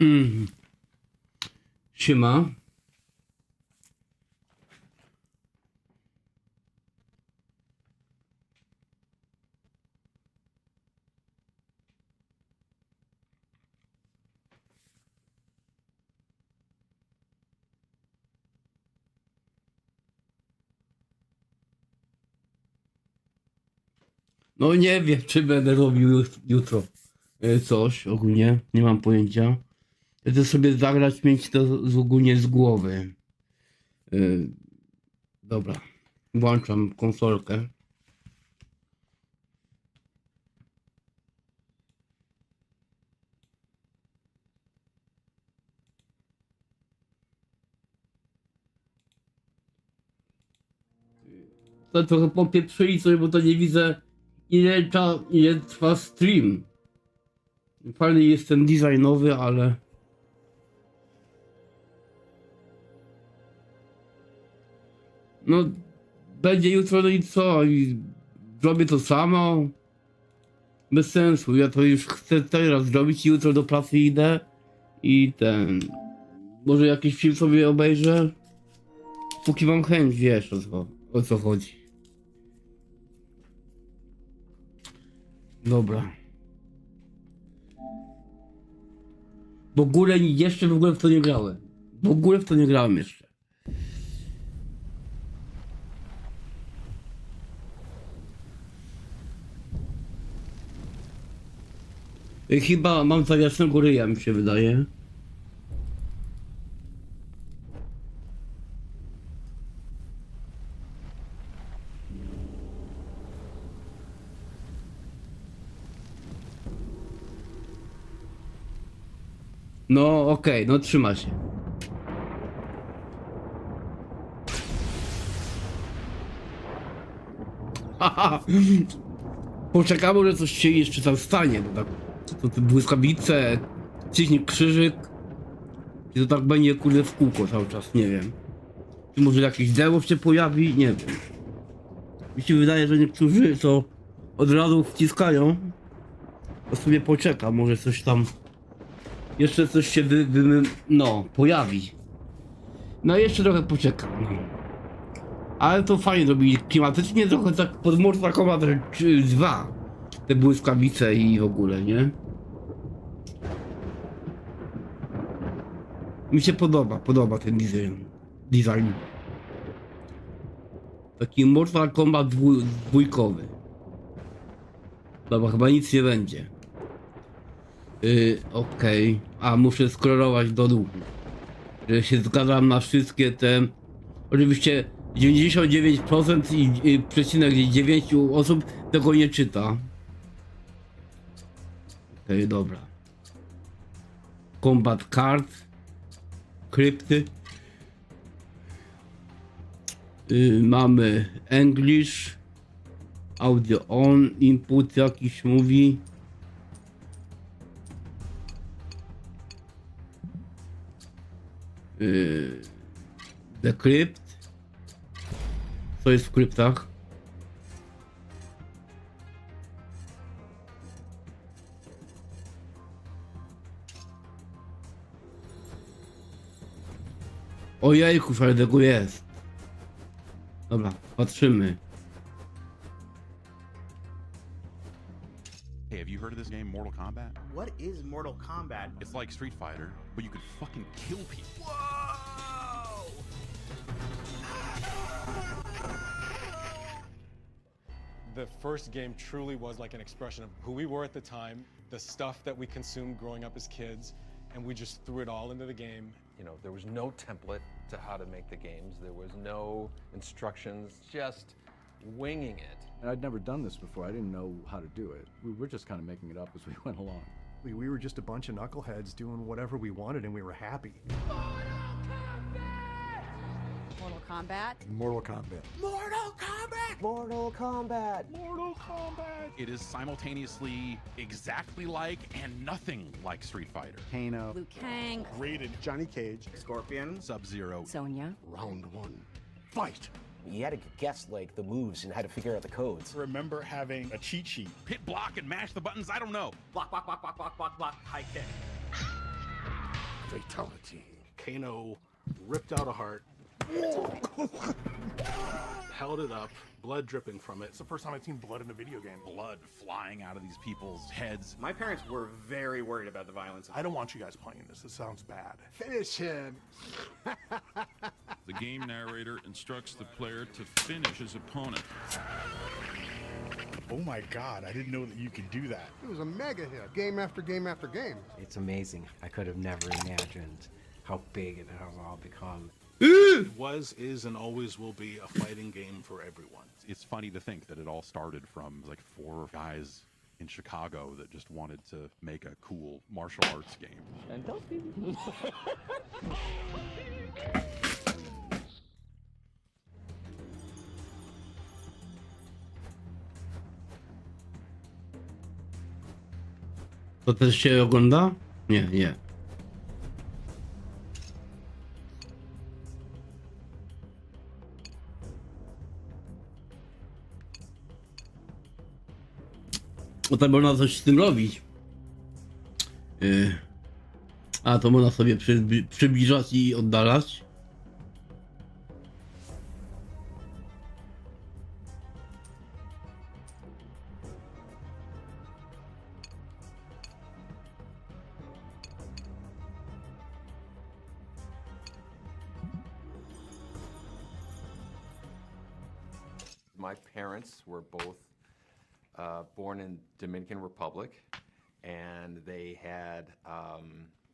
Mm. Siema. No nie wiem, czy będę robił jutro coś ogólnie, nie mam pojęcia. Chcę sobie zagrać, mieć to ogólnie z głowy. Dobra, włączam konsolkę. To trochę popieprzyli coś, bo to nie widzę ile trwa stream. Fajny jest ten designowy, ale... No, będzie jutro, no i co? I zrobię to samo? Bez sensu, ja to już chcę teraz zrobić i jutro do pracy idę. I może jakiś film sobie obejrzę? Póki mam chęć, wiesz o co chodzi. Dobra. W ogóle w to nie grałem. W to nie grałem jeszcze. Chyba mam za jasnego ryja, mi się wydaje. No okej, no trzyma się. Haha. Poczekamy, że coś się jeszcze tam stanie, bo tak to błyskawice, ciśnie krzyżyk i to tak będzie kurde w kółko cały czas, nie wiem. Czy może jakiś deło się pojawi, nie wiem. Mi się wydaje, że niektórzy to od razu wciskają. To sobie poczeka, może coś tam jeszcze coś się pojawi. No jeszcze trochę poczekam. No. Ale to fajnie zrobili klimatycznie, trochę tak pod Mortal Kombat 2. Te błyskawice i w ogóle, nie? Mi się podoba ten design. Taki Mortal Kombat dwójkowy. Dobra, chyba nic nie będzie. Okej. A, muszę scrollować do dół. Że się zgadzam na wszystkie te... Oczywiście 99% i przecinek 9 osób tego nie czyta. Okej, dobra. Kombat card. Krypty. Mamy English. Audio on. Input jakiś mówi. Decrypt. Co jest w kryptach? Ojejku, ale tego jest. Dobra, patrzymy. Hey, have you heard of this game, Mortal Kombat? What is Mortal Kombat? It's like Street Fighter, but you could fucking kill people. Whoa! The first game truly was like an expression of who we were at the time, the stuff that we consumed growing up as kids, and we just threw it all into the game. You know, there was no template to how to make the games. There was no instructions, just winging it. And I'd never done this before. I didn't know how to do it. We were just kind of making it up as we went along. We were just a bunch of knuckleheads doing whatever we wanted and we were happy. Mortal Kombat. Mortal Kombat. Mortal Kombat! Mortal Kombat! Mortal Kombat! It is simultaneously exactly like and nothing like Street Fighter. Kano. Liu Kang. Rated Johnny Cage. Scorpion. Sub-Zero. Sonya. Round one. Fight! You had to guess like the moves and how to figure out the codes. Remember having a cheat sheet. Hit block and mash the buttons, I don't know. Block, block, block, block, block, block, block. High kick. Fatality. Kano ripped out a heart, held it up, blood dripping from it. It's the first time I've seen blood in a video game. Blood flying out of these people's heads. My parents were very worried about the violence. I don't want you guys playing this. This sounds bad. Finish him. The game narrator instructs the player to finish his opponent. Oh my God, I didn't know that you could do that. It was a mega hit, game after game after game. It's amazing. I could have never imagined how big it has all become. It was, is, and always will be a fighting game for everyone. It's funny to think that it all started from like 4 guys in Chicago that just wanted to make a cool martial arts game. And those people. To też się ogląda? Nie, nie. No to można coś z tym robić. A to można sobie przybliżać i oddalać. My parents were both born in Dominican Republic, and they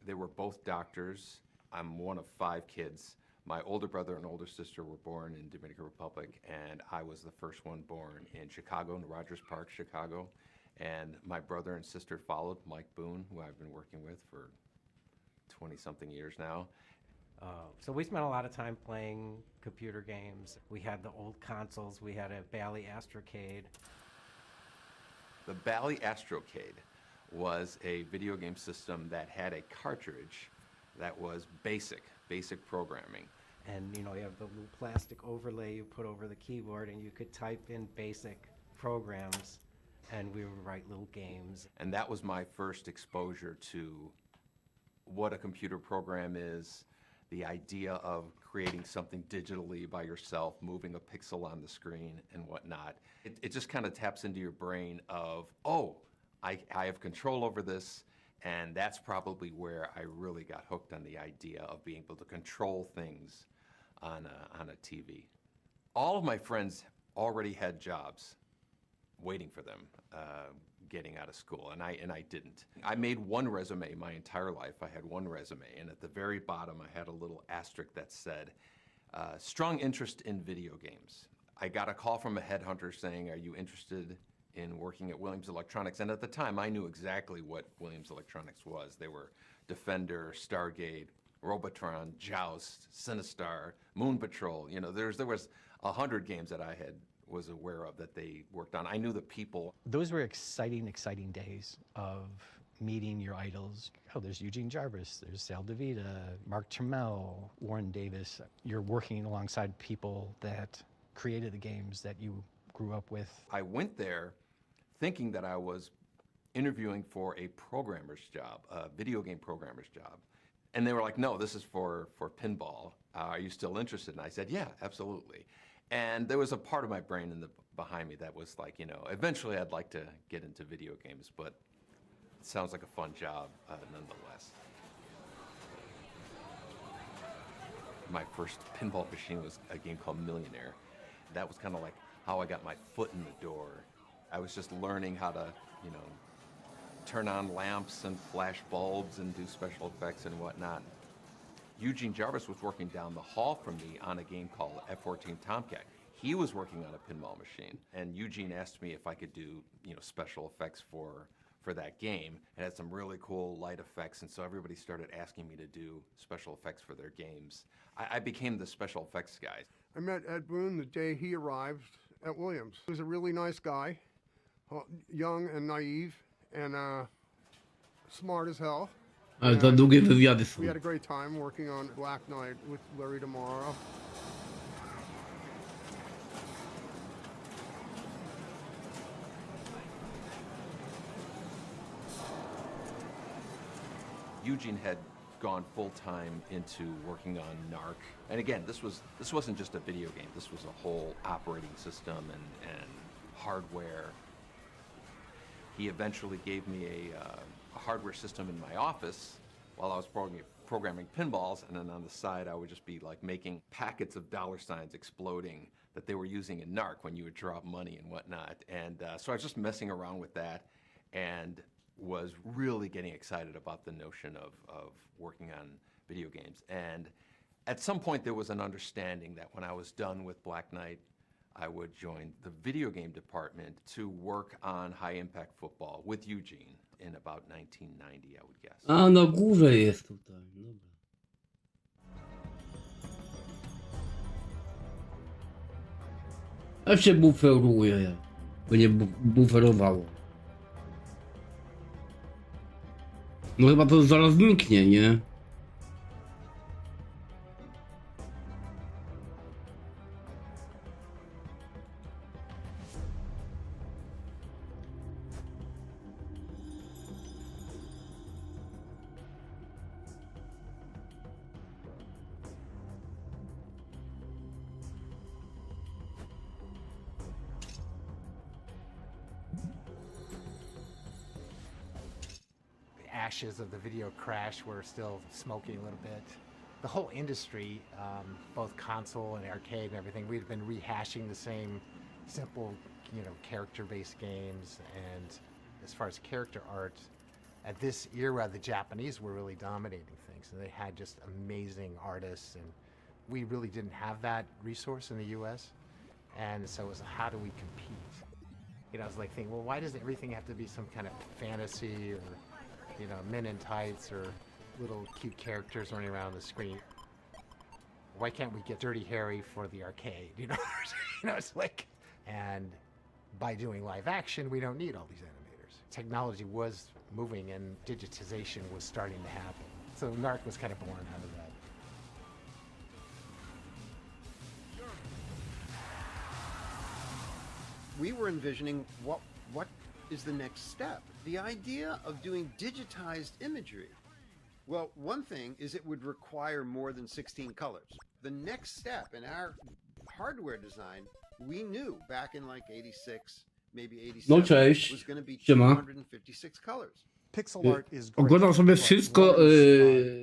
were both doctors. I'm one of 5 kids. My older brother and older sister were born in Dominican Republic, and I was the first one born in Chicago, in Rogers Park, Chicago. And my brother and sister followed, Mike Boone, who I've been working with for 20-something years now. So we spent a lot of time playing computer games. We had the old consoles. We had a Bally Astrocade. The Bally Astrocade was a video game system that had a cartridge that was basic programming. And you know, you have the little plastic overlay you put over the keyboard, and you could type in basic programs, and we would write little games. And that was my first exposure to what a computer program is, the idea of creating something digitally by yourself, moving a pixel on the screen and whatnot. It just kind of taps into your brain of, oh, I have control over this, and that's probably where I really got hooked on the idea of being able to control things on a TV. All of my friends already had jobs waiting for them, getting out of school, and I didn't. I made one resume my entire life. I had one resume, and at the very bottom I had a little asterisk that said, strong interest in video games. I got a call from a headhunter saying, are you interested in working at Williams Electronics? And at the time I knew exactly what Williams Electronics was. They were Defender, Stargate, Robotron, Joust, Sinistar, Moon Patrol. You know, there was 100 games that I was aware of that they worked on. I knew the people. Those were exciting days of meeting your idols. Oh, there's Eugene Jarvis, there's Sal DeVita, Mark Trammell, Warren Davis. You're working alongside people that created the games that you grew up with. I went there thinking that I was interviewing for a programmer's job, a video game programmer's job. And they were like, no, this is for pinball. Are you still interested? And I said, yeah, absolutely. And there was a part of my brain behind me that was like, you know, eventually I'd like to get into video games, but it sounds like a fun job nonetheless. My first pinball machine was a game called Millionaire. That was kind of like how I got my foot in the door. I was just learning how to, you know, turn on lamps and flash bulbs and do special effects and whatnot. Eugene Jarvis was working down the hall from me on a game called F-14 Tomcat. He was working on a pinball machine, and Eugene asked me if I could do, you know, special effects for that game. It had some really cool light effects, and so everybody started asking me to do special effects for their games. I became the special effects guy. I met Ed Boon the day he arrived at Williams. He was a really nice guy, young and naive, and smart as hell. Ale za długie wywiady są. We had a great time working on Black Knight with Larry Tomorrow. Eugene had gone full-time into working on NARC. And again, this wasn't just a video game. This was a whole operating system and hardware. He eventually gave me a hardware system in my office while I was programming pinballs, and then on the side I would just be like making packets of dollar signs exploding that they were using in NARC when you would drop money and whatnot. And so I was just messing around with that and was really getting excited about the notion of working on video games. And at some point there was an understanding that when I was done with Black Knight, I would join the video game department to work on high-impact football with Eugene in about 1990, I would guess. A, na górze jest tutaj. Dobra. A się buferuje, bo nie buferowało. No chyba to zaraz zniknie, nie? Ashes of the video crash were still smoking a little bit. The whole industry, both console and arcade and everything, we'd been rehashing the same simple, character-based games. And as far as character art, at this era, the Japanese were really dominating things, and they had just amazing artists, and we really didn't have that resource in the U.S. And so it was, how do we compete? I was like thinking, well, why does everything have to be some kind of fantasy or men in tights or little cute characters running around the screen? Why can't we get Dirty Harry for the arcade? It's like, and by doing live action, we don't need all these animators. Technology was moving and digitization was starting to happen. So NARC was kind of born out of that. We were envisioning what is the next step. The idea of doing digitized imagery. Well, one thing is it would require more than 16 colors. The next step in our hardware design, we knew back in like 86, maybe 87, No cześć. was going to be Siema. 256 colors. Pixel art is great, Oglądam sobie wszystko,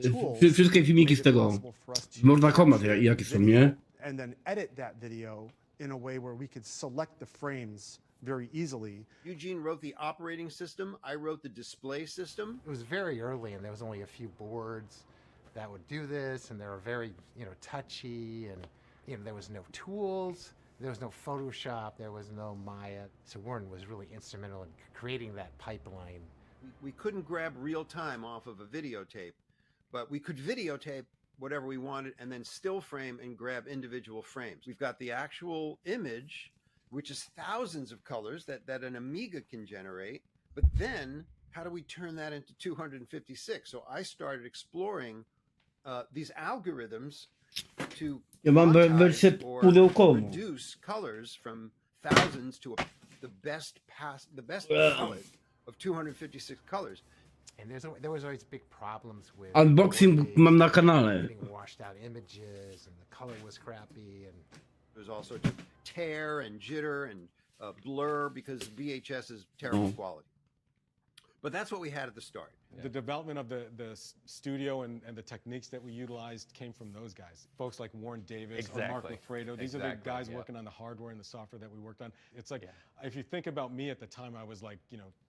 tools wszystkie filmiki z make it tego. possible for us to Z Mortal Kombat, capture jakie są, video nie? And then edit that video in a way where we could select the frames very easily. Eugene wrote the operating system. I wrote the display system. It was very early, and there was only a few boards that would do this, and they were very, touchy, and there was no tools, there was no Photoshop, there was no Maya. So Warren was really instrumental in creating that pipeline. We couldn't grab real time off of a videotape, but we could videotape whatever we wanted and then still frame and grab individual frames. We've got the actual image, which is thousands of colors that an Amiga can generate. But then how do we turn that into 256? So I started exploring these algorithms to quantize or reduce colors from thousands to the best palette of 256 colors. And there was always big problems with Unboxing mam na kanale. getting washed out images, and the color was crappy, and there's all sorts of tear and jitter and blur because VHS is terrible quality. But that's what we had at the start. The development of the studio and the techniques that we utilized came from those guys. Folks like Warren Davis or Mark Lafredo. These are the guys working on the hardware and the software that we worked on. It's like, if you think about me at the time, I was like,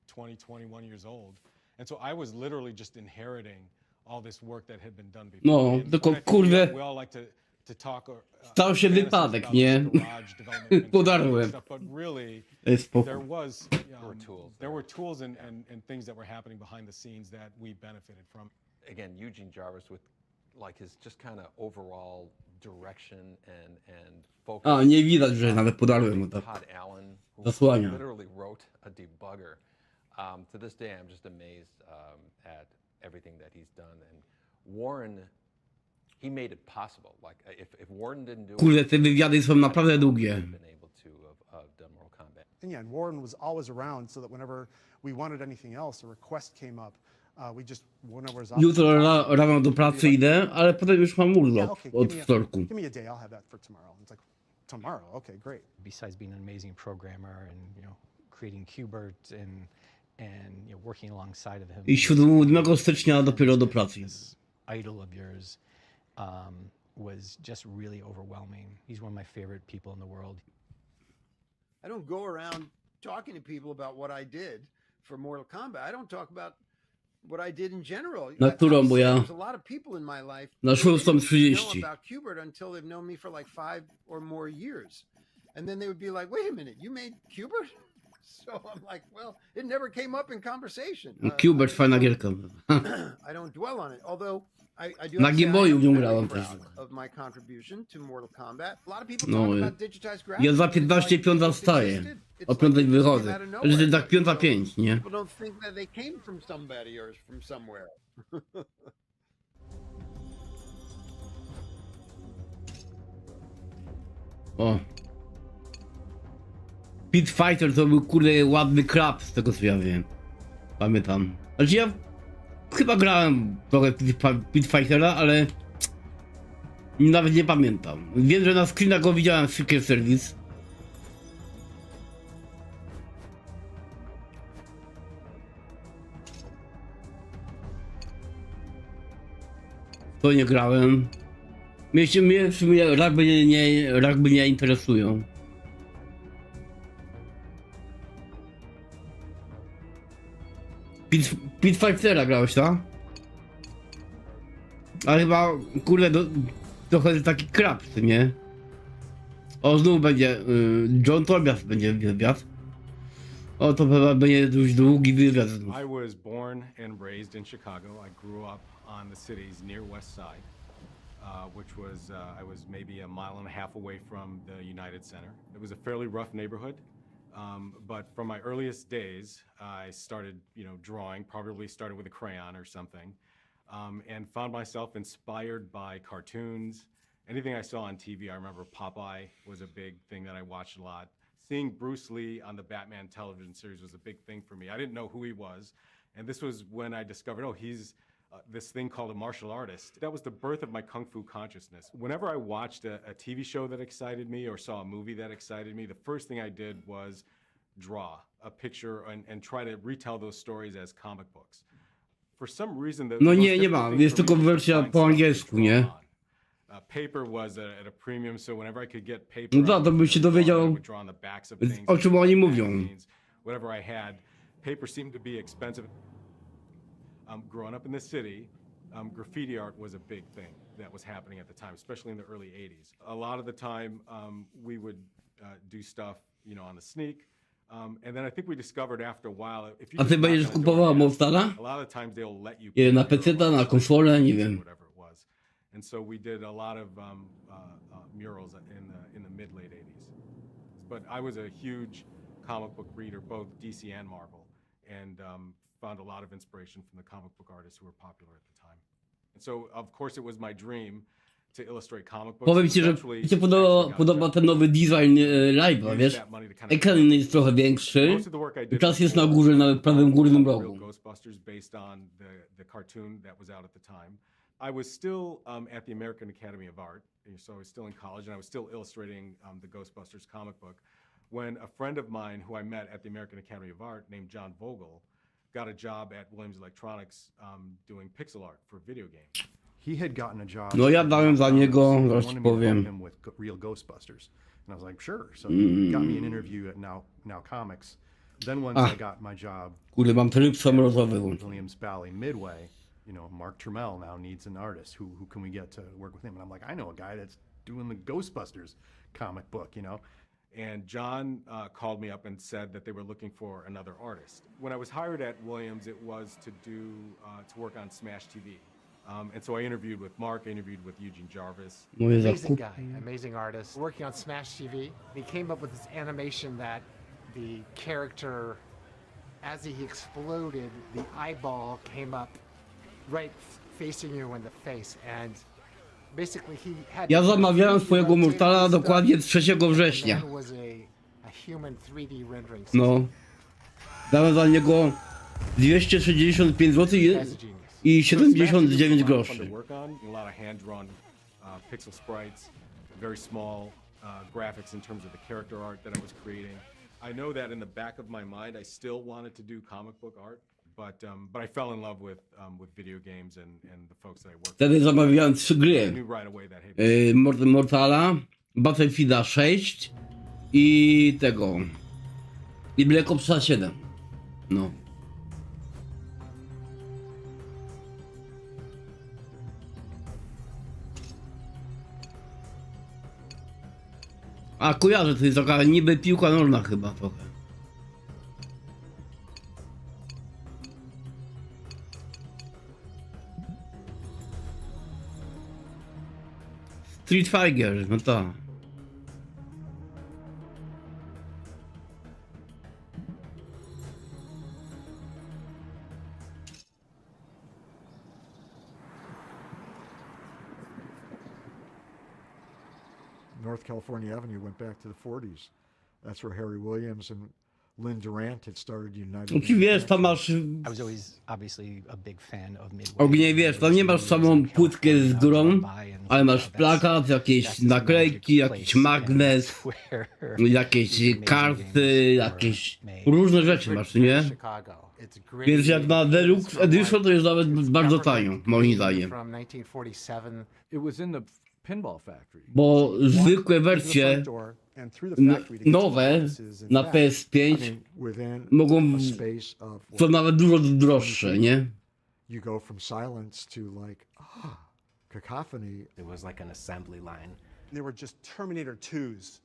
20, 21 years old. And so I was literally just inheriting all this work that had been done before. No, tylko kurde, We all like to talk stał się wypadek, nie? Podarłem. But really, there were tools and things that were happening behind the scenes that we benefited from. Again, Eugene Jarvis with like his just kind of overall direction and focus. A, nie widać, że nawet podarłem mu tak. Todd Allen, who Zasłania. literally wrote a debugger. To this day, I'm just amazed at everything that he's done. And Warren, he made it possible. Like if Warren didn't do Kurde, it, te wywiady są naprawdę długie. been able to have done Mortal Kombat. And Warren was always around so that whenever we wanted anything else, a request came up, We just went over his Jutro rano do pracy idę, ale potem już mam Yeah, urlop okay, od wtorku. give me a day, I'll have that for tomorrow. It's like, tomorrow, okay, great. Besides being an amazing programmer and, you know, creating Qbert and you know, working alongside of him. I 7 stycznia dopiero do pracy. This idol of yours was just really overwhelming. He's one of my favorite people in the world. I don't go around talking to people about what I did for Mortal Kombat. I don't talk about what I did in general. Na którą, bo ja There's a lot of people in my life na who didn't 6:30. know about Qbert until they've known me for like 5 or more years. And then they would be like, wait a minute, you made Qbert? So I'm like, well, it never came up in conversation. Qbert, fajna gierka. I don't dwell on it, although I do Na have to say Game Boyu I w nią am grałem very też. proud of my contribution to Mortal Kombat. A lot of people No, talk about digitized graphics. ja za It's like 15 piąta it wstaję. existed. It's O like 5 it came wychodzę. out of nowhere. Że tak 5:05, nie? People don't think that they came from somebody or from somewhere. O. Pit Fighter to był kurde ładny krab, z tego co ja wiem. Pamiętam. Znaczy ja chyba grałem trochę Pit Fightera, ale nawet nie pamiętam. Wiem, że na screenach go widziałem w Secret Service. To nie grałem. Mnie w sumie rugby nie interesują. Pit Fightera grałeś, tak? Ale chyba, kurde, trochę taki krab, nie? O, znów będzie, John Tobias będzie wywiad. O, to chyba będzie dość długi wywiad. I was born and raised in Chicago. I grew up on the city's near west side, which was, I was maybe a mile and a half away from the United Center. It was a fairly rough neighborhood. But from my earliest days, I started, you know, drawing, probably started with a crayon or something, and found myself inspired by cartoons. Anything I saw on TV, I remember Popeye was a big thing that I watched a lot. Seeing Bruce Lee on the Batman television series was a big thing for me. I didn't know who he was, and this was when I discovered, oh, he's this thing called a martial artist. That was the birth of my Kung Fu consciousness. Whenever I watched a TV show that excited me or saw a movie that excited me, the first thing I did was draw a picture and try to retell those stories as comic books. For some reason, No nie ma, jest tylko wersja po angielsku, nie? Paper was at a premium, so whenever I could get paper, No to bym się dowiedział, o czym oni mówią. whatever I had, paper seemed to be expensive. Growing up in the city, graffiti art was a big thing that was happening at the time, especially in the early 80s. A lot of the time, we would do stuff, you know, on the sneak. And then I think we discovered after a while, if you A ty będziesz kupowała Monstera? a lot of times they'll let you Nie, na PC-ta, na konsolę, nie wiem. whatever it was. And so we did a lot of murals in the mid-late 80s. But I was a huge comic book reader, both DC and Marvel, and found a lot of inspiration from the comic book artists who were popular at the time. And so, of course, it was my dream to illustrate comic books. Powiem ci, że mi się podoba ten nowy design live'a, wiesz? Ekran jest trochę większy. Czas jest na górze, na prawym górnym rogu. Ghostbusters based on the cartoon that was out at the time. I was still at the American Academy of Art, so I was still in college, and I was still illustrating the Ghostbusters comic book, when a friend of mine who I met at the American Academy of Art, named John Vogel, got a job at Williams Electronics doing pixel art for video games. He had gotten a job. No ja dałem za niego, zaraz ci powiem. With real Ghostbusters, and I was like, sure. So he got me an interview at Now Comics. Then once I got my job, kurde, mam tryb samolotowy włączony. Williams Valley Midway, you know, Mark Trammell now needs an artist. Who can we get to work with him? And I'm like, I know a guy that's doing the Ghostbusters comic book, you know. And John called me up and said that they were looking for another artist. When I was hired at Williams, it was to work on Smash TV. And so I interviewed with Mark, I interviewed with Eugene Jarvis. Amazing guy, amazing artist, working on Smash TV. He came up with this animation that the character, as he exploded, the eyeball came up right facing you in the face, and basically he had. Ja zamawiałem swojego Mortala dokładnie 3 września. Was a human 3D rendering. No. Dałem za niego 265 zł i So it's massive, 79 it's a lot of fun groszy. to work on. A lot of hand-drawn pixel sprites, very small graphics in terms of the character art that I was creating. I know that in the back of my mind, I still wanted to do comic book art, but I fell in love with video games and the folks that I worked with. Wtedy zamawiałem 3 I gry. knew right away that hey, Mortala, Battlefielda 6 i tego. I Black Opsa 7. No. A kojarzę, to jest taka niby piłka nożna chyba trochę. Street Fighter, no tak. North California Avenue went back to the 40s. That's where Harry Williams and Lynn Durant had started United. Czy wiesz, tam masz... I was always obviously a big fan of Midway. Ogólnie wiesz, tam nie masz samą płytkę z grą, ale masz plakat, jakieś naklejki, jakiś magnes, jakieś karty, jakieś różne rzeczy masz, nie? Więc jak na Deluxe Edition to jest nawet bardzo tanio, moim zdaniem. Bo zwykłe wersje nowe na PS5 mogą są nawet dużo droższe, nie? You go from silence to like cacophony. It was like an assembly line. There were just Terminator 2s,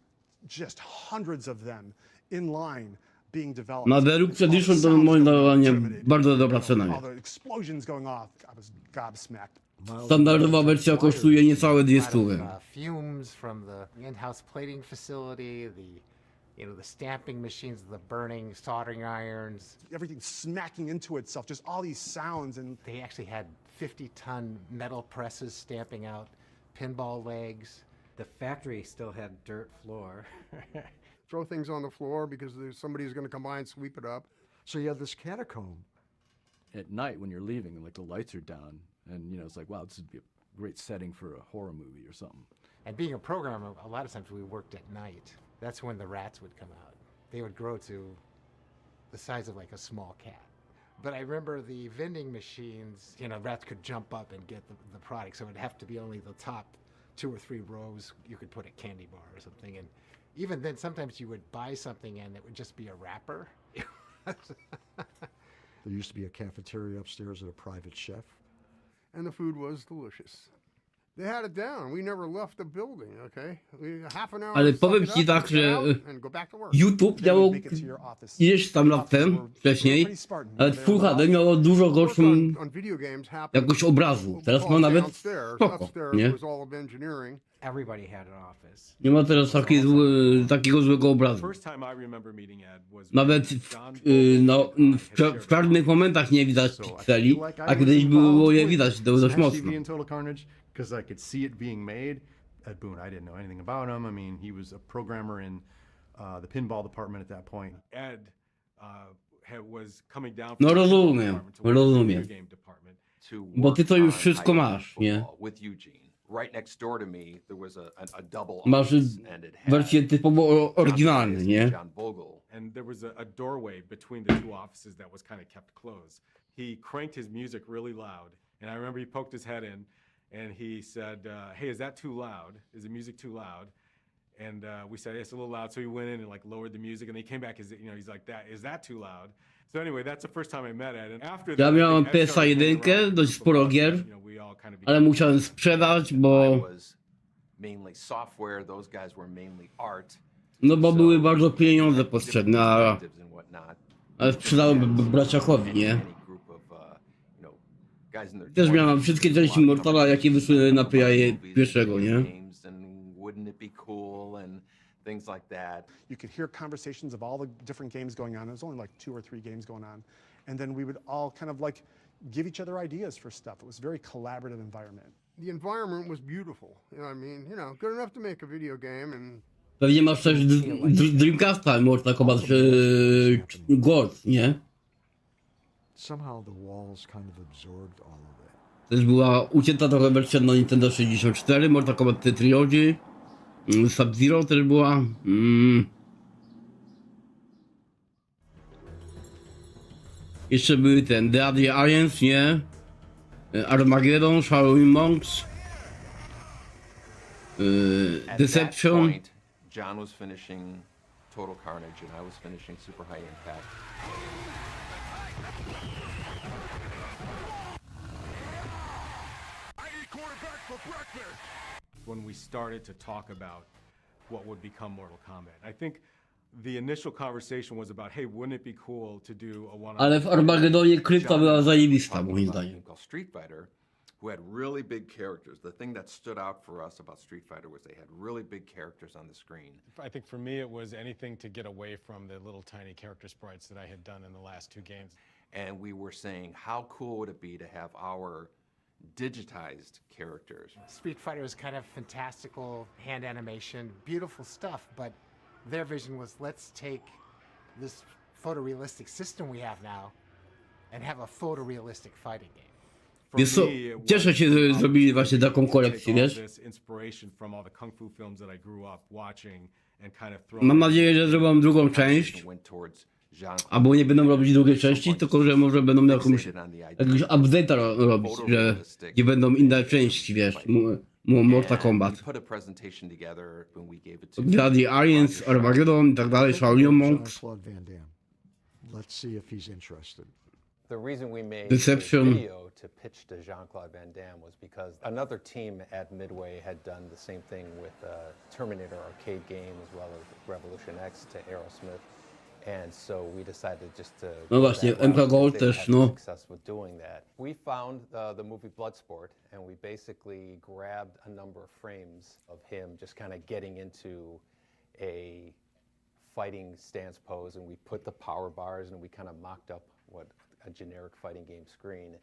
just hundreds of them in line being developed. Na Deluxe Edition to moim zdaniem bardzo dobra cena. All the explosions going off, I was gobsmacked. Standardowa wersja kosztuje niecałe 200. Fumes from the in-house plating facility, the stamping machines, the burning soldering irons. Everything smacking into itself, just all these sounds, and they actually had 50-ton metal presses stamping out pinball legs. The factory still had dirt floor. Throw things on the floor because somebody's going to come by and sweep it up. So you have this catacomb. At night when you're leaving and like the lights are down and it's like, wow, this would be a great setting for a horror movie or something. And being a programmer, a lot of times we worked at night. That's when the rats would come out. They would grow to the size of like a small cat. But I remember the vending machines, rats could jump up and get the product. So it'd have to be only the top 2 or 3 rows. You could put a candy bar or something. And even then, sometimes you would buy something and it would just be a wrapper. There used to be a cafeteria upstairs with a private chef. And the food was delicious. They had it down. We never left the building, okay? Half an hour. Ale powiem ci tak, że YouTube miało ileś tam lat temu, wcześniej, ale Full HD miało dużo gorszą jakość obrazu. Teraz ma nawet spoko, nie? Nie ma teraz takiego złego obrazu. Nawet w czarnych momentach nie widać pikseli, a kiedyś było je widać dość mocno. Because I could see it being made. Ed Boon, I didn't know anything about him. I mean, he was a programmer in the pinball department at that point. Ed was coming down No rozumiem. Bo ty to już wszystko masz, nie? Right next door to me, there was a double Masz office, and it had wersję typowo oryginalną, nie? John Bogle. And there was a doorway between the 2 offices that was kind of kept closed. He cranked his music really loud, and I remember he poked his head in, and he said, "Hey, is that too loud? Is the music too loud?" And we said, "It's a little loud." So he went in and like lowered the music, and he came back. He's like, "Is that too loud?" So anyway, that's the first time I met Ed. And after that, Ja miałem PS1, dość sporo gier, ale musiałem sprzedać, bo... No bo były bardzo pieniądze potrzebne, ale sprzedałem braciakowi, nie? Też miałem wszystkie części Mortala, jakie wyszły na PS1, nie? Things like that. You could hear conversations of all the different games going on. There was only like 2 or 3 games going on. And then we would all kind of like give each other ideas for stuff. It was a very collaborative environment. The environment was beautiful. I mean, good enough to make a video game and... Pewnie masz też Dreamcasta, Mortal Kombat Gold, nie? somehow the walls kind of absorbed all of it. Też była ucięta trochę wersja na Nintendo 64, Mortal Kombat Trilogy, Sub-Zero też była. Jeszcze były ten The Alliance, nie? Armageddon, Shaolin Monks, Deception. At that point, John was finishing Total Carnage and I was finishing Super High Impact. When we started to talk about what would become Mortal Kombat, I think the initial conversation was about, hey, wouldn't it be cool to do a one-on-one? Ale w Armagedonie krypta była zajebista, moim About a zdaniem. game called Street Fighter, who had really big characters. The thing that stood out for us about Street Fighter was they had really big characters on the screen. I think for me it was anything to get away from the little tiny character sprites that I had done in the last two games. And we were saying, how cool would it be to have our digitized characters? Street Fighter was kind of fantastical hand animation, beautiful stuff, but their vision was, let's take this photorealistic system we have now and have a photorealistic fighting game. Wiesz co, cieszę się, że zrobili właśnie taką kolekcję, wiesz? Mam nadzieję, że zrobią drugą część. Albo nie będą robić drugiej części, tylko że może będą jakiegoś update'a robić, że nie będą inne części, wiesz, Mortal Kombat. The Alliance, Armageddon i tak dalej, Shaolin Monks. Let's see if he's interested. The reason we made Deception. the video to pitch to Jean-Claude Van Damme was because another team at Midway had done the same thing with Terminator arcade game as well as Revolution X to Aerosmith. And so we decided just to No właśnie, MK Gold też, no. success with doing that. We found the movie Bloodsport and we basically grabbed a number of frames of him just kind of getting into a fighting stance pose, and we put the power bars and we kind of mocked up what a generic fighting game screen.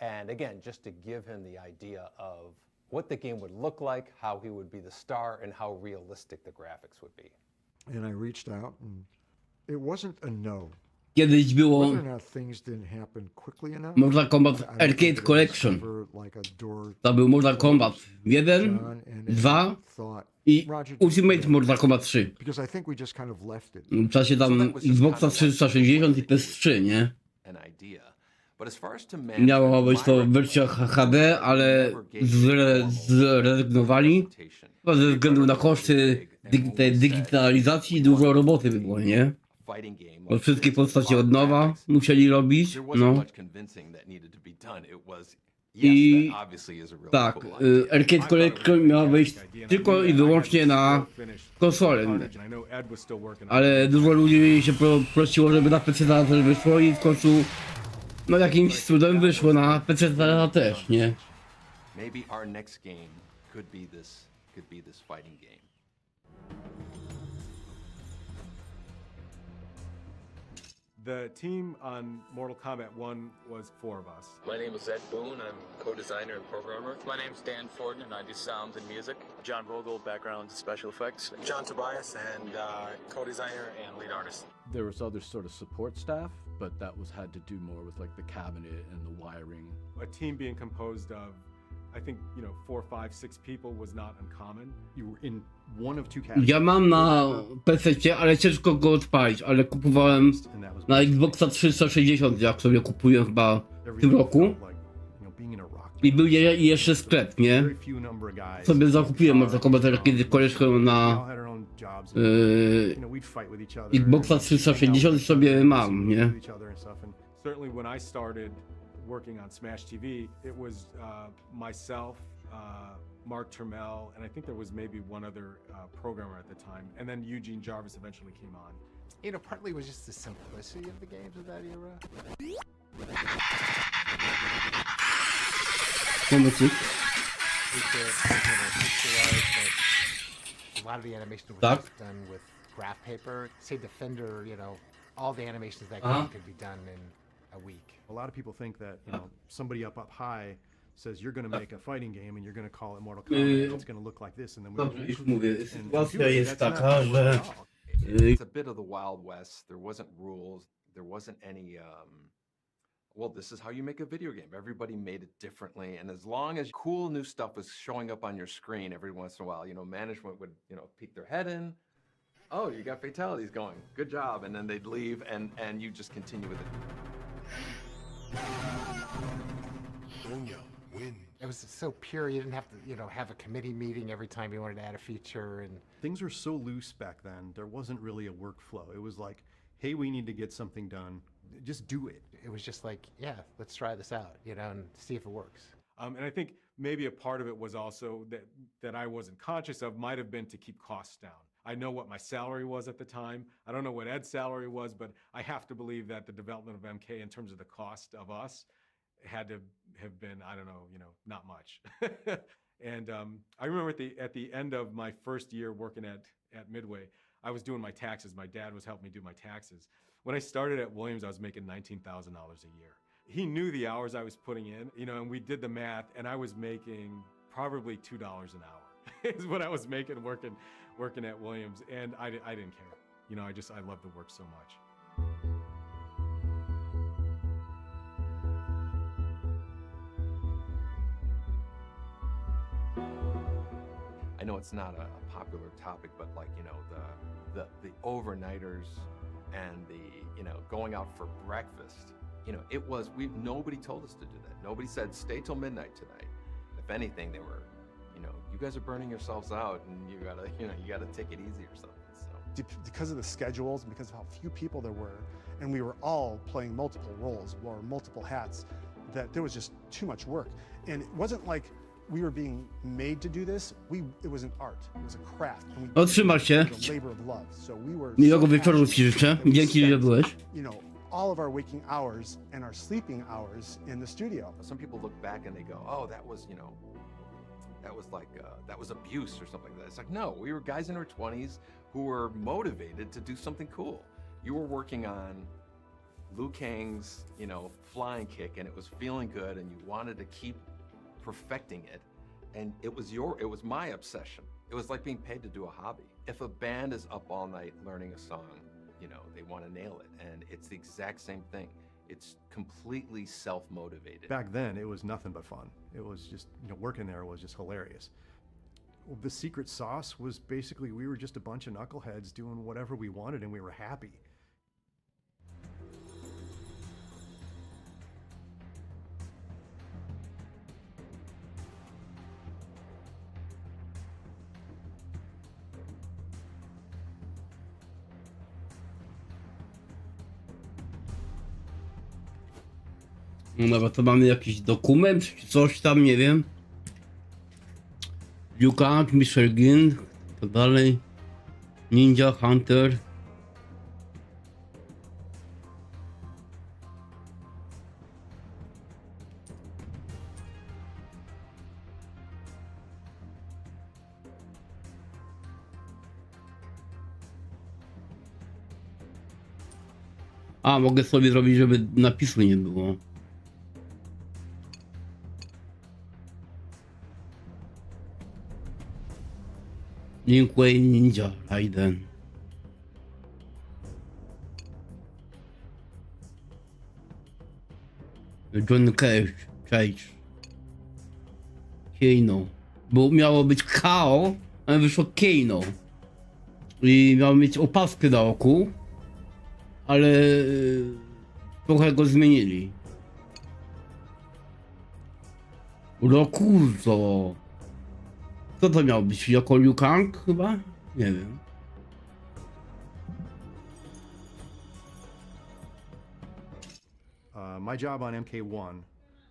And again, just to give him the idea of what the game would look like, how he would be the star, and how realistic the graphics would be. And I reached out, and it wasn't a no. Kiedyś było Whether or not things didn't happen quickly enough, Mortal Kombat I don't Arcade think it was Collection. ever like a door To był Mortal Kombat 1, 2 i Ultimate Mortal Kombat 3. because I think we just kind of left it. W czasie tam Xboxa 360 i PS3, nie? An idea. But as far as to Miało być to w wersjach HD, ale zrezygnowali. Chyba ze względu na koszty tej digitalizacji dużo roboty by było, nie? Bo wszystkie postacie od nowa musieli robić, no. I tak, Arcade Collection miała wejść tylko i wyłącznie na konsolę. Ale dużo ludzi się prosiło, żeby na PC też wyszło i w końcu no jakimś cudem wyszło na PC też, nie? Maybe our next game could be this fighting game. The team on Mortal Kombat 1 was 4 of us. My name is Ed Boone. I'm co-designer and programmer. My name's Dan Forden, and I do sound and music. John Vogel, background special effects. John Tobias, and co-designer and lead artist. There was other sort of support staff, but that had to do more with like the cabinet and the wiring. A team being composed of, I think, 4, 5, 6 people was not uncommon. You were in one of two cabinets. Ja mam na PC, ale ciężko go odpalić, ale kupowałem na Xboxa 360, jak sobie kupuję chyba w tym roku. I był jeszcze sklep, nie? Sobie zakupiłem Mortal Kombat Arcade Collection na Xboxa 360 i sobie mam, nie? Certainly when I started working on Smash TV, it was myself, Mark Turmel, and I think there was maybe one other programmer at the time, and then Eugene Jarvis eventually came on. Partly it was just the simplicity of the games of that era. A lot of the animation was just done with graph paper. Say Defender, all the animations of that game could be done in a week. A lot of people think that somebody up high says you're going to make a fighting game and you're going to call it Mortal Kombat. It's going to look like this, and then już mówię, sytuacja jest taka, że It's a bit of the Wild West. There wasn't rules. There wasn't any well, this is how you make a video game. Everybody made it differently. And as long as cool new stuff was showing up on your screen every once in a while, management would, peek their head in. Oh, you got fatalities going. Good job. And then they'd leave and you just continue with it. It was so pure, you didn't have to, have a committee meeting every time you wanted to add a feature. And things were so loose back then, there wasn't really a workflow. It was like, hey, we need to get something done. Just do it. It was just like, yeah, let's try this out, and see if it works. And I think maybe a part of it was also that I wasn't conscious of might have been to keep costs down. I know what my salary was at the time. I don't know what Ed's salary was, but I have to believe that the development of MK in terms of the cost of us had to have been, I don't know, not much. And I remember at the end of my first year working at Midway, I was doing my taxes. My dad was helping me do my taxes. When I started at Williams, I was making $19,000 a year. He knew the hours I was putting in, and we did the math, and I was making probably $2 an hour is what I was making working at Williams, and I didn't care. I loved the work so much. I know it's not a popular topic, but the overnighters and the going out for breakfast, nobody told us to do that. Nobody said stay till midnight tonight. If anything, they were, you guys are burning yourselves out, and you gotta take it easy or something. So because of the schedules and because of how few people there were, and we were all playing multiple roles, wore multiple hats, that there was just too much work. And it wasn't like we were being made to do this. It was an art. It was a craft. And Otrzymasz się. a labor of love. So we were Miłego so wieczoru ci życzę. Dzięki, że byłeś. all of our waking hours and our sleeping hours in the studio. Some people look back and they go, oh, that was abuse or something like that. It's like, no, we were guys in our 20s who were motivated to do something cool. You were working on Liu Kang's, flying kick, and it was feeling good, and you wanted to keep perfecting it, and it was my obsession. It was like being paid to do a hobby. If a band is up all night learning a song, they want to nail it, and it's the exact same thing. It's completely self-motivated. Back then, it was nothing but fun. It was just, working there was just hilarious. The secret sauce was basically we were just a bunch of knuckleheads doing whatever we wanted, and we were happy. No dobra, to mamy jakiś dokument, czy coś tam, nie wiem. Liu Kang, Mr. Gin, tak dalej. Ninja, Hunter. A, mogę sobie zrobić, żeby napisu nie było. Linkway Ninja Raiden. John Cage. Keino. Bo miało być Kao, ale wyszło Keino. I miał mieć opaskę na oku, ale trochę go zmienili. Rokuzo. Co to miał być? Jako Liu Kang chyba? Nie wiem. My job on MK1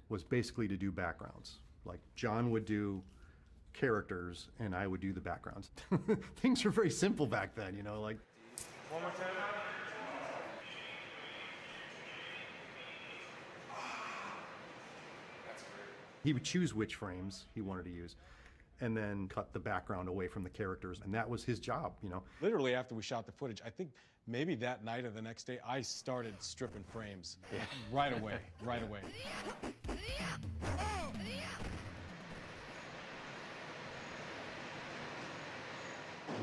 was basically to do backgrounds. Like John would do characters and I would do the backgrounds. Things were very simple back then, like. One more time. He would choose which frames he wanted to use and then cut the background away from the characters, and that was his job, Literally after we shot the footage, I think maybe that night or the next day, I started stripping frames. Yeah. Right away. We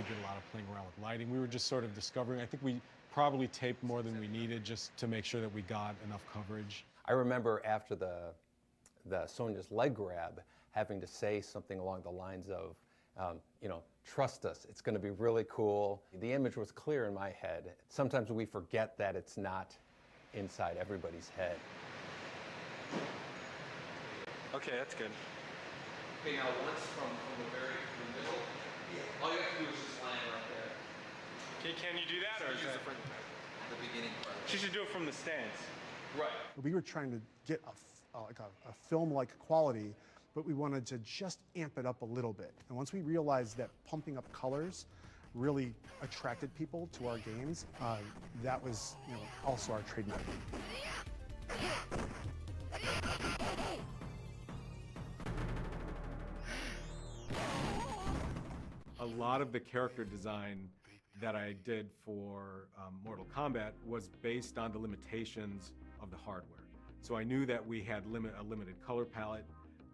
did a lot of playing around with lighting. We were just sort of discovering. I think we probably taped more than we needed just to make sure that we got enough coverage. I remember after the Sonya's leg grab, having to say something along the lines of, you know, trust us, it's going to be really cool. The image was clear in my head. Sometimes we forget that it's not inside everybody's head. Okay, that's good. Okay, now once from the very middle, all you have to do is just land right there. Okay, can you do that, or is that The beginning part. She should do it from the stance. Right. We were trying to get a film-like quality, but we wanted to just amp it up a little bit. And once we realized that pumping up colors really attracted people to our games, that was, you know, also our trademark. A lot of the character design that I did for Mortal Kombat was based on the limitations of the hardware. So I knew that we had a limited color palette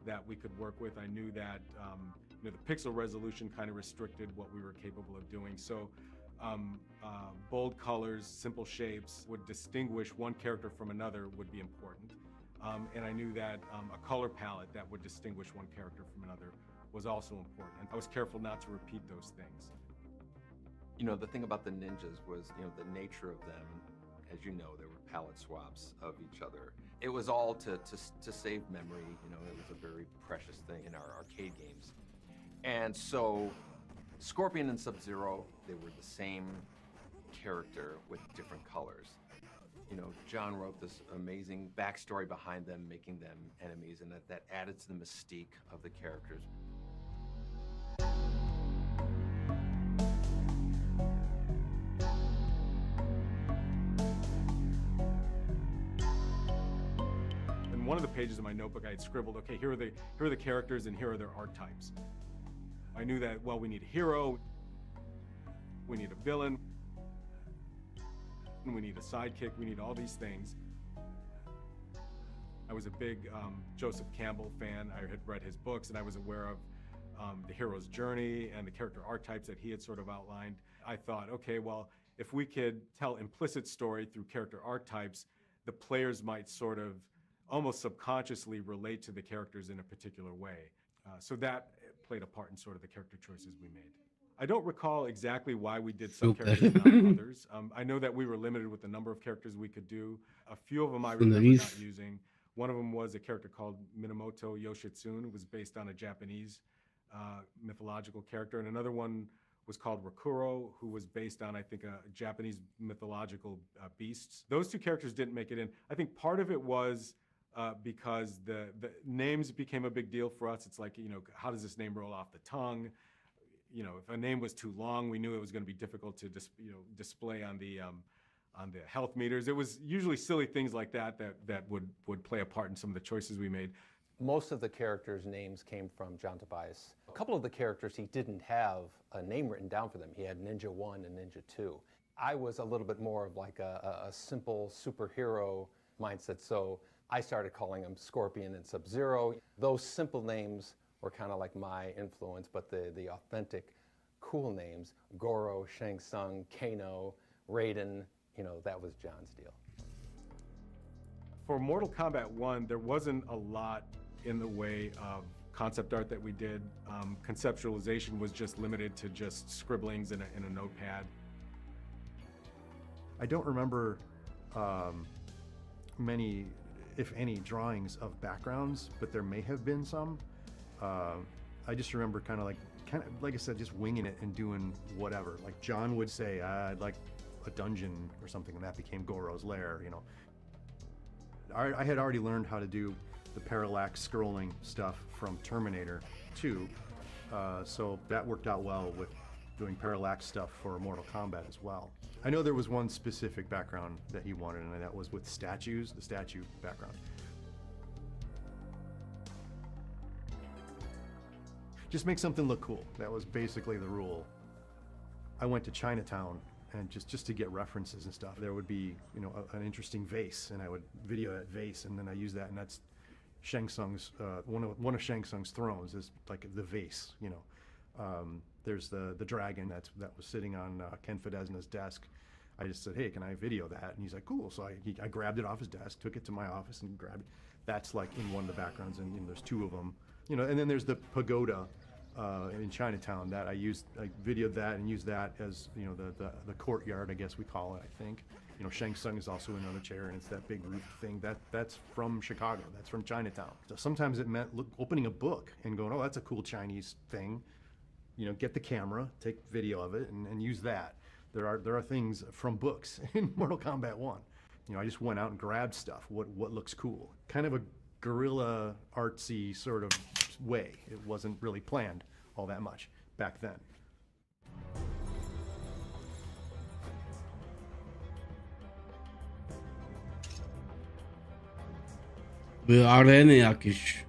that we could work with. I knew that you know, the pixel resolution kind of restricted what we were capable of doing. So bold colors, simple shapes would distinguish one character from another would be important. And I knew that a color palette that would distinguish one character from another was also important. And I was careful not to repeat those things. You know, the thing about the ninjas was, you know, the nature of them, as you know, there were palette swaps of each other. It was all to save memory. You know, it was a very precious thing in our arcade games. And so Scorpion and Sub-Zero, they were the same character with different colors. You know, John wrote this amazing backstory behind them, making them enemies, and that added to the mystique of the characters. In one of the pages of my notebook, I had scribbled, okay, here are the characters and here are their archetypes. I knew that, well, we need a hero, we need a villain, we need a sidekick, we need all these things. I was a big Joseph Campbell fan. I had read his books and I was aware of the hero's journey and the character archetypes that he had sort of outlined. I thought, okay, well, if we could tell implicit story through character archetypes, the players might sort of almost subconsciously relate to the characters in a particular way. So that played a part in sort of the character choices we made. I don't recall exactly why we did some characters and not others. I know that we were limited with the number of characters we could do. A few of them I remember not using. One of them was a character called Minamoto Yoshitsune. It was based on a Japanese mythological character. And another one was called Rakuro, who was based on, I think, a Japanese mythological beasts. Those two characters didn't make it in. I think part of it was because the names became a big deal for us. It's like, you know, how does this name roll off the tongue? You know, if a name was too long, we knew it was going to be difficult to display on the health meters. It was usually silly things like that would play a part in some of the choices we made. Most of the characters' names came from John Tobias. A couple of the characters, he didn't have a name written down for them. He had Ninja 1 and Ninja 2. I was a little bit more of like a simple superhero mindset, so I started calling them Scorpion and Sub-Zero. Those simple names were kind of like my influence, but the authentic, cool names, Goro, Shang Tsung, Kano, Raiden, you know, that was John's deal. For Mortal Kombat 1, there wasn't a lot in the way of concept art that we did. Conceptualization was just limited to just scribblings in a notepad. I don't remember many, if any, drawings of backgrounds, but there may have been some. I just remember kind of like I said, just winging it and doing whatever. Like John would say, I'd like a dungeon or something, and that became Goro's lair, you know. I had already learned how to do the parallax scrolling stuff from Terminator 2, so that worked out well with doing parallax stuff for Mortal Kombat as well. I know there was one specific background that he wanted, and that was with statues, the statue background. Just make something look cool. That was basically the rule. I went to Chinatown, and just to get references and stuff, there would be, you know, an interesting vase, and I would video that vase, and then I use that, and that's Shang Tsung's one of Shang Tsung's thrones is like the vase, you know. There's the dragon that was sitting on Ken Fedesna's desk. I just said, hey, can I video that? And he's like, cool. So I grabbed it off his desk, took it to my office and grabbed it. That's like in one of the backgrounds, and there's 2 of them. You know, and then there's the pagoda in Chinatown that I videoed that and used that as, you know, the courtyard, I guess we call it, I think. You know, Shang Tsung is also in another chair, and it's that big roof thing. That's from Chicago. That's from Chinatown. So sometimes it meant opening a book and going, oh, that's a cool Chinese thing. You know, get the camera, take video of it, and use that. There are things from books in Mortal Kombat 1. You know, I just went out and grabbed stuff. What looks cool? Kind of a guerrilla artsy sort of way. It wasn't really planned all that much back then. Były areny jakieś.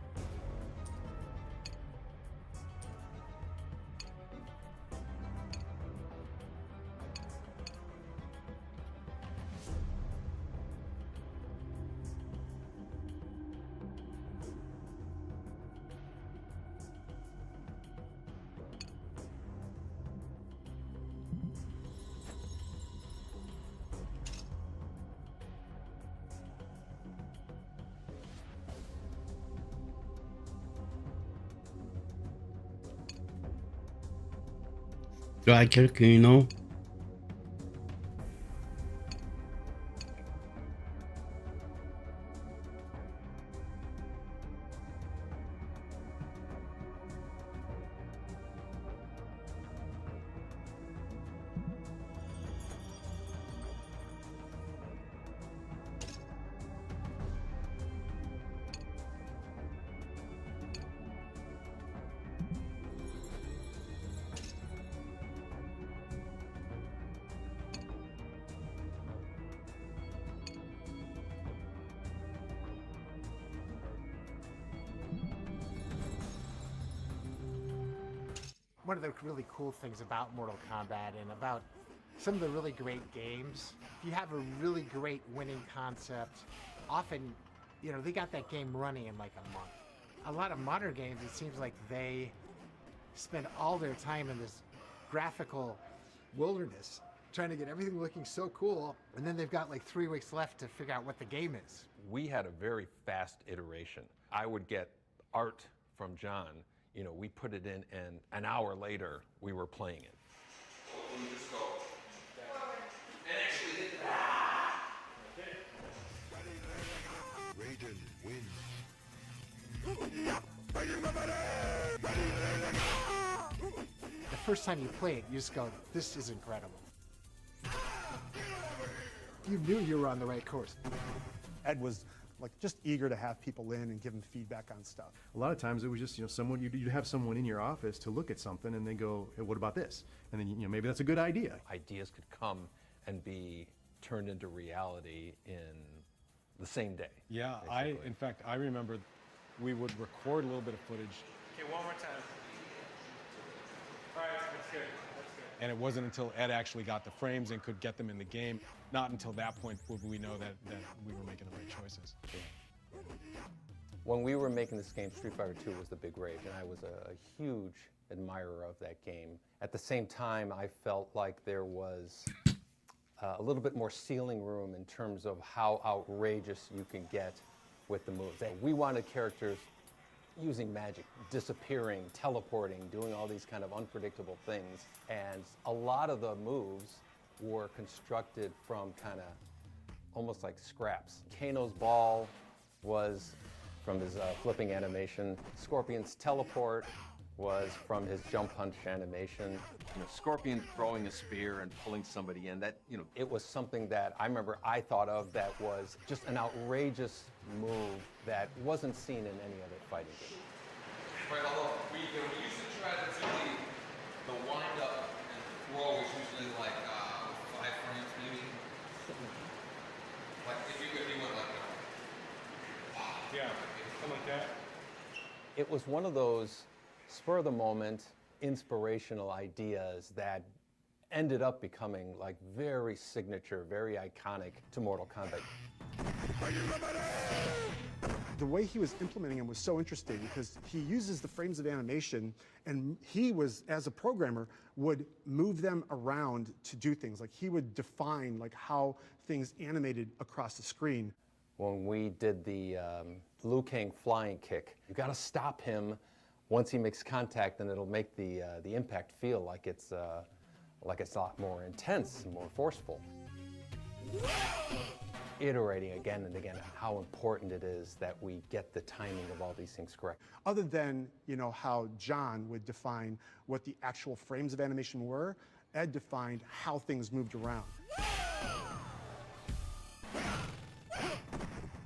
Striker, you know? One of the really cool things about Mortal Kombat and about some of the really great games, if you have a really great winning concept, often, you know, they got that game running in like a month. A lot of modern games, it seems like they spend all their time in this graphical wilderness trying to get everything looking so cool, and then they've got like 3 weeks left to figure out what the game is. We had a very fast iteration. I would get art from John. You know, we put it in, and an hour later, we were playing it. Raiden wins. The first time you play it, you just go, this is incredible. You knew you were on the right course. Ed was like just eager to have people in and give them feedback on stuff. A lot of times it was just, you know, someone, you'd have someone in your office to look at something and they go, hey, what about this? And then, you know, maybe that's a good idea. Ideas could come and be turned into reality in the same day. Yeah, in fact, I remember we would record a little bit of footage. Okay, one more time. All right, that's good. And it wasn't until Ed actually got the frames and could get them in the game, not until that point would we know that we were making the right choices. When we were making this game, Street Fighter 2 was the big rage, and I was a huge admirer of that game. At the same time, I felt like there was a little bit more ceiling room in terms of how outrageous you can get with the moves. We wanted characters using magic, disappearing, teleporting, doing all these kind of unpredictable things. And a lot of the moves were constructed from kind of almost like scraps. Kano's ball was from his flipping animation. Scorpion's teleport was from his jump punch animation. You know, Scorpion throwing a spear and pulling somebody in, that, you know. It was something that I remember I thought of that was just an outrageous move that wasn't seen in any other fighting game. Right, although we used to try to do the wind up and throw was usually like 5 frames maybe. Like if you went like that. Yeah, something like that. It was one of those spur of the moment, inspirational ideas that ended up becoming like very signature, very iconic to Mortal Kombat. the way he was implementing them was so interesting because he uses the frames of animation, and he was, as a programmer, would move them around to do things. Like he would define like how things animated across the screen. When we did the Liu Kang flying kick, you got to stop him once he makes contact, and it'll make the impact feel like it's a lot more intense and more forceful. Iterating again and again how important it is that we get the timing of all these things correct. Other than, you know, how John would define what the actual frames of animation were, Ed defined how things moved around.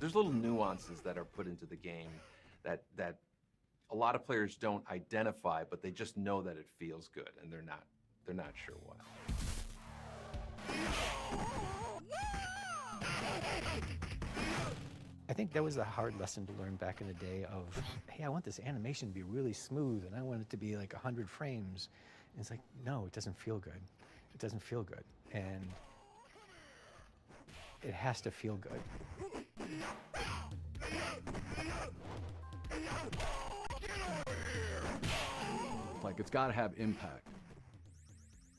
There's little nuances that are put into the game that a lot of players don't identify, but they just know that it feels good, and they're not sure why. I think that was a hard lesson to learn back in the day of, hey, I want this animation to be really smooth and I want it to be like 100 frames. And it's like, no, it doesn't feel good. It doesn't feel good. And it has to feel good. Like, it's got to have impact.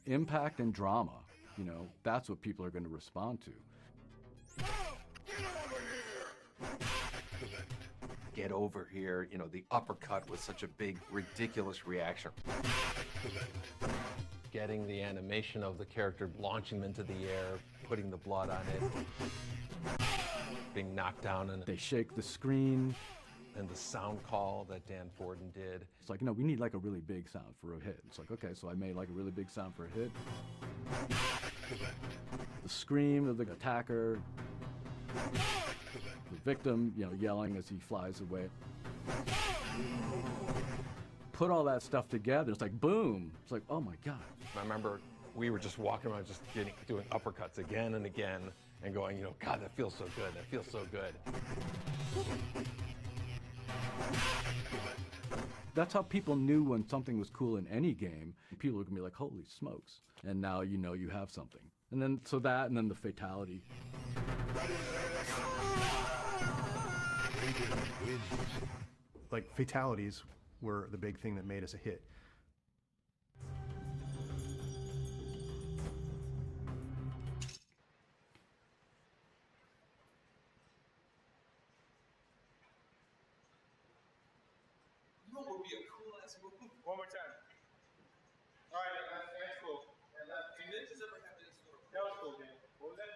Impact and drama, you know, that's what people are going to respond to. Get over here, you know, the uppercut was such a big, ridiculous reaction. Getting the animation of the character, launching them into the air, putting the blood on it, being knocked down, and they shake the screen. And the sound call that Dan Forden did. It's like, you know, we need like a really big sound for a hit. It's like, okay, so I made like a really big sound for a hit. The scream of the attacker. The victim, you know, yelling as he flies away. Put all that stuff together, it's like, boom. It's like, oh my God. I remember we were just walking around just doing uppercuts again and again and going, you know, God, that feels so good, that feels so good. That's how people knew when something was cool in any game. People were gonna be like, holy smokes. And now you know you have something. And then, so that, and then the fatality. Like, fatalities were the big thing that made us a hit. You know what would be a cool ass move? One more time. All right, that's cool. Do ninjas ever have any sort of... That was cool, dude. What was that?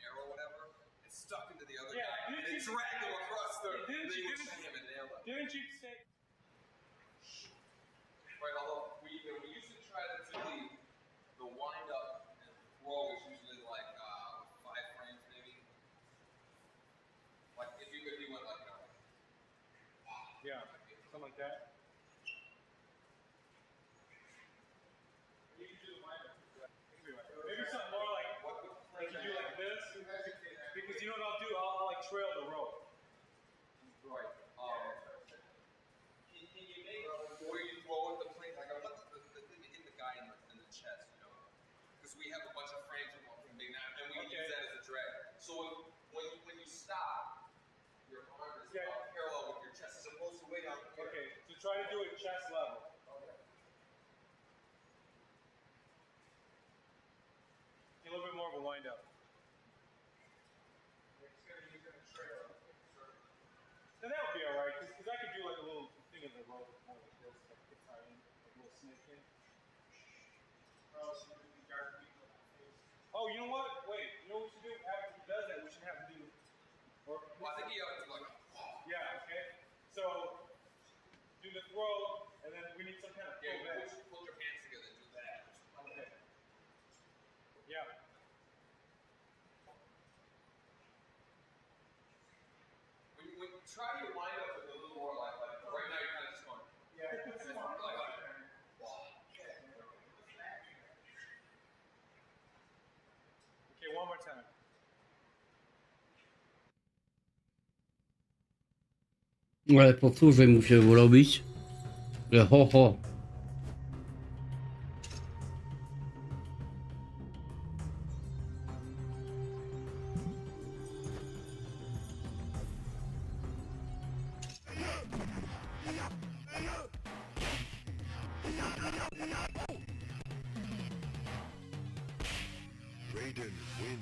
Arrow, whatever, and stuck into the other Yeah, guy, and it dragged him across the Didn't you say? Right, although we used to try to do the wind up and throw is usually like 5 frames maybe. Like if you went like yeah, something like that. You can do the wind up. Maybe something more like you do like this. Because you know what I'll do? I'll like trail the rope. Right. Can you make where you throw it the plane? Like I want the thing to hit the guy in the chest, you know? Because we have a bunch of frames from big now, and we use that as a drag. So when you stop, your arm is parallel with your chest as opposed to way down here. Okay, so try to do it chest level. Okay. A little bit more of a wind up. So that would be alright, because I could do like a little thing of the rope more like this, like a tie in, like a little snake in. Oh, you know what? Wait, you know what we should do? After he does that, we should have him do. Well, I think you have to do like. Yeah, okay. So, do the throw, and then we need some kind of pull back. Put your hands together and do that. Okay. Yeah. When you try to wind up with a little more like right now you're kind of just going. Yeah. Okay, one more time. Ale powtórzę, muszę robić. Że ho ho. Raiden wins.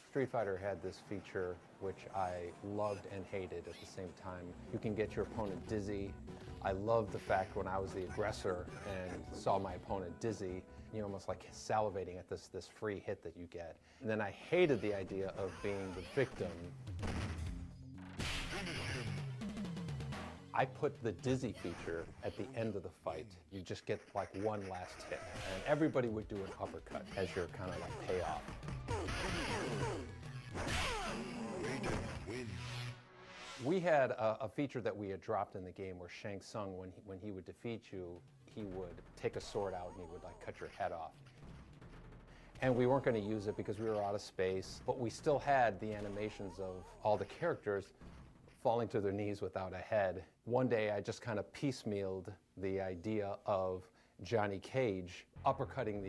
Street Fighter had this feature which I loved and hated at the same time. You can get your opponent dizzy. I loved the fact when I was the aggressor and saw my opponent dizzy, you're almost like salivating at this free hit that you get. And then I hated the idea of being the victim. I put the dizzy feature at the end of the fight. You just get like one last hit. And everybody would do an uppercut as your kind of like payoff. We had a feature that we had dropped in the game where Shang Tsung, when he would defeat you, he would take a sword out and he would like cut your head off. And we weren't going to use it because we were out of space, but we still had the animations of all the characters falling to their knees without a head. One day I just kind of piecemealed the idea of Johnny Cage uppercutting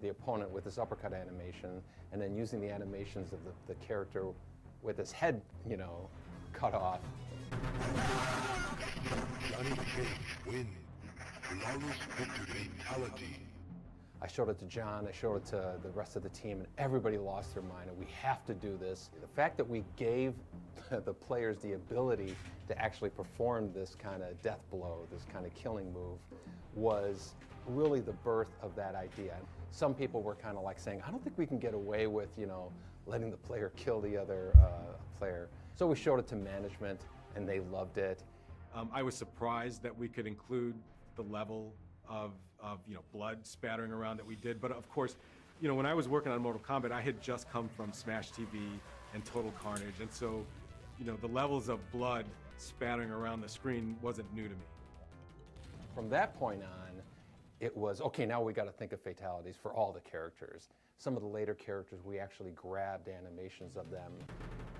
the opponent with his uppercut animation and then using the animations of the character with his head, you know, cut off. Johnny Cage wins. Flawless victory fatality. I showed it to John, I showed it to the rest of the team, and everybody lost their mind, and we have to do this. The fact that we gave the players the ability to actually perform this kind of death blow, this kind of killing move, was really the birth of that idea. Some people were kind of like saying, I don't think we can get away with, you know, letting the player kill the other player. So we showed it to management, and they loved it. I was surprised that we could include the level of you know, blood spattering around that we did. But of course, you know, when I was working on Mortal Kombat, I had just come from Smash TV and Total Carnage. And so, you know, the levels of blood spattering around the screen wasn't new to me. From that point on, it was, okay, now we got to think of fatalities for all the characters. Some of the later characters, we actually grabbed animations of them.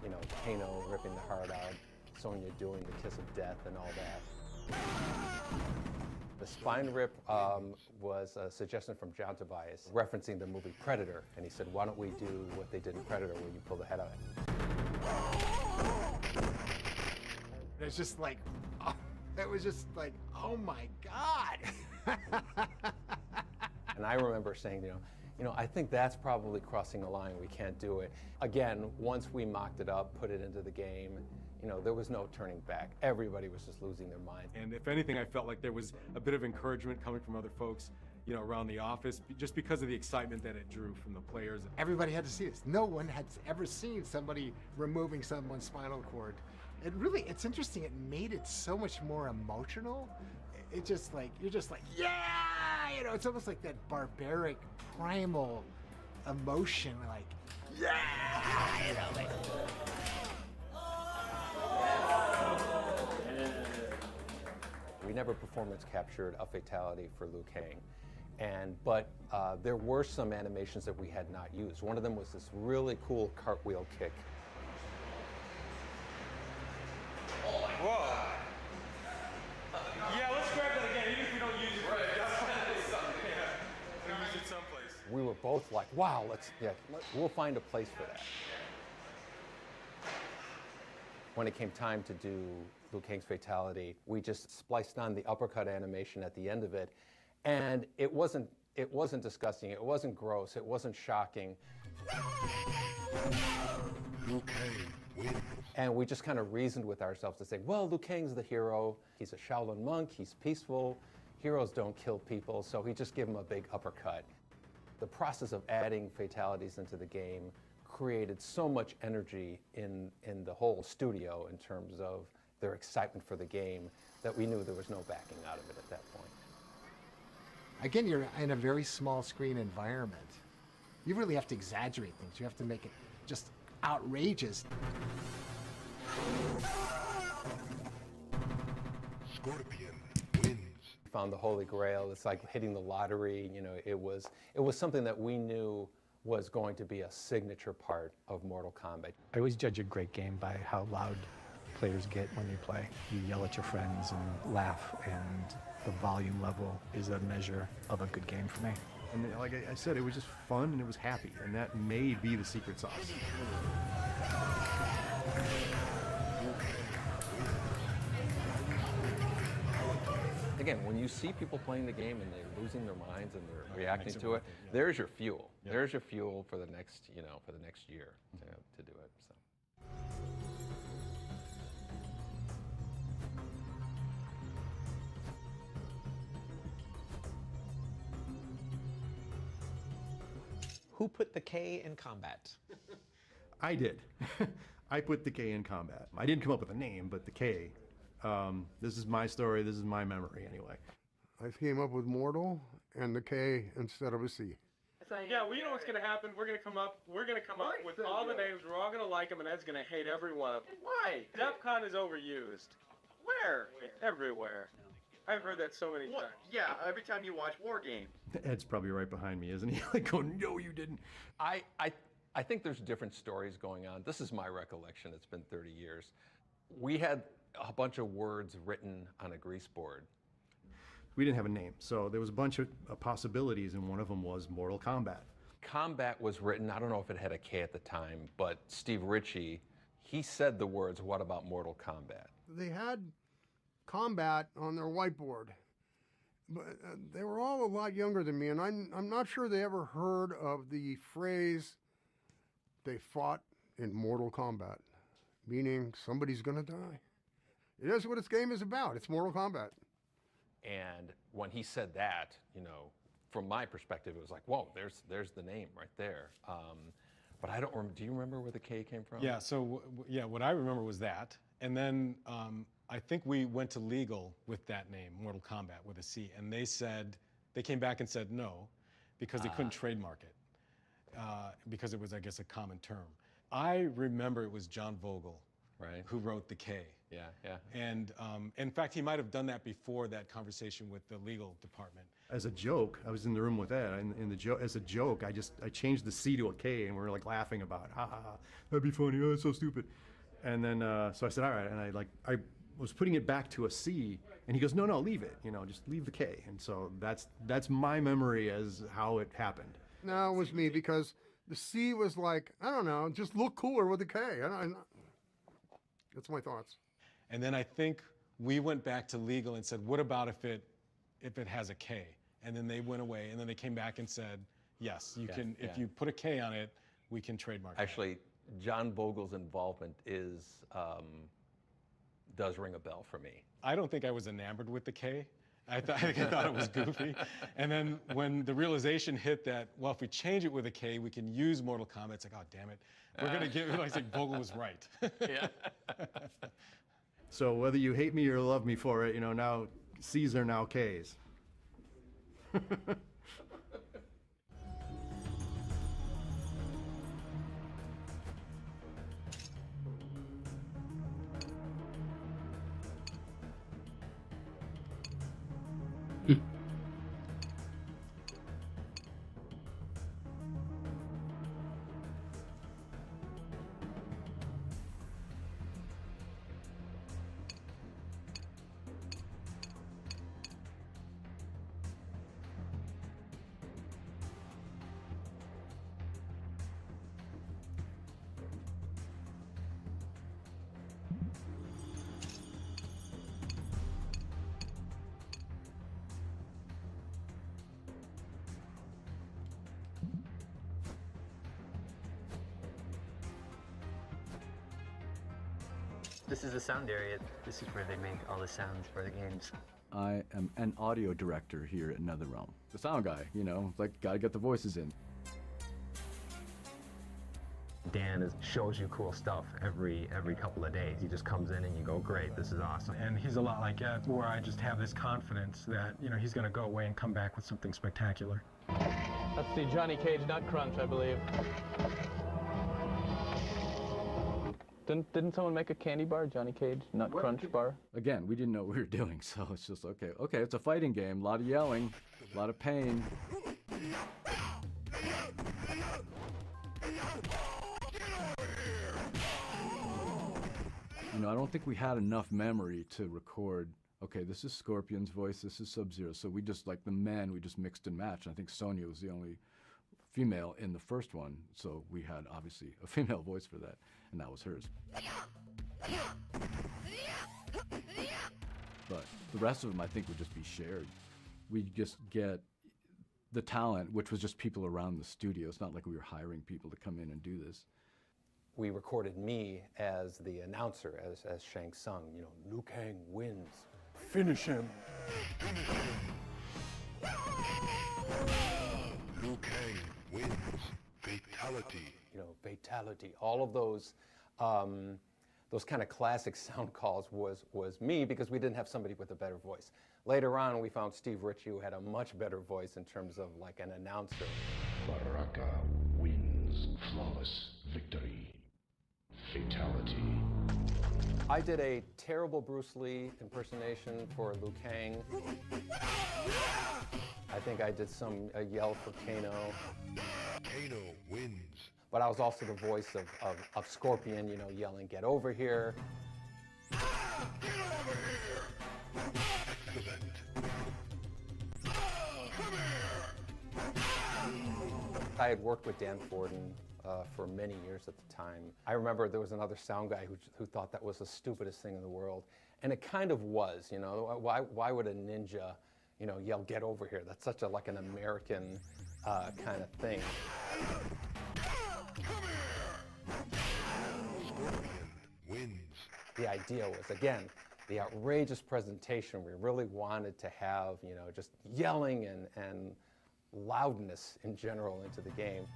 You know, Kano ripping the heart out, Sonya doing the kiss of death and all that. The spine rip was a suggestion from John Tobias, referencing the movie Predator. And he said, why don't we do what they did in Predator where you pull the head out? It's just like, oh, it was just like, oh my God. And I remember saying, you know, I think that's probably crossing the line. We can't do it. Again, once we mocked it up, put it into the game, you know, there was no turning back. Everybody was just losing their mind. And if anything, I felt like there was a bit of encouragement coming from other folks, you know, around the office, just because of the excitement that it drew from the players. Everybody had to see this. No one had ever seen somebody removing someone's spinal cord. It's interesting. It made it so much more emotional. It just like, you're just like, yeah, you know, it's almost like that barbaric, primal emotion, like, yeah, you know, like. We never performance captured a fatality for Liu Kang. But there were some animations that we had not used. One of them was this really cool cartwheel kick. Whoa. Yeah, let's grab that again, even if we don't use it. Right. We'll use it someplace. We were both like, wow, we'll find a place for that. When it came time to do Liu Kang's fatality, we just spliced on the uppercut animation at the end of it, and it wasn't disgusting, it wasn't gross, it wasn't shocking. Liu Kang wins. And we just kind of reasoned with ourselves to say, well, Liu Kang's the hero, he's a Shaolin monk, he's peaceful, heroes don't kill people, so we just give him a big uppercut. The process of adding fatalities into the game created so much energy in the whole studio in terms of their excitement for the game that we knew there was no backing out of it at that point. Again, you're in a very small screen environment. You really have to exaggerate things. You have to make it just outrageous. Scorpion wins. We found the Holy Grail. It's like hitting the lottery. You know, it was something that we knew was going to be a signature part of Mortal Kombat. I always judge a great game by how loud players get when they play. You yell at your friends and laugh, and the volume level is a measure of a good game for me. And like I said, it was just fun and it was happy, and that may be the secret sauce. Again, when you see people playing the game and they're losing their minds and they're reacting to it, there's your fuel. There's your fuel for the next, for the next year to do it. So. Who put the K in Kombat? I did. I put the K in Kombat. I didn't come up with a name, but the K. This is my story. This is my memory, anyway. I came up with mortal and the K instead of a C. Yeah, we know what's going to happen. We're going to come up with all the names. We're all going to like them, and Ed's going to hate every one of them. Why? DEF CON is overused. Where? Everywhere. I've heard that so many times. Yeah, every time you watch War Game. Ed's probably right behind me, isn't he? Like, oh, no, you didn't. I think there's different stories going on. This is my recollection. It's been 30 years. We had a bunch of words written on a grease board. We didn't have a name, so there was a bunch of possibilities, and one of them was Mortal Kombat. Kombat was written, I don't know if it had a K at the time, but Steve Ritchie, he said the words, "What about Mortal Kombat?" They had Kombat on their whiteboard, but they were all a lot younger than me, and I'm not sure they ever heard of the phrase, "They fought in Mortal Kombat," meaning somebody's gonna die. It is what this game is about. It's Mortal Kombat. And when he said that, from my perspective, it was like, whoa, there's the name right there. But I don't remember. Do you remember where the K came from? Yeah, so what I remember was that. And then I think we went to legal with that name, Mortal Kombat, with a C. And they came back and said no, because they couldn't trademark it, because it was, I guess, a common term. I remember it was John Vogel, right, who wrote the K. Yeah. And in fact, he might have done that before that conversation with the legal department. As a joke, I was in the room with Ed, and as a joke, I changed the C to a K, and we were like laughing about it. Ha ha ha, that'd be funny, oh, it's so stupid. And then, so I said, all right, and I was putting it back to a C, and he goes, no, leave it, just leave the K. And so that's my memory as how it happened. No, it was me, because the C was like, I don't know, just look cooler with the K. That's my thoughts. And then I think we went back to legal and said, what about if it has a K? And then they went away, and then they came back and said, yes, you can. If you put a K on it, we can trademark it. Actually, John Vogel's involvement does ring a bell for me. I don't think I was enamored with the K. I thought it was goofy. And then when the realization hit that, well, if we change it with a K, we can use Mortal Kombat, it's like, oh, damn it. We're going to give it, like Vogel was right. Yeah. So whether you hate me or love me for it, now C's are now K's. This is the sound area. This is where they make all the sounds for the games. I am an audio director here at NetherRealm. The sound guy, gotta get the voices in. Dan shows you cool stuff every couple of days. He just comes in and you go, great, this is awesome. And he's a lot like Ed, where I just have this confidence that, he's going to go away and come back with something spectacular. That's the Johnny Cage Nut Crunch, I believe. Didn't someone make a candy bar, Johnny Cage Nut Crunch bar? Again, we didn't know what we were doing, so it's just, okay, it's a fighting game, a lot of yelling, a lot of pain. I don't think we had enough memory to record, okay, this is Scorpion's voice, this is Sub-Zero, so we just, like the men, we just mixed and matched. I think Sonya was the only female in the first one, so we had, obviously, a female voice for that, and that was hers. But The rest of them, I think, would just be shared. We'd just get the talent, which was just people around the studio. It's not like we were hiring people to come in and do this. We recorded me as the announcer, as Shang Tsung. You know, Liu Kang wins. Finish him. Liu Kang wins. Fatality. You know, fatality. All of those kind of classic sound calls was me, because we didn't have somebody with a better voice. Later on, we found Steve Ritchie, who had a much better voice in terms of like an announcer. Baraka wins. Flawless victory. Fatality. I did a terrible Bruce Lee impersonation for Liu Kang. I think I did a yell for Kano. Kano wins. But I was also the voice of Scorpion, you know, yelling, "Get over here." Get over here! Excellent. Come here! I had worked with Dan Forden for many years at the time. I remember there was another sound guy who thought that was the stupidest thing in the world. And it kind of was, you know. Why would a ninja, you know, yell, "Get over here"? That's such like an American kind of thing. Scorpion wins. The idea was, again, the outrageous presentation. We really wanted to have, you know, just yelling and loudness in general into the game.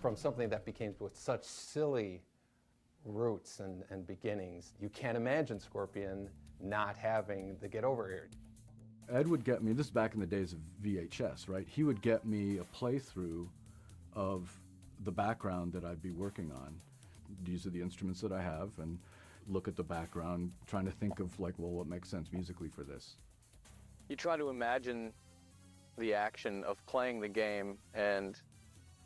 From something that became with such silly roots and beginnings, you can't imagine Scorpion not having the "Get over here." Ed would get me, this is back in the days of VHS, right? He would get me a playthrough of the background that I'd be working on. These are the instruments that I have, and look at the background, trying to think of like, well, what makes sense musically for this? You try to imagine the action of playing the game and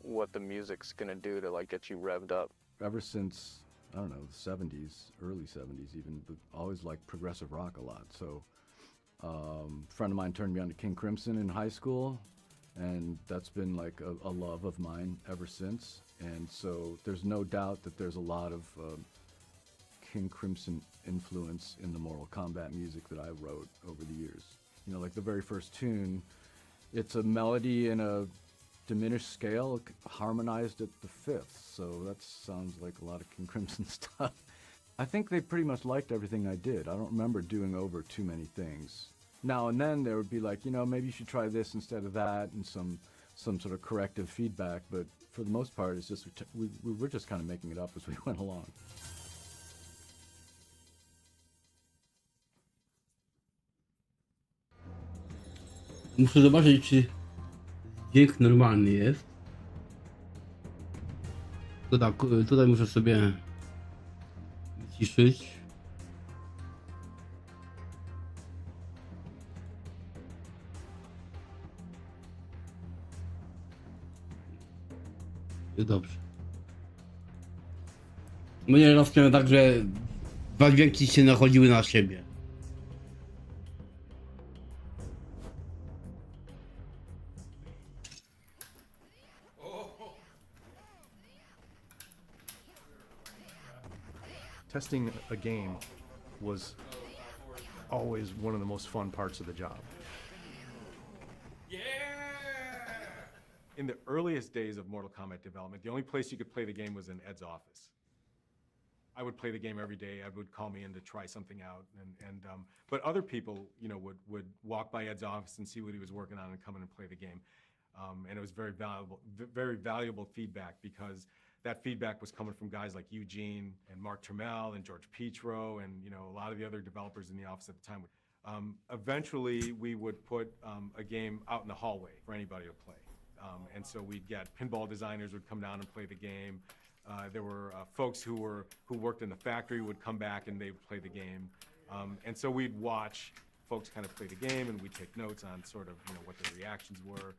what the music's gonna do to like get you revved up. Ever since, I don't know, the 70s, early 70s even, but always liked progressive rock a lot. So a friend of mine turned me on to King Crimson in high school, and that's been like a love of mine ever since. And so there's no doubt that there's a lot of King Crimson influence in the Mortal Kombat music that I wrote over the years. You know, like the very first tune, it's a melody in a diminished scale, harmonized at the fifth. So that sounds like a lot of King Crimson stuff. I think they pretty much liked everything I did. I don't remember doing over too many things. Now and then there would be like, you know, maybe you should try this instead of that, and some sort of corrective feedback. But for the most part, it's just we were just kind of making it up as we went along. Muszę zobaczyć, czy dźwięk normalny jest. To tak, tutaj muszę sobie wyciszyć. Dobrze. Mnie raz miałem tak, że dwa dźwięki się nachodziły na siebie. Testing a game was always one of the most fun parts of the job. In the earliest days of Mortal Kombat development, the only place you could play the game was in Ed's office. I would play the game every day. Ed would call me in to try something out, but other people, you know, would walk by Ed's office and see what he was working on and come in and play the game. And it was very valuable feedback, because that feedback was coming from guys like Eugene and Mark Trammell and George Petro and, you know, a lot of the other developers in the office at the time. Eventually, we would put a game out in the hallway for anybody to play. And so we'd get pinball designers would come down and play the game. There were folks who worked in the factory would come back and they'd play the game. And so we'd watch folks kind of play the game, and we'd take notes on sort of, you know, what their reactions were.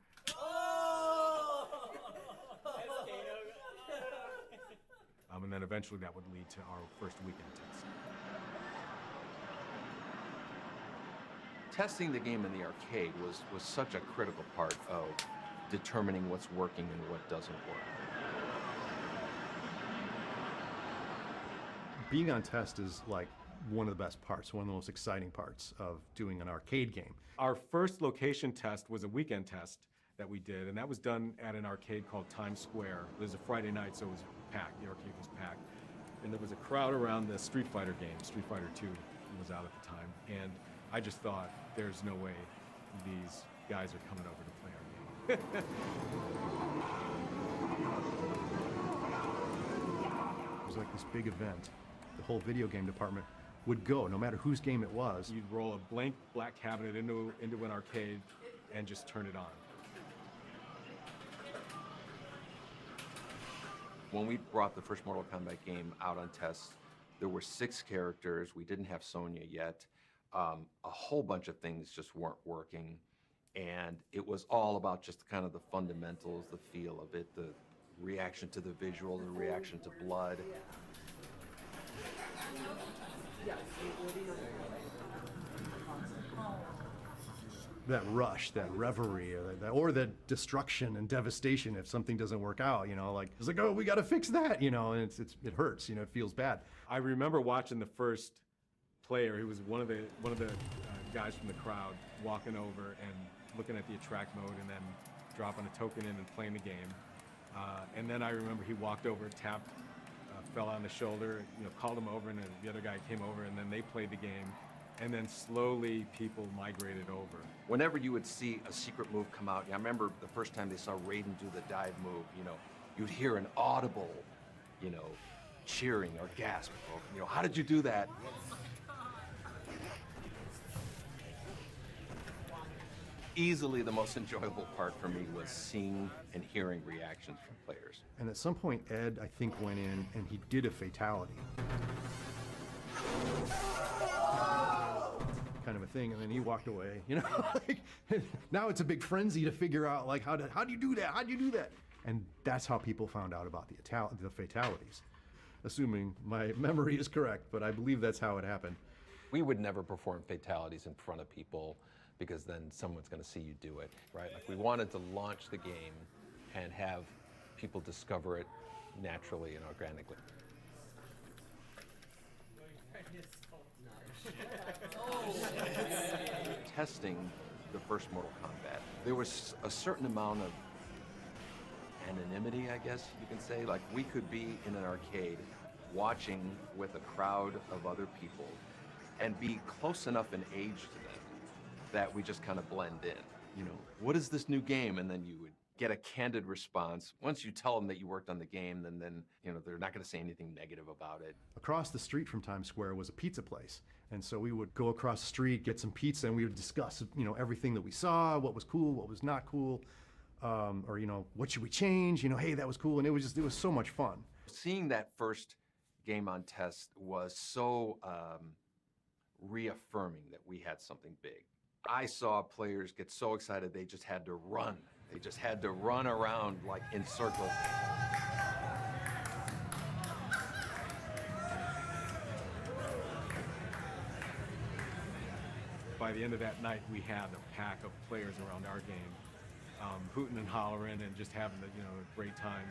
And then eventually that would lead to our first weekend test. Testing the game in the arcade was such a critical part of determining what's working and what doesn't work. Being on test is like one of the best parts, one of the most exciting parts of doing an arcade game. Our first location test was a weekend test that we did, and that was done at an arcade called Times Square. It was a Friday night, so it was packed. The arcade was packed. And there was a crowd around the Street Fighter game. Street Fighter 2 was out at the time. And I just thought, there's no way these guys are coming over to play our game. It was like this big event. The whole video game department would go, no matter whose game it was. You'd roll a blank black cabinet into an arcade and just turn it on. When we brought the first Mortal Kombat game out on test, there were 6 characters. We didn't have Sonya yet. A whole bunch of things just weren't working. And it was all about just kind of the fundamentals, the feel of it, the reaction to the visual, the reaction to blood. That rush, that reverie, or that destruction and devastation if something doesn't work out, you know, like, it's like, oh, we got to fix that, you know, and it hurts, you know, it feels bad. I remember watching the first player, who was one of the guys from the crowd, walking over and looking at the attract mode and then dropping a token in and playing the game. And then I remember he walked over, tapped, fell on the shoulder, you know, called him over, and then the other guy came over, and then they played the game. And then slowly people migrated over. Whenever you would see a secret move come out, I remember the first time they saw Raiden do the dive move, you know, you'd hear an audible, you know, cheering or gasp, or, you know, how did you do that? Easily the most enjoyable part for me was seeing and hearing reactions from players. And at some point, Ed, I think, went in and he did a fatality. Kind of a thing, and then he walked away, you know. Like, now it's a big frenzy to figure out, like, how do you do that? How do you do that? And that's how people found out about the fatalities, assuming my memory is correct, but I believe that's how it happened. We would never perform fatalities in front of people because then someone's going to see you do it, right? Like, we wanted to launch the game and have people discover it naturally and organically. Testing the first Mortal Kombat, there was a certain amount of anonymity, I guess you can say. Like, we could be in an arcade watching with a crowd of other people and be close enough in age to them that we just kind of blend in. You know, what is this new game? And then you would get a candid response. Once you tell them that you worked on the game, then you know, they're not going to say anything negative about it. Across the street from Times Square was a pizza place. And so we would go across the street, get some pizza, and we would discuss, you know, everything that we saw, what was cool, what was not cool, or, you know, what should we change? You know, hey, that was cool. And it was so much fun. Seeing that first game on test was so reaffirming that we had something big. I saw players get so excited they just had to run. They just had to run around like in circles. By the end of that night, we had a pack of players around our game, hooting and hollering and just having a great time.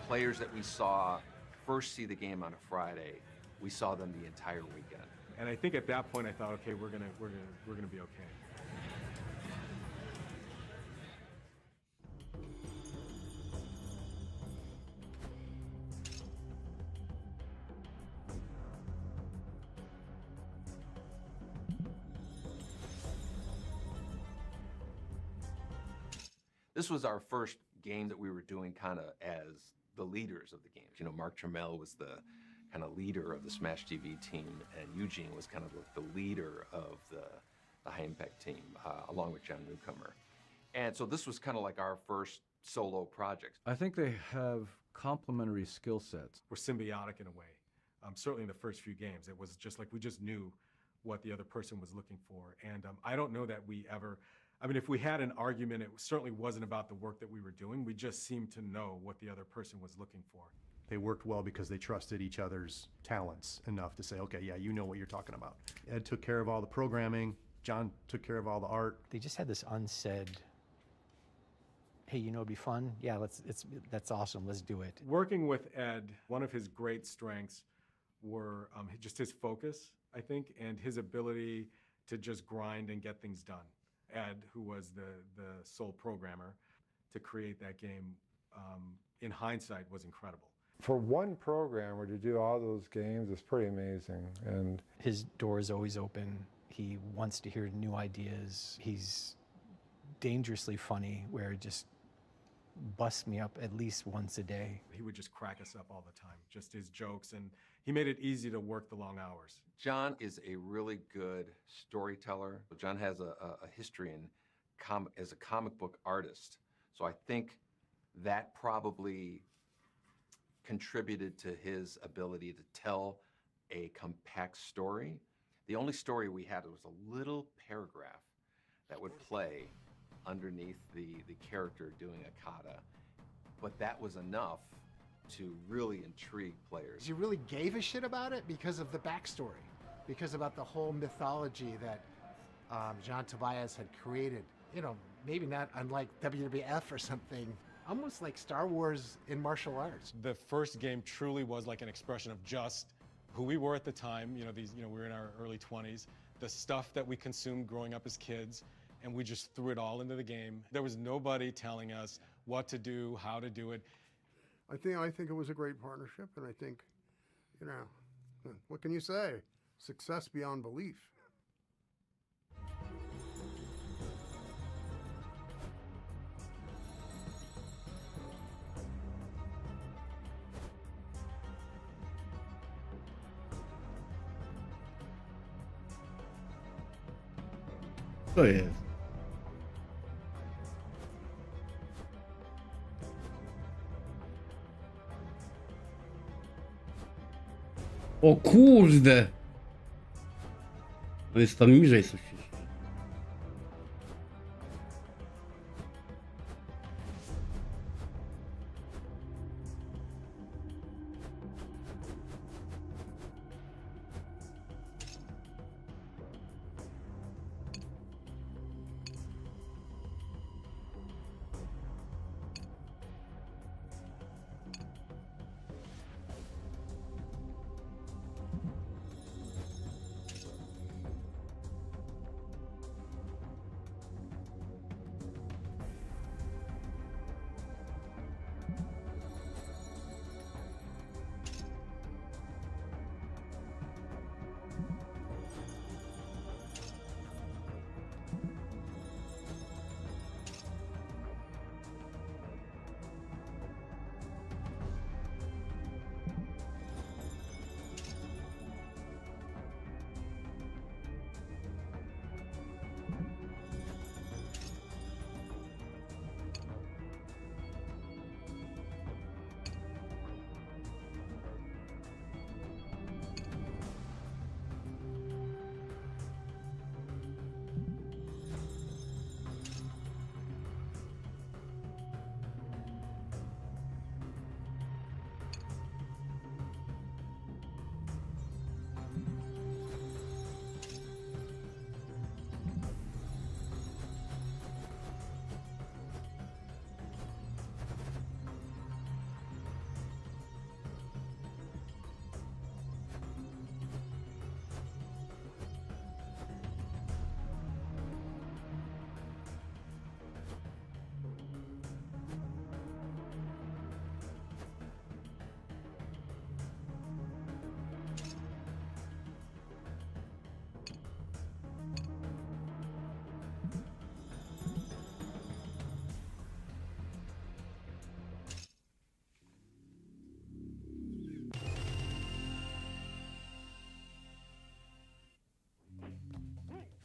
Players that we saw first see the game on a Friday, we saw them the entire weekend. And I think at that point I thought, okay, we're gonna be okay. This was our first game that we were doing kind of as the leaders of the games. You know, Mark Trammell was the kind of leader of the Smash TV team, and Eugene was kind of the leader of the High Impact team, along with John Newcomer. And so this was kind of like our first solo project. I think they have complementary skill sets. We're symbiotic in a way. Certainly in the first few games, it was just like we just knew what the other person was looking for. And I don't know that we ever, I mean, if we had an argument, it certainly wasn't about the work that we were doing. We just seemed to know what the other person was looking for. They worked well because they trusted each other's talents enough to say, okay, yeah, you know what you're talking about. Ed took care of all the programming. John took care of all the art. They just had this unsaid hey, you know, it'd be fun. Yeah, that's awesome. Let's do it. Working with Ed, one of his great strengths were just his focus, I think, and his ability to just grind and get things done. Ed, who was the sole programmer to create that game, in hindsight, was incredible. For one programmer to do all those games is pretty amazing. And his door is always open. He wants to hear new ideas. He's dangerously funny, where it just busts me up at least once a day. He would just crack us up all the time, just his jokes, and he made it easy to work the long hours. John is a really good storyteller. John has a history as a comic book artist. So I think that probably contributed to his ability to tell a compact story. The only story we had was a little paragraph that would play underneath the character doing a kata, but that was enough to really intrigue players. You really gave a shit about it because of the backstory, because about the whole mythology that John Tobias had created. You know, maybe not unlike WWF or something, almost like Star Wars in martial arts. The first game truly was like an expression of just who we were at the time. You know, we were in our early 20s, the stuff that we consumed growing up as kids, and we just threw it all into the game. There was nobody telling us what to do, how to do it. I think it was a great partnership, and I think, you know, what can you say? Success beyond belief. To jest. O kurde! To jest tam niżej coś.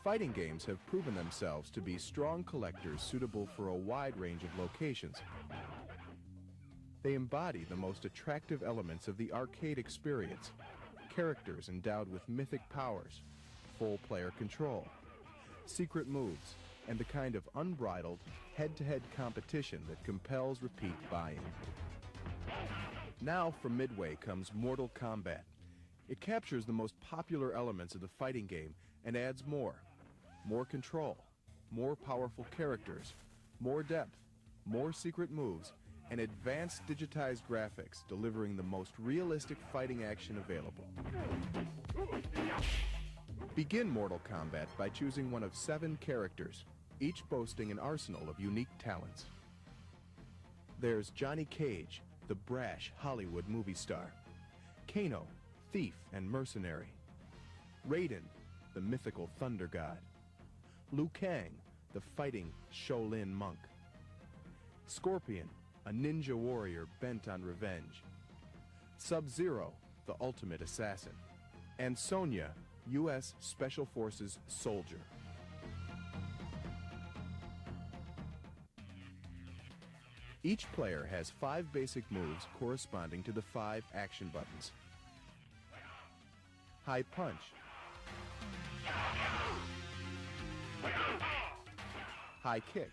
Fighting games have proven themselves to be strong collectors suitable for a wide range of locations. They embody the most attractive elements of the arcade experience, characters endowed with mythic powers, full player control, secret moves, and the kind of unbridled, head-to-head competition that compels repeat buy-in. Now from Midway comes Mortal Kombat. It captures the most popular elements of the fighting game and adds more control, more powerful characters, more depth, more secret moves, and advanced digitized graphics delivering the most realistic fighting action available. Begin Mortal Kombat by choosing one of 7 characters, each boasting an arsenal of unique talents. There's Johnny Cage, the brash Hollywood movie star. Kano, thief and mercenary. Raiden, the mythical thunder god. Liu Kang, the fighting Shaolin monk. Scorpion, a ninja warrior bent on revenge. Sub-Zero, the ultimate assassin. And Sonya, U.S. Special Forces soldier. Each player has 5 basic moves corresponding to the 5 action buttons. High punch. High kick.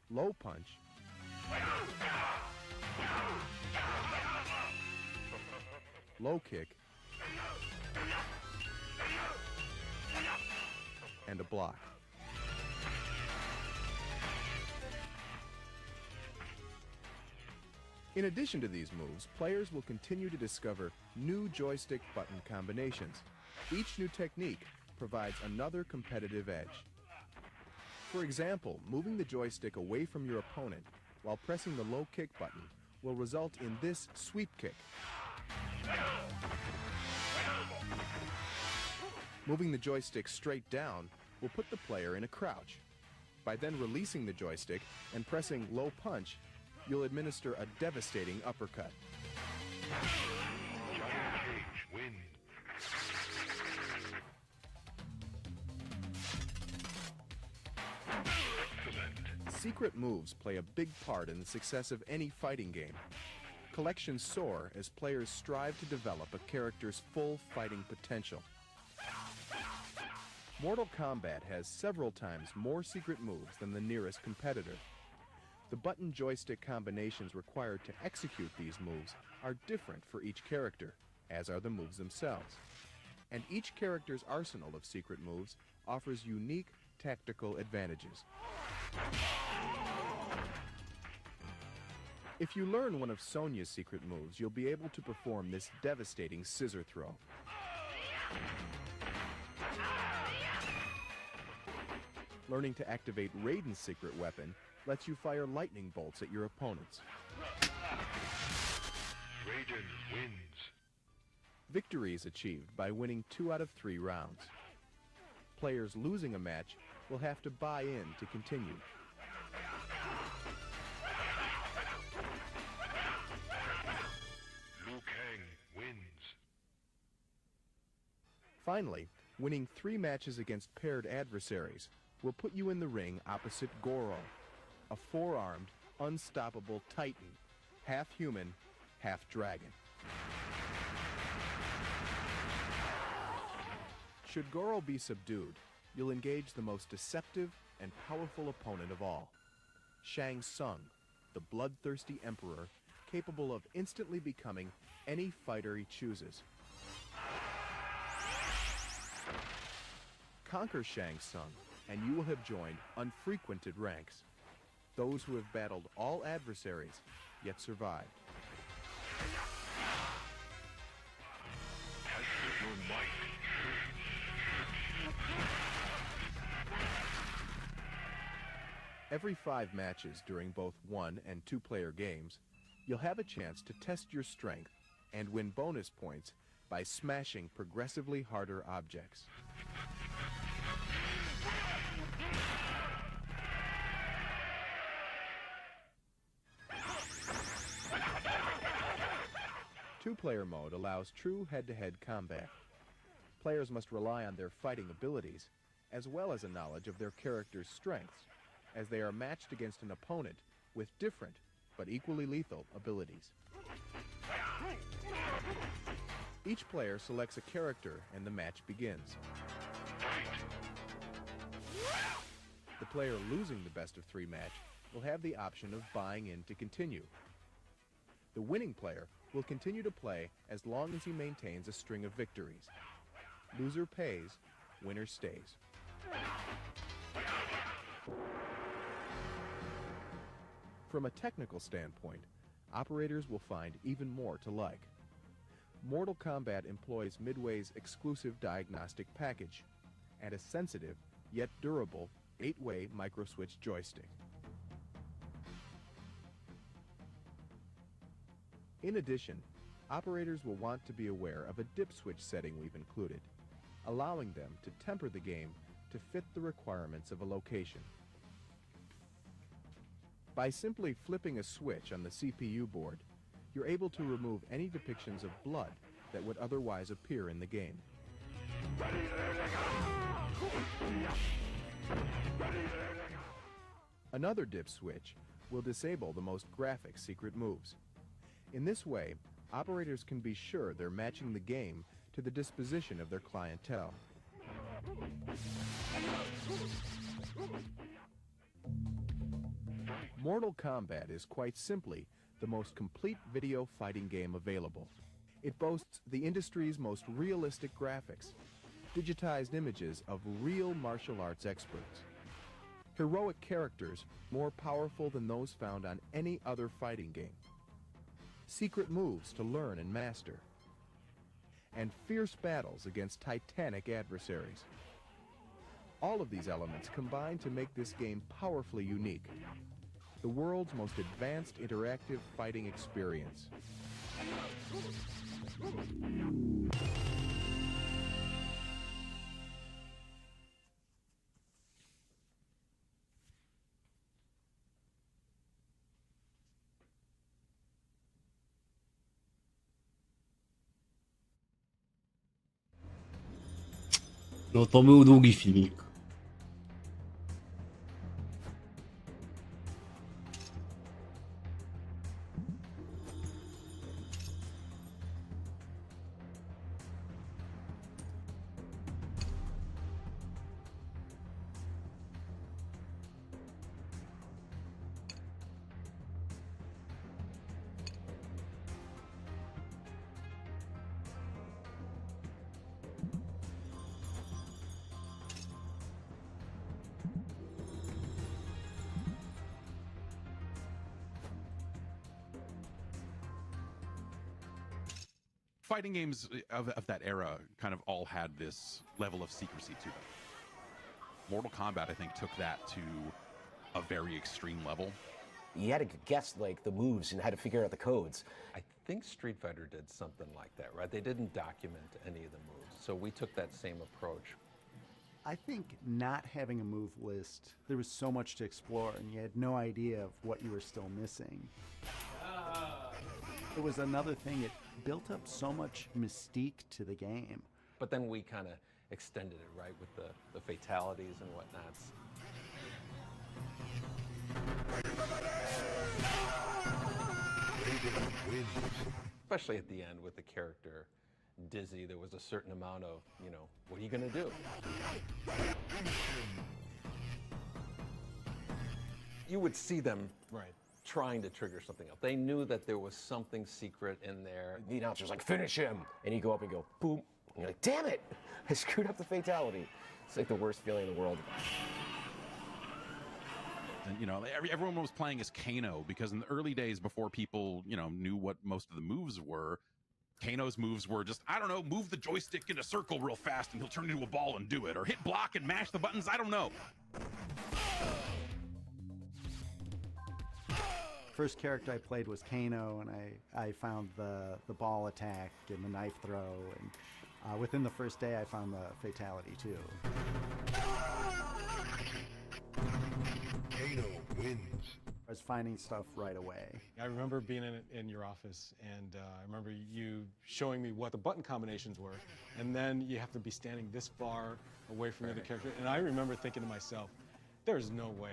Low punch. Low kick. And a block. In addition to these moves, players will continue to discover new joystick button combinations. Each new technique provides another competitive edge. For example, moving the joystick away from your opponent while pressing the low kick button will result in this sweep kick. Moving the joystick straight down will put the player in a crouch. By then releasing the joystick and pressing low punch, you'll administer a devastating uppercut. Johnny Cage wins. Secret moves play a big part in the success of any fighting game. Collections soar as players strive to develop a character's full fighting potential. Mortal Kombat has several times more secret moves than the nearest competitor. The button joystick combinations required to execute these moves are different for each character, as are the moves themselves. And each character's arsenal of secret moves offers unique tactical advantages. If you learn one of Sonya's secret moves, you'll be able to perform this devastating scissor throw. Learning to activate Raiden's secret weapon lets you fire lightning bolts at your opponents. Raiden wins. Victory is achieved by winning 2 out of 3 rounds. Players losing a match will have to buy in to continue. Liu Kang wins. Finally, winning 3 matches against paired adversaries will put you in the ring opposite Goro, a 4-armed, unstoppable titan, half human, half dragon. Should Goro be subdued, you'll engage the most deceptive and powerful opponent of all, Shang Tsung, the bloodthirsty emperor capable of instantly becoming any fighter he chooses. Conquer Shang Tsung, and you will have joined unfrequented ranks, those who have battled all adversaries, yet survived. Test your might. Every 5 matches during both 1- and 2-player games, you'll have a chance to test your strength and win bonus points by smashing progressively harder objects. Two-player mode allows true head-to-head combat. Players must rely on their fighting abilities, as well as a knowledge of their character's strengths, as they are matched against an opponent with different, but equally lethal, abilities. Each player selects a character and the match begins. The player losing the best-of-3 match will have the option of buying in to continue. The winning player will continue to play as long as he maintains a string of victories. Loser pays, winner stays. From a technical standpoint, operators will find even more to like. Mortal Kombat employs Midway's exclusive diagnostic package and a sensitive, yet durable, 8-way microswitch joystick. In addition, operators will want to be aware of a dip switch setting we've included, allowing them to temper the game to fit the requirements of a location. By simply flipping a switch on the CPU board, you're able to remove any depictions of blood that would otherwise appear in the game. Another dip switch will disable the most graphic secret moves. In this way, operators can be sure they're matching the game to the disposition of their clientele. Mortal Kombat is quite simply the most complete video fighting game available. It boasts the industry's most realistic graphics, digitized images of real martial arts experts, heroic characters more powerful than those found on any other fighting game, secret moves to learn and master, and fierce battles against titanic adversaries. All of these elements combine to make this game powerfully unique, the world's most advanced interactive fighting experience. No to był długi filmik. Fighting games of that era kind of all had this level of secrecy to them. Mortal Kombat, I think, took that to a very extreme level. You had to guess like the moves and how to figure out the codes. I think Street Fighter did something like that, right? They didn't document any of the moves, so we took that same approach. I think not having a move list, there was so much to explore and you had no idea of what you were still missing. It was another thing, it built up so much mystique to the game. But then we kind of extended it, right, with the fatalities and whatnots. Especially at the end with the character Dizzy, there was a certain amount of, you know, what are you gonna do? You would see them trying to trigger something else. They knew that there was something secret in there. The announcer's like, finish him! And you go up and go, boom. And you're like, damn it! I screwed up the fatality. It's like the worst feeling in the world. And, you know, everyone was playing as Kano because in the early days before people, you know, knew what most of the moves were, Kano's moves were just, I don't know, move the joystick in a circle real fast and he'll turn into a ball and do it, or hit block and mash the buttons, I don't know. First character I played was Kano, and I found the ball attack and the knife throw, and within the first day I found the fatality too. Kano wins. I was finding stuff right away. I remember being in your office, and I remember you showing me what the button combinations were, and then you have to be standing this far away from the other character, and I remember thinking to myself, there's no way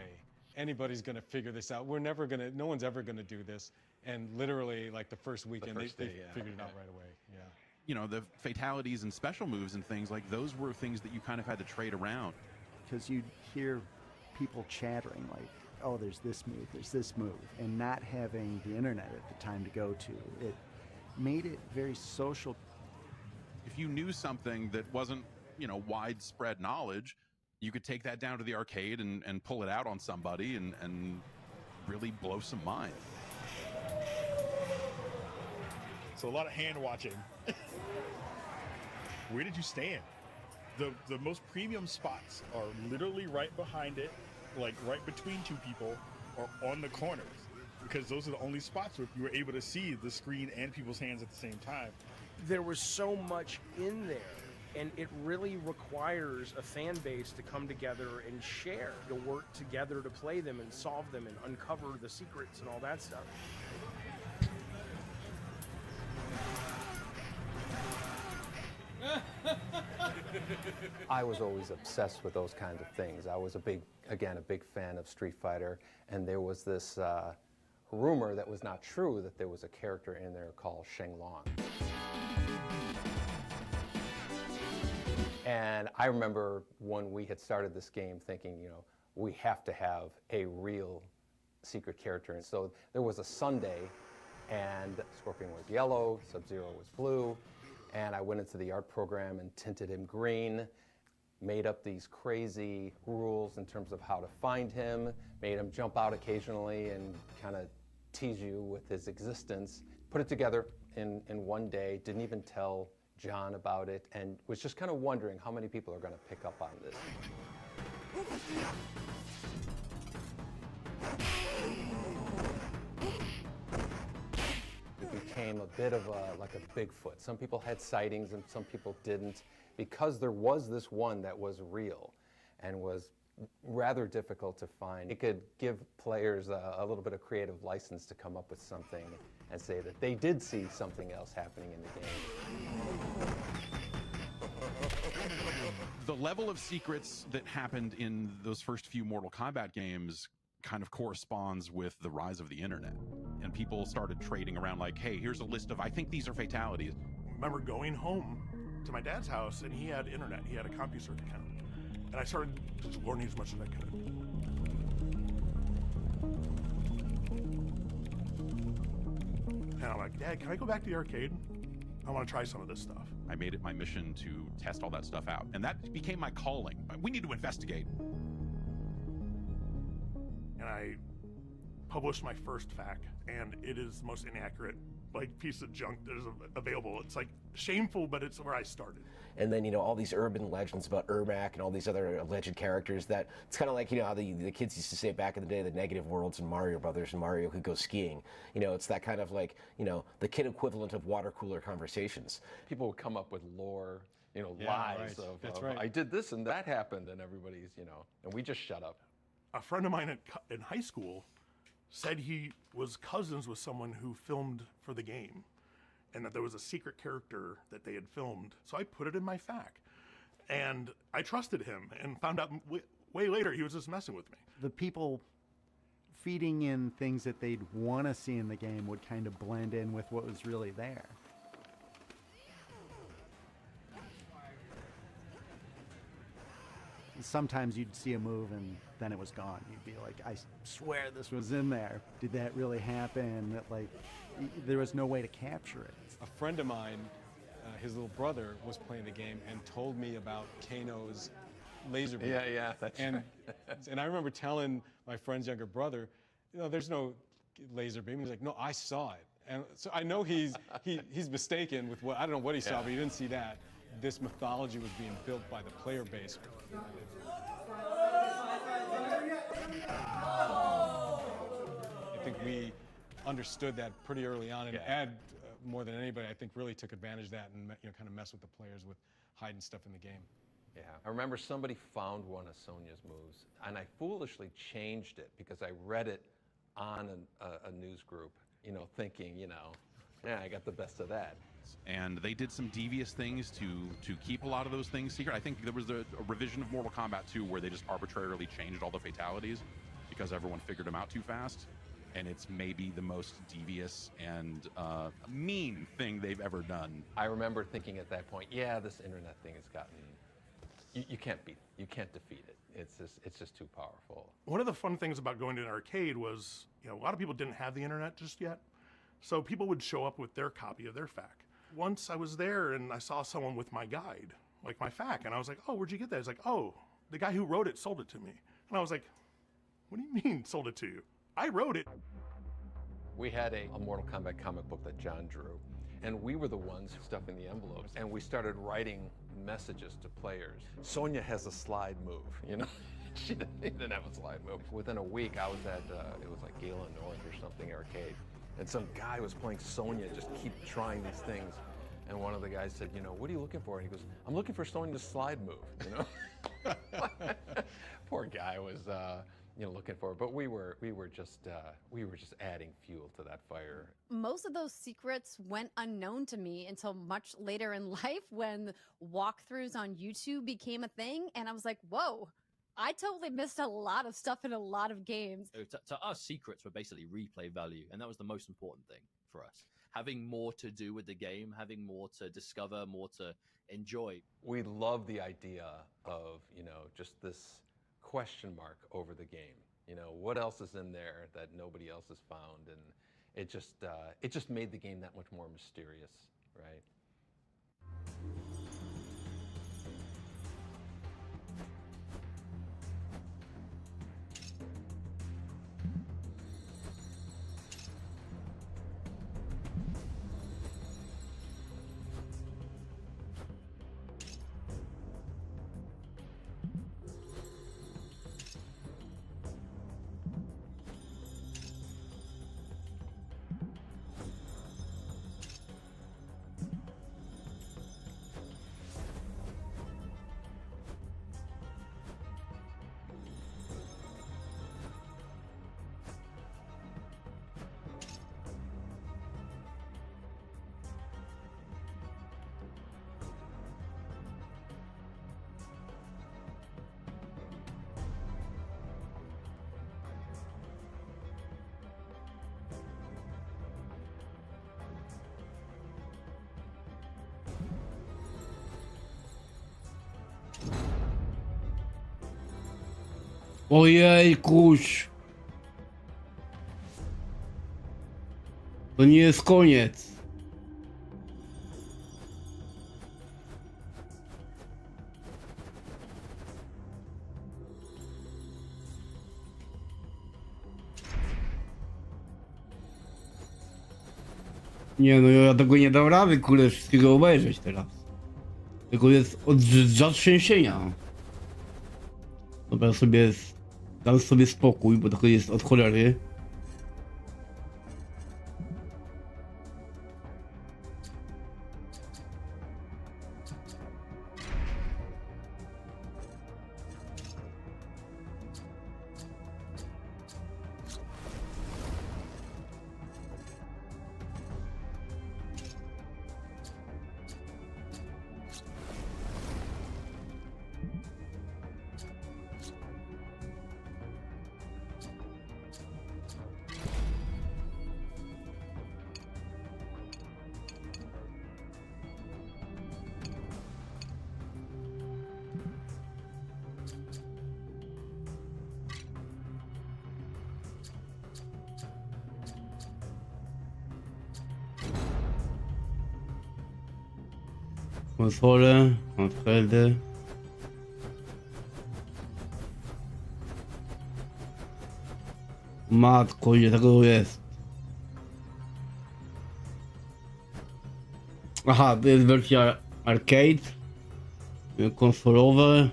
anybody's gonna figure this out. We're never gonna, no one's ever gonna do this. And literally, like the first weekend, they figured it out right away, yeah. You know, the fatalities and special moves and things like those were things that you kind of had to trade around. Because you'd hear people chattering like, oh, there's this move, and not having the internet at the time to go to. It made it very social. If you knew something that wasn't, you know, widespread knowledge, you could take that down to the arcade and pull it out on somebody and really blow some mind. So a lot of hand watching. Where did you stand? The most premium spots are literally right behind it, like right between two people, or on the corners, because those are the only spots where you were able to see the screen and people's hands at the same time. There was so much in there, and it really requires a fan base to come together and share, to work together to play them and solve them and uncover the secrets and all that stuff. I was always obsessed with those kinds of things. I was a big fan of Street Fighter, and there was this rumor that was not true that there was a character in there called Sheng Long. And I remember when we had started this game thinking, you know, we have to have a real secret character. And so there was a Sunday, and Scorpion was yellow, Sub-Zero was blue, and I went into the art program and tinted him green, made up these crazy rules in terms of how to find him, made him jump out occasionally and kind of tease you with his existence, put it together in one day, didn't even tell John about it, and was just kind of wondering how many people are going to pick up on this. It became a bit of like a Bigfoot. Some people had sightings and some people didn't, because there was this one that was real and was rather difficult to find. It could give players a little bit of creative license to come up with something and say that they did see something else happening in the game. The level of secrets that happened in those first few Mortal Kombat games kind of corresponds with the rise of the internet. And people started trading around like, hey, here's a list of, I think these are fatalities. I remember going home to my dad's house, and he had internet. He had a CompuServe account. And I started just learning as much as I could. And I'm like, Dad, can I go back to the arcade? I want to try some of this stuff. I made it my mission to test all that stuff out. And that became my calling. We need to investigate. And I published my first FAQ, and it is the most inaccurate piece of junk that is available. It's like shameful, but it's where I started. And then, you know, all these urban legends about Ermac and all these other alleged characters that it's kind of like, you know, how the kids used to say back in the day, the negative worlds in Mario Brothers and Mario could go skiing. You know, it's that kind of like, you know, the kid equivalent of water cooler conversations. People would come up with lore, you know, Yeah, lies right. of, That's of right. I did this and that happened, and everybody's, you know, and we just shut up. A friend of mine in high school said he was cousins with someone who filmed for the game, and that there was a secret character that they had filmed. So I put it in my FAQ. And I trusted him and found out way later he was just messing with me. The people feeding in things that they'd want to see in the game would kind of blend in with what was really there. Sometimes you'd see a move and then it was gone. You'd be like, I swear this was in there. Did that really happen? Like, there was no way to capture it. A friend of mine, his little brother was playing the game and told me about Kano's laser beam. Yeah, that's and, right. And I remember telling my friend's younger brother, you know, there's no laser beam. He's like, no, I saw it. And so I know he's mistaken with what, I don't know what he saw, but he didn't see that. This mythology was being built by the player base. I think we understood that pretty early on, and Ed, more than anybody, I think really took advantage of that and, you know, kind of messed with the players with hiding stuff in the game. Yeah, I remember somebody found one of Sonya's moves, and I foolishly changed it because I read it on a news group, you know, thinking, you know, yeah, I got the best of that. And they did some devious things to keep a lot of those things secret. I think there was a revision of Mortal Kombat 2 where they just arbitrarily changed all the fatalities because everyone figured them out too fast. And it's maybe the most devious and mean thing they've ever done. I remember thinking at that point, yeah, this internet thing has gotten, you can't beat it. You can't defeat it. It's just too powerful. One of the fun things about going to an arcade was, you know, a lot of people didn't have the internet just yet. So people would show up with their copy of their FAQ. Once I was there and I saw someone with my guide, like my FAQ, and I was like, oh, where'd you get that? He's like, oh, the guy who wrote it sold it to me. And I was like, what do you mean sold it to you? I wrote it. We had a Mortal Kombat comic book that John drew, and we were the ones stuffing the envelopes, and we started writing messages to players. Sonya has a slide move, you know? She didn't have a slide move. Within a week, I was at, it was like Galen North or something arcade, and some guy was playing Sonya, just keep trying these things. And one of the guys said, you know, what are you looking for? And he goes, I'm looking for Sonya's slide move, you know? Poor guy was, you know, looking for it. But we were just adding fuel to that fire. Most of those secrets went unknown to me until much later in life when walkthroughs on YouTube became a thing. And I was like, whoa, I totally missed a lot of stuff in a lot of games. So to us, secrets were basically replay value. And that was the most important thing for us. Having more to do with the game, having more to discover, more to enjoy. We love the idea of, you know, just this question mark over the game. You know, what else is in there that nobody else has found? And it just made the game that much more mysterious, right? Ojej, kuś. To nie jest koniec. Nie no, ja tego nie dam rady, kurde, wszystkiego obejrzeć teraz. Tylko jest od zatrzęsienia. Dobra, dam sobie spokój, bo to jest od cholery. Konsole, handheldy. Matko, ile tego jest? Aha, to jest wersja arcade, konsolowe.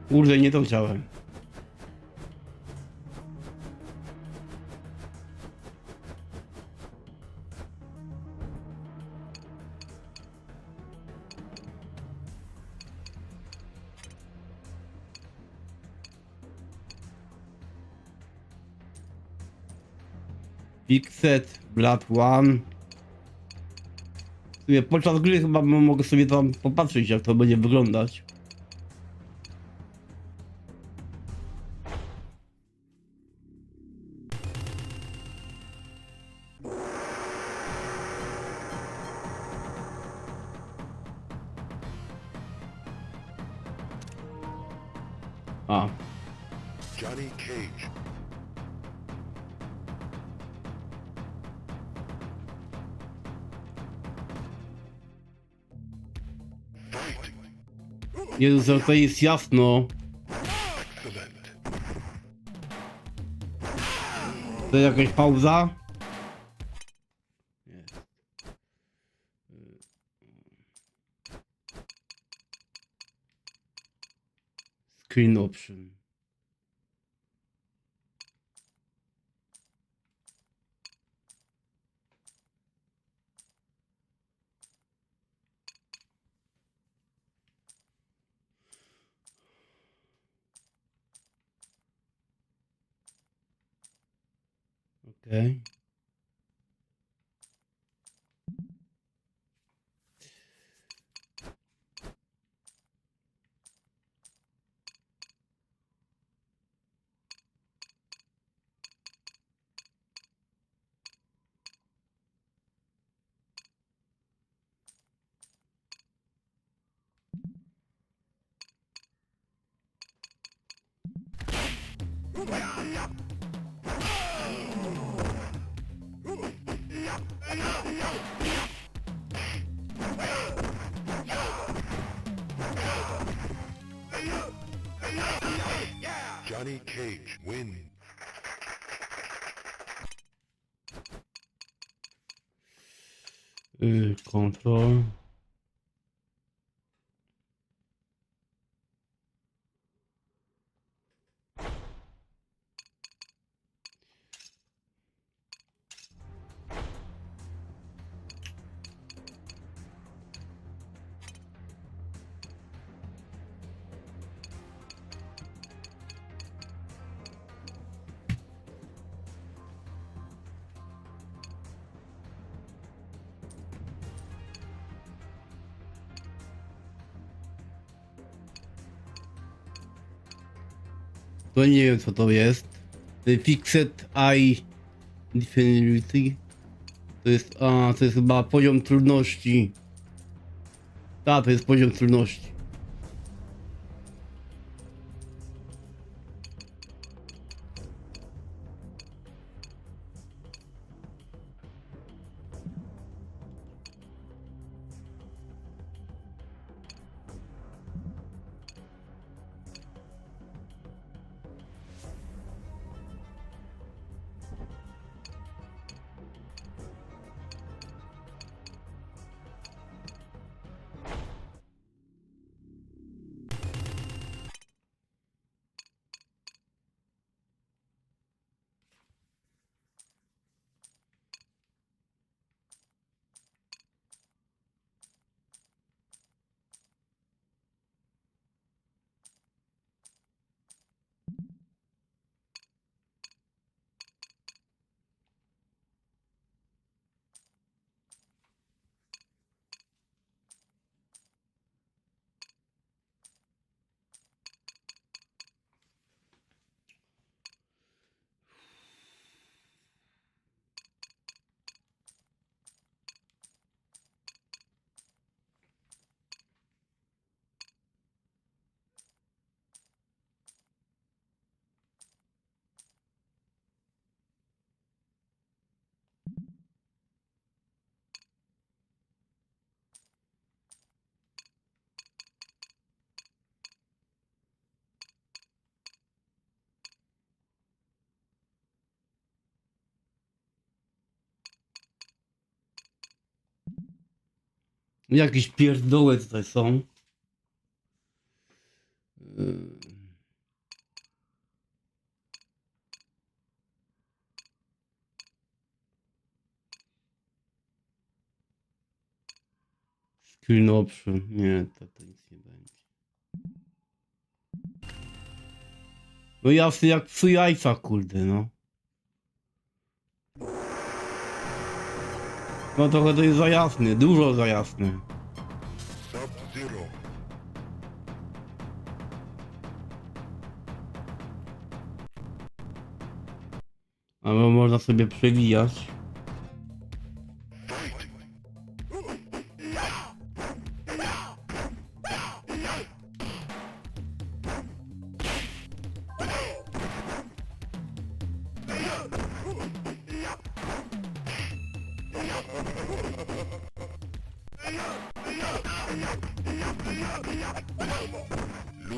Kurde, nie to chciałem. Fixed, Blood One. Podczas gry chyba mogę sobie tam popatrzeć, jak to będzie wyglądać. A. Johnny Cage. Konsole, handheldy. Jezu, to jest jasno. To jakaś pauza? Nie. Screen option. Okay. Johnny Cage wins. Control. To nie wiem co to jest. Fixed Eye Difficulty. To jest chyba poziom trudności. Tak, to jest poziom trudności. Jakieś pierdoły tutaj są. Screen option. Nie, to nic nie będzie. No jasny jak psu jajca, kurde, no. No trochę to jest za jasny, dużo za jasny. Sub-Zero. Ale można sobie przewijać.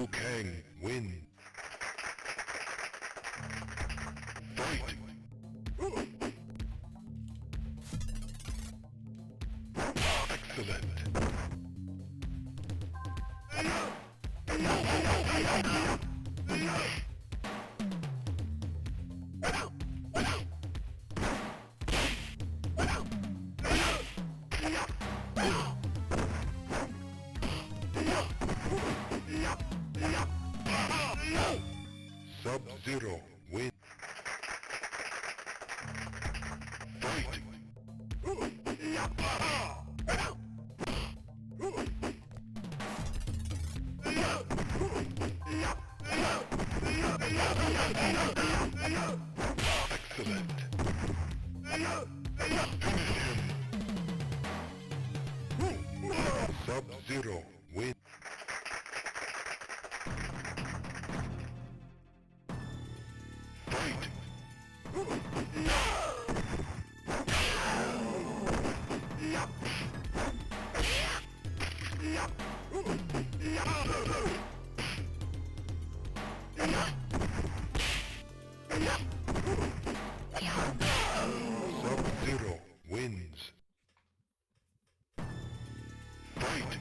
Liu Kang wins. Fight! Excellent. Sub-Zero wins. Fight! Excellent. Sub-Zero wins. Fight! Sub-Zero wins. Fight!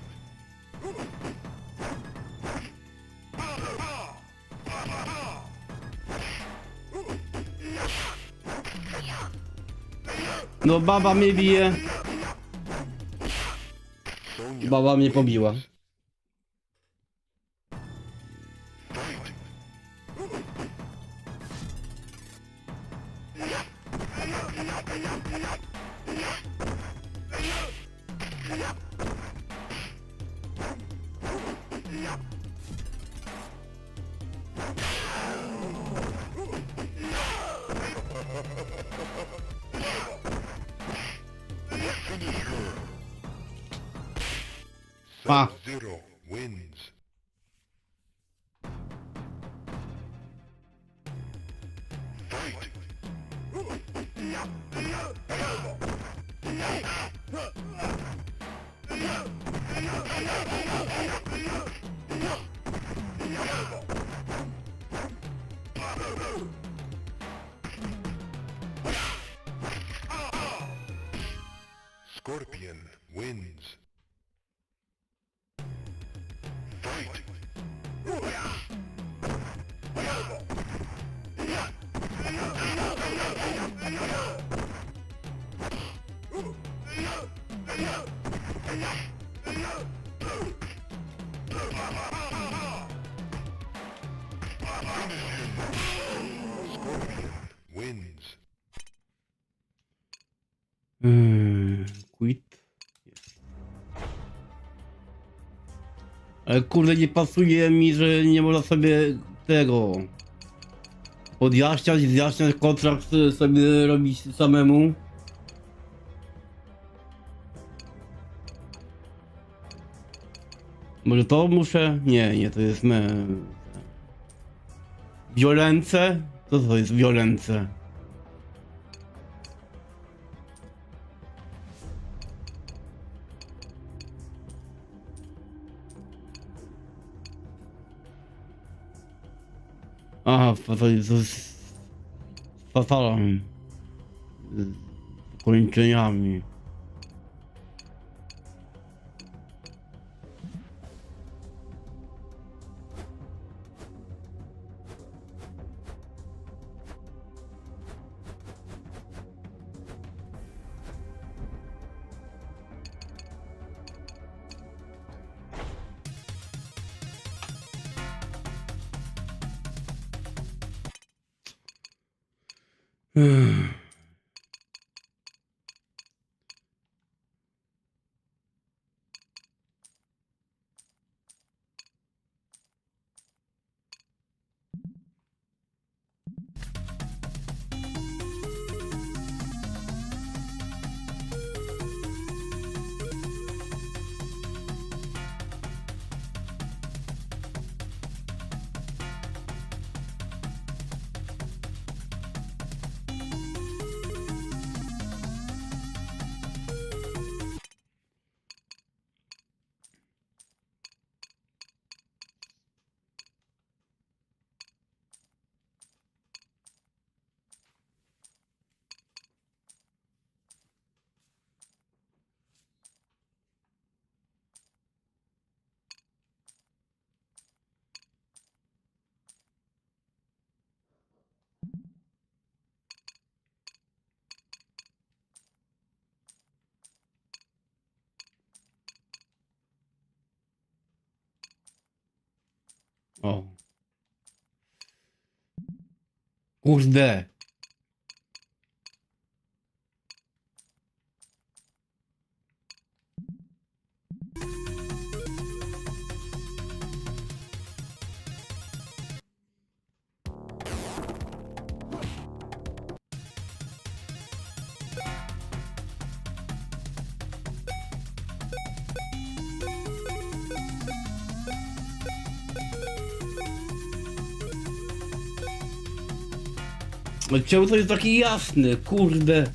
No baba mnie bije. Baba mnie pobiła. Pa. Sub-Zero wins. Fight! Scorpion wins. Fight! Scorpion wins. Quit. Ale kurde, nie pasuje mi, że nie można sobie tego podjaśniać, zjaśniać kontrakt sobie robić samemu. Może to muszę? Nie, to jest wiolence? Co to jest wiolence? Aha, to jest z fatalem. Z kończeniami. Kurde. Czemu to jest taki jasny, kurde.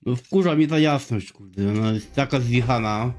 No wkurza mnie ta jasność, kurde, ona jest taka zjechana.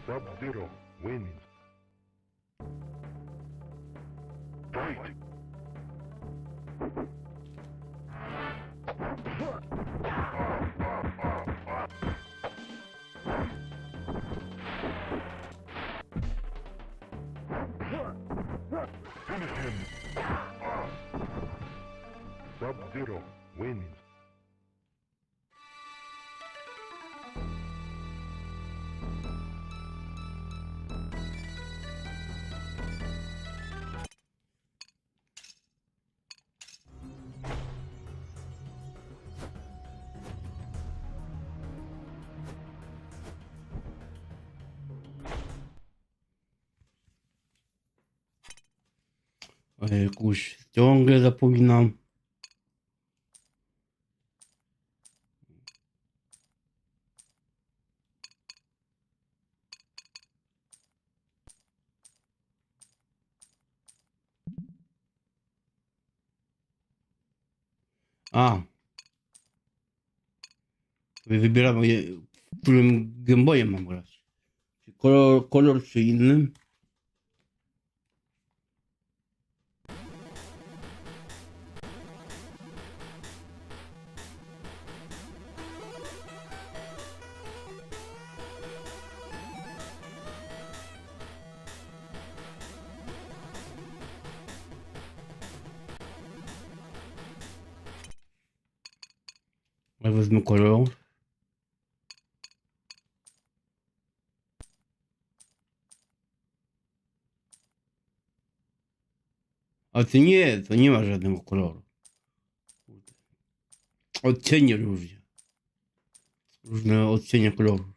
Sub-Zero wins. Fight! Finish him! Sub-Zero wins. Ojejkuś, ciągle zapominam. A. Wybieram, którym Game Boyem mam grać. Kolor czy innym? Ja wezmę kolor. A to nie ma żadnego koloru. Odcienie różne. Różne odcienie koloru.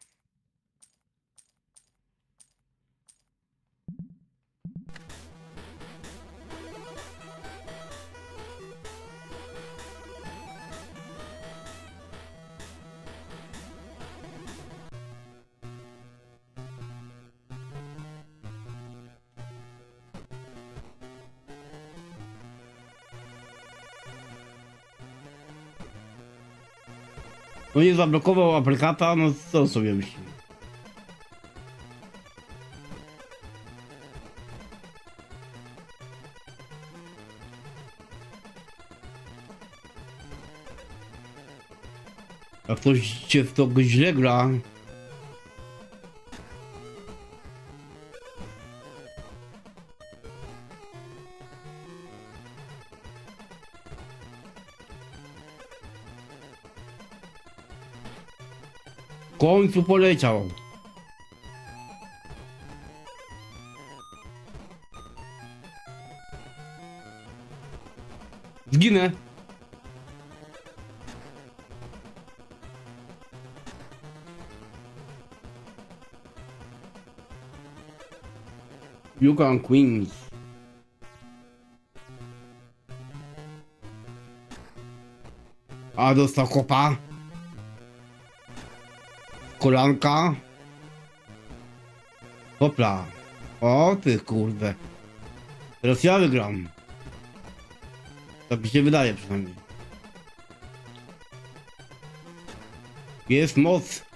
No nie zablokował aplikata, no co sobie myśli? Jak ktoś cię w to źle gra, w końcu poleciał. Zginę. Yukon Queens. A dostał kopa. Kolanka. Hopla. O ty kurde. Teraz ja wygram. Tak mi się wydaje przynajmniej. Jest moc.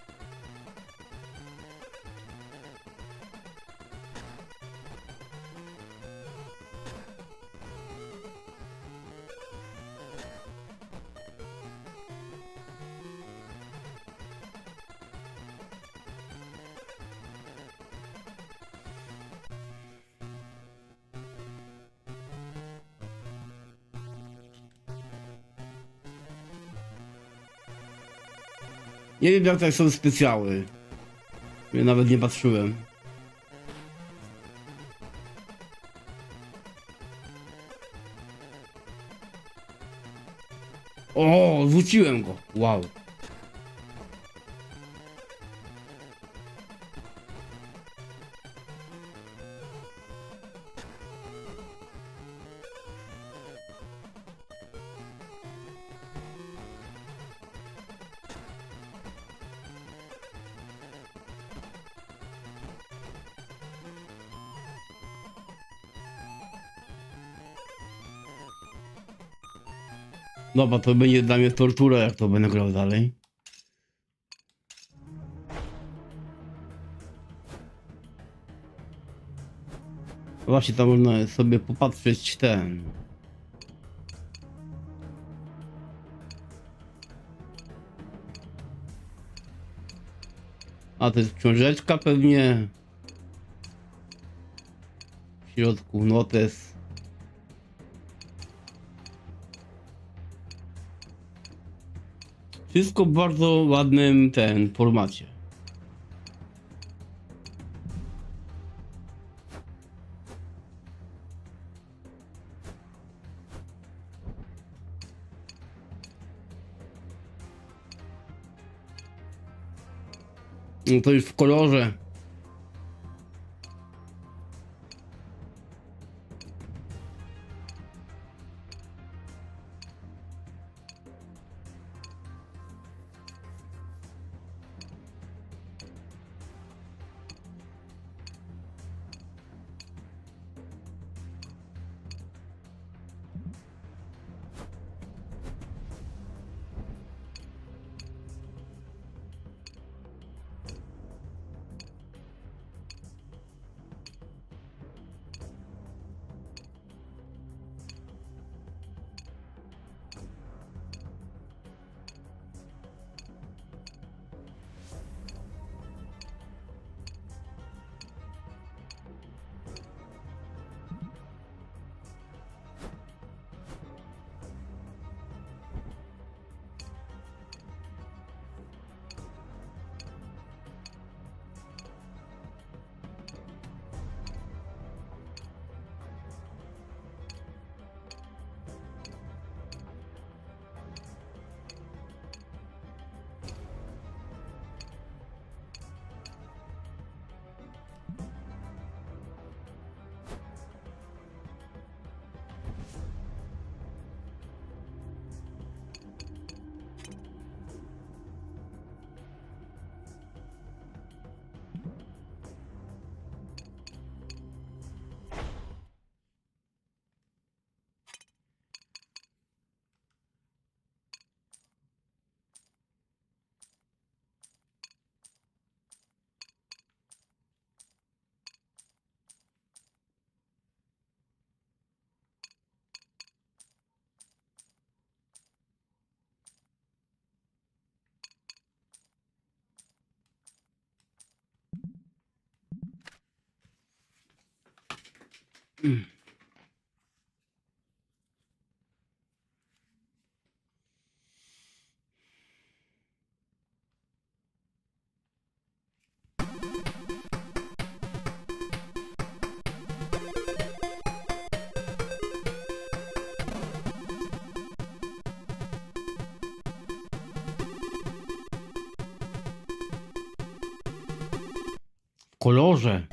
Nie wiem jak to są specjały. Ja nawet nie patrzyłem. O, zwróciłem go. Wow. No bo to będzie dla mnie tortura, jak to będę grał dalej. Właśnie tam można sobie popatrzeć ten. A to jest książeczka pewnie. W środku notes. Wszystko w bardzo ładnym formacie. No to już w kolorze. W kolorze.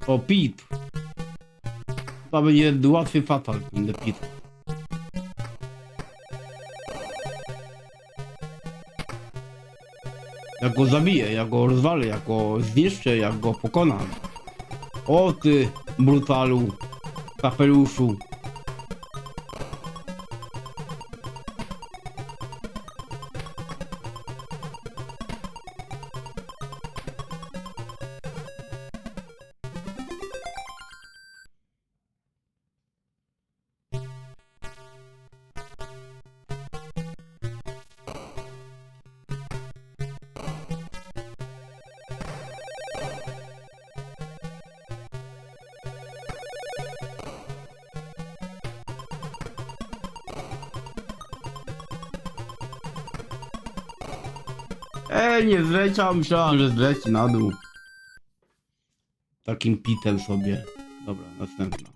O, Pit. To będzie łatwy fatal, ten Pit. Jak go zabiję, jak go rozwalę, jak go zniszczę, jak go pokonam. O ty, brutalu, kapeluszu. nie zleciał, myślałem, że zleci na dół. Takim pitem sobie. Dobra, następna.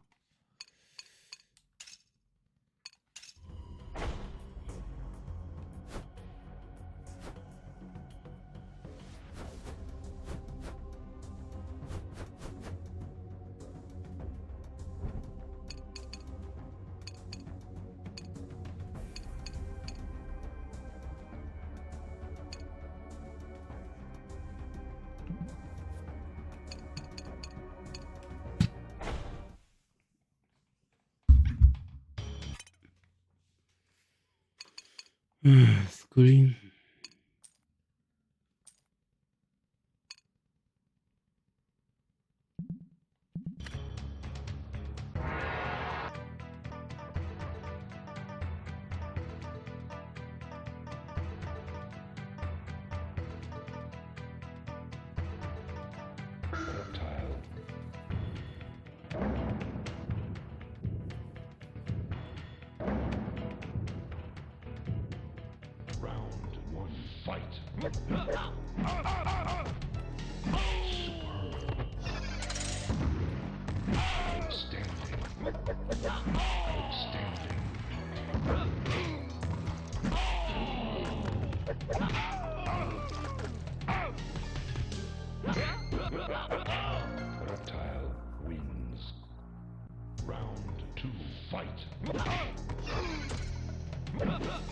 Screen.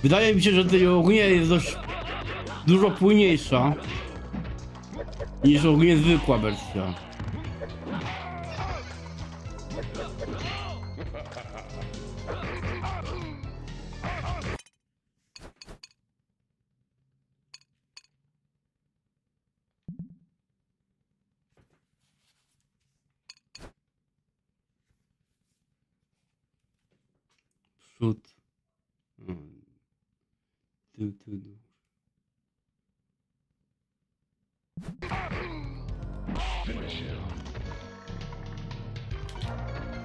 Wydaje mi się, że tej ognie jest dość dużo płynniejsza niż ognie zwykła wersja. Przód. Tył.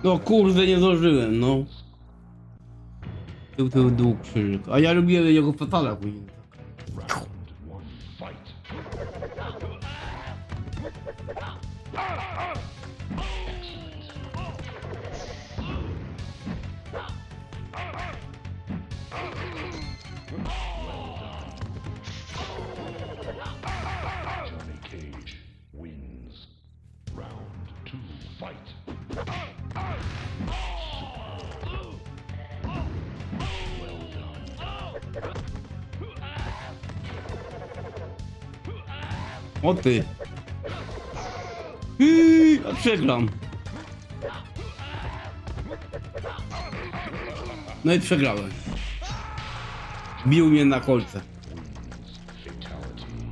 No kurde, nie zdążyłem, no. Tył, dół, krzyżyk. A ja lubiłem jego fatala później. O ty! A przegram. No i przegrałem. Bił mnie na kolce.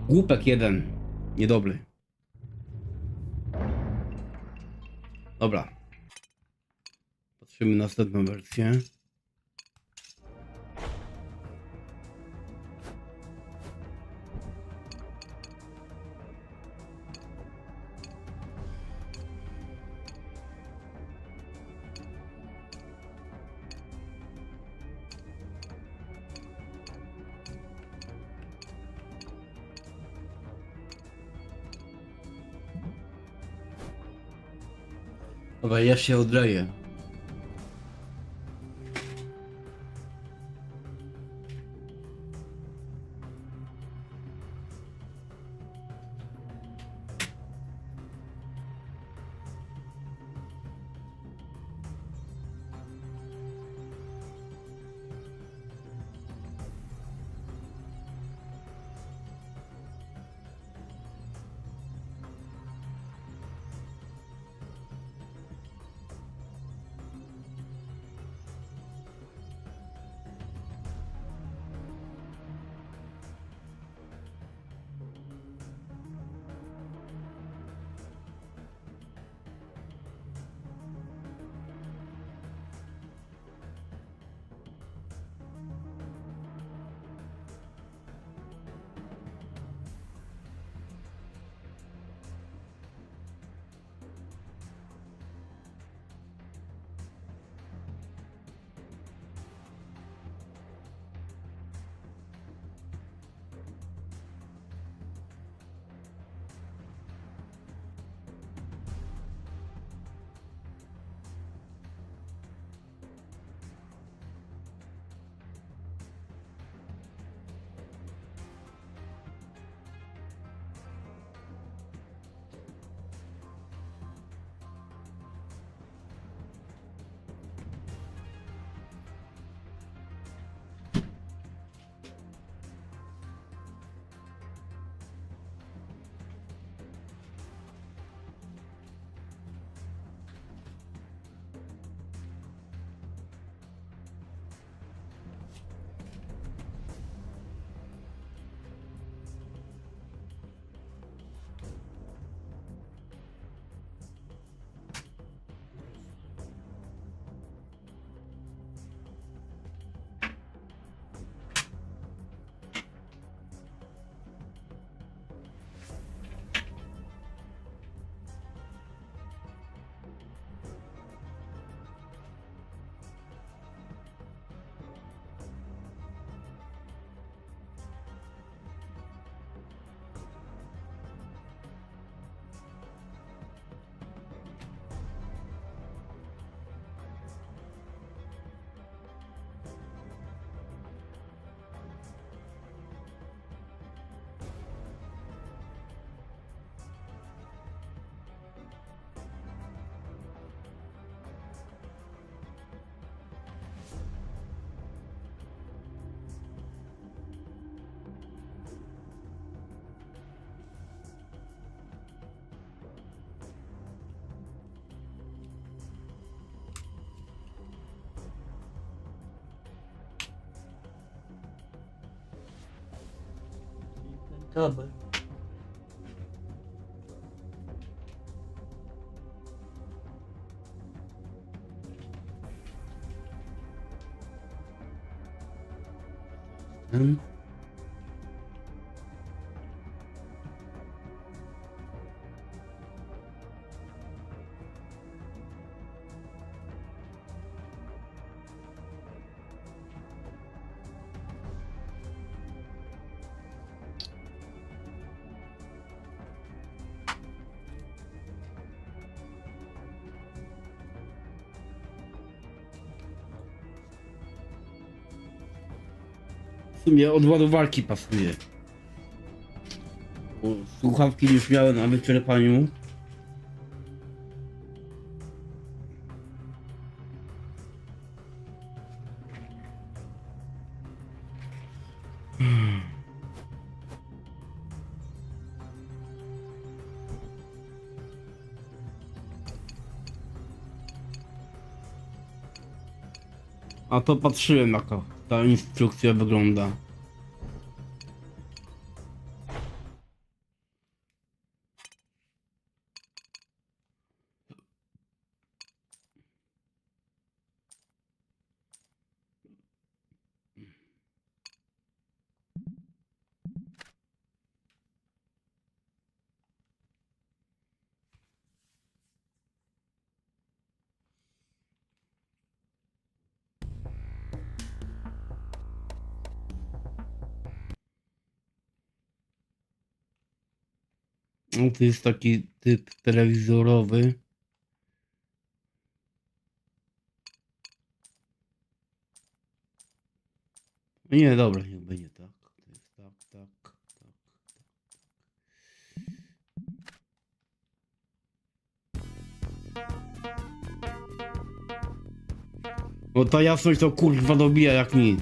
Głupek jeden. Niedobry. Dobra. Patrzymy na następną wersję. Dobra, ja się odleję. Dobra. W sumie od ładowarki pasuje. Bo słuchawki już miałem na wyczerpaniu. A to patrzyłem, jaka ta instrukcja wygląda. No to jest taki typ telewizorowy. Nie, dobra, niech będzie tak. To jest tak. No ta jasność to kurwa dobija jak nic.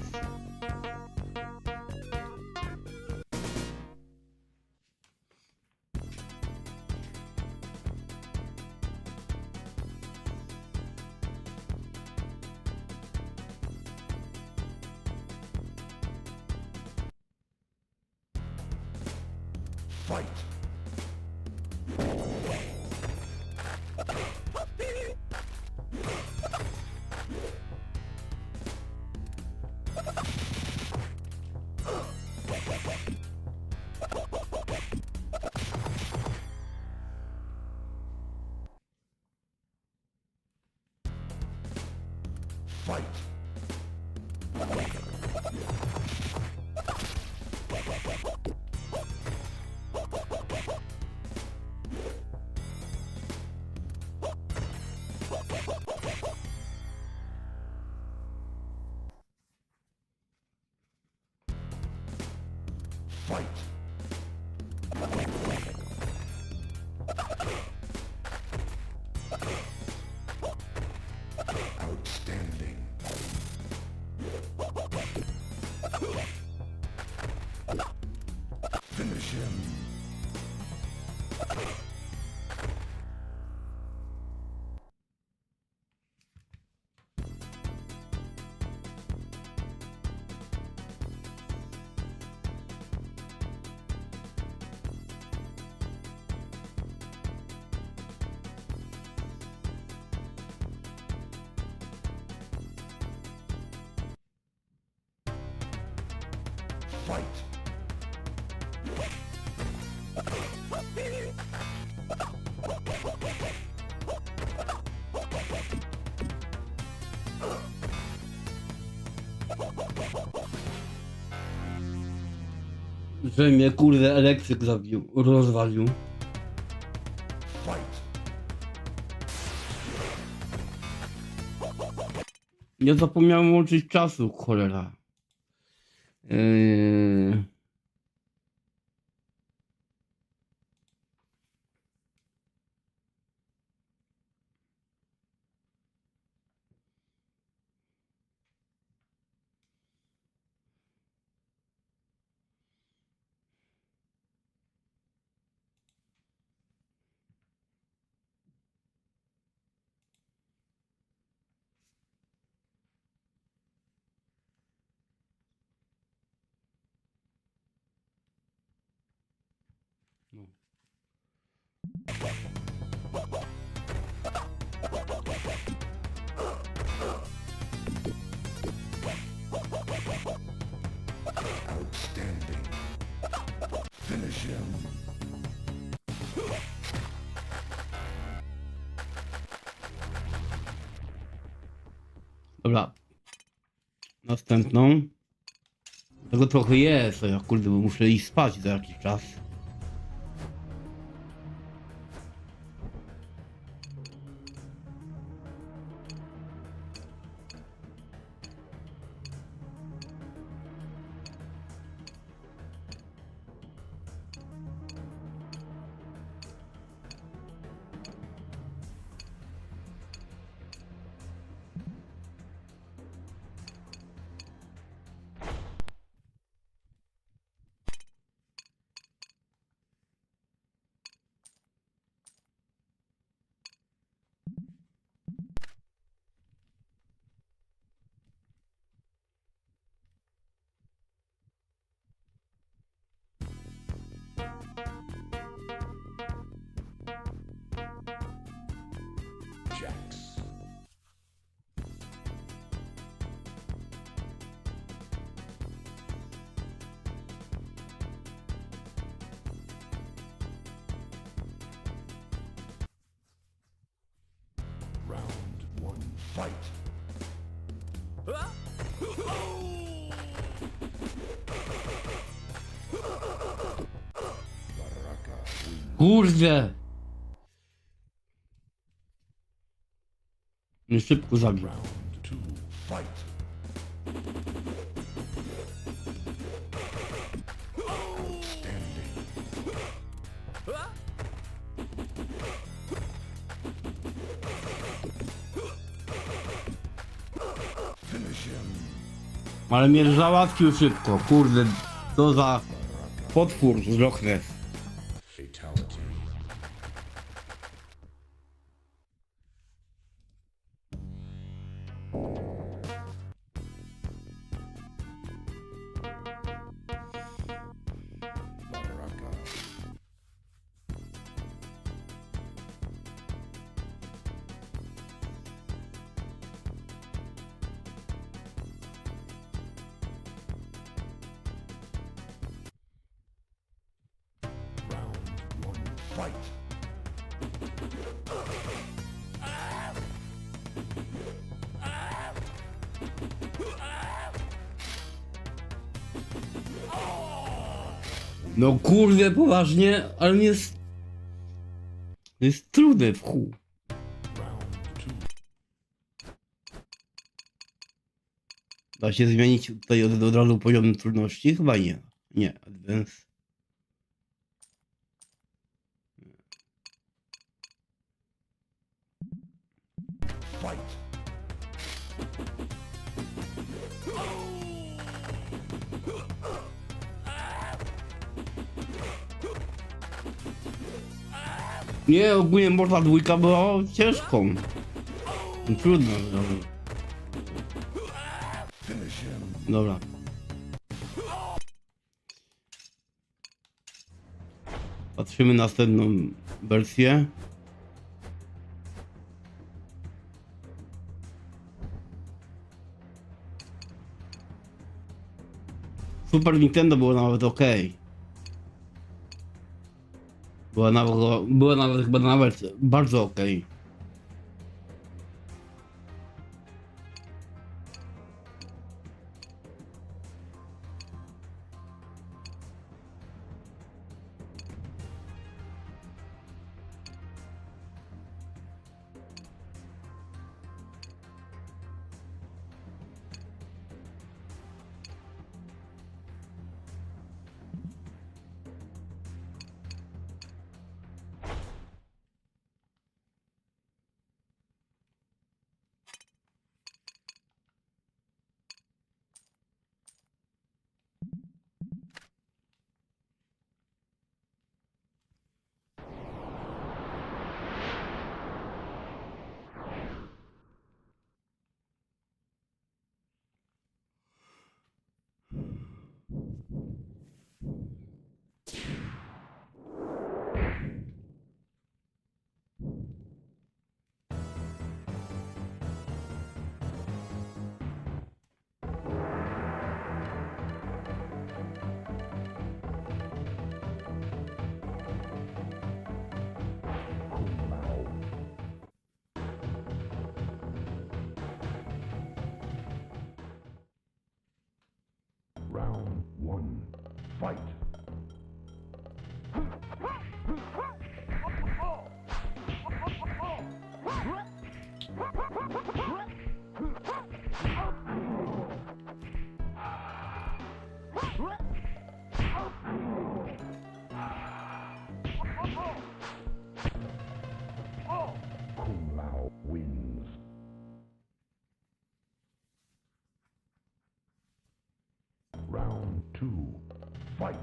Że mnie kurde elektryk zabił, rozwalił. Ja zapomniałem włączyć czasu, cholera. Dobra. Następną. Tego trochę jest, a ja kurde, bo muszę iść spać za jakiś czas. Kurde! Nie szybko zabił. Ale mnie załatwił szybko, kurde, to za potwór z Loch Ness. No kurde, poważnie, ale nie jest... Jest trudne w chuj. Da się zmienić tutaj od razu poziom trudności? Chyba nie. Nie, advance. Nie, ogólnie Morta 2 była ciężką. Trudno. Dobra. Patrzymy na następną wersję. Super Nintendo było nawet ok. Była nawet chyba nawet bardzo ok. Fight. Kung Lao wins. Round 2. Fight.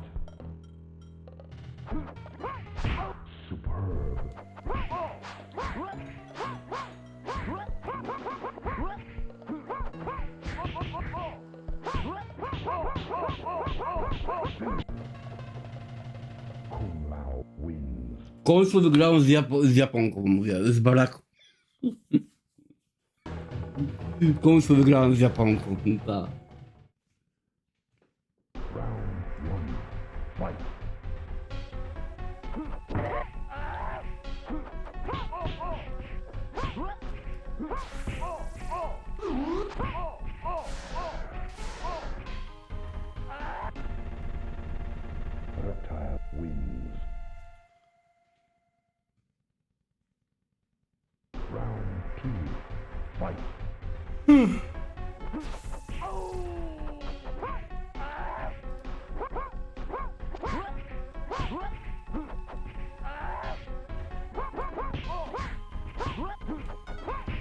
Superb. Kung Lao wins. W końcu wygrałem z Japonką, mówię, z baraku. W końcu wygrałem z Japonką, tak. Round 1. Fight. Reptile wins. Round 2. Fight.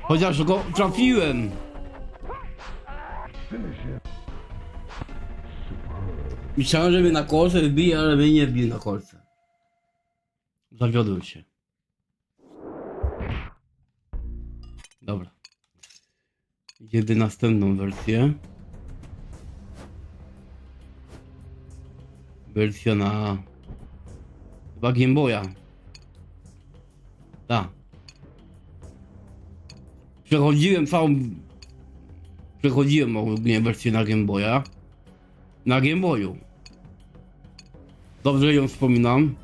Chociaż go trafiłem. Myślałem, że mnie na kolce wbije, ale mnie nie wbił na kolce. Zawiodłem się. Dobra. Idziemy następną wersję. Wersja na... chyba Game Boya. Tak. Przechodziłem ogólnie wersję na Game Boya. Na Game Boyu. Dobrze ją wspominam.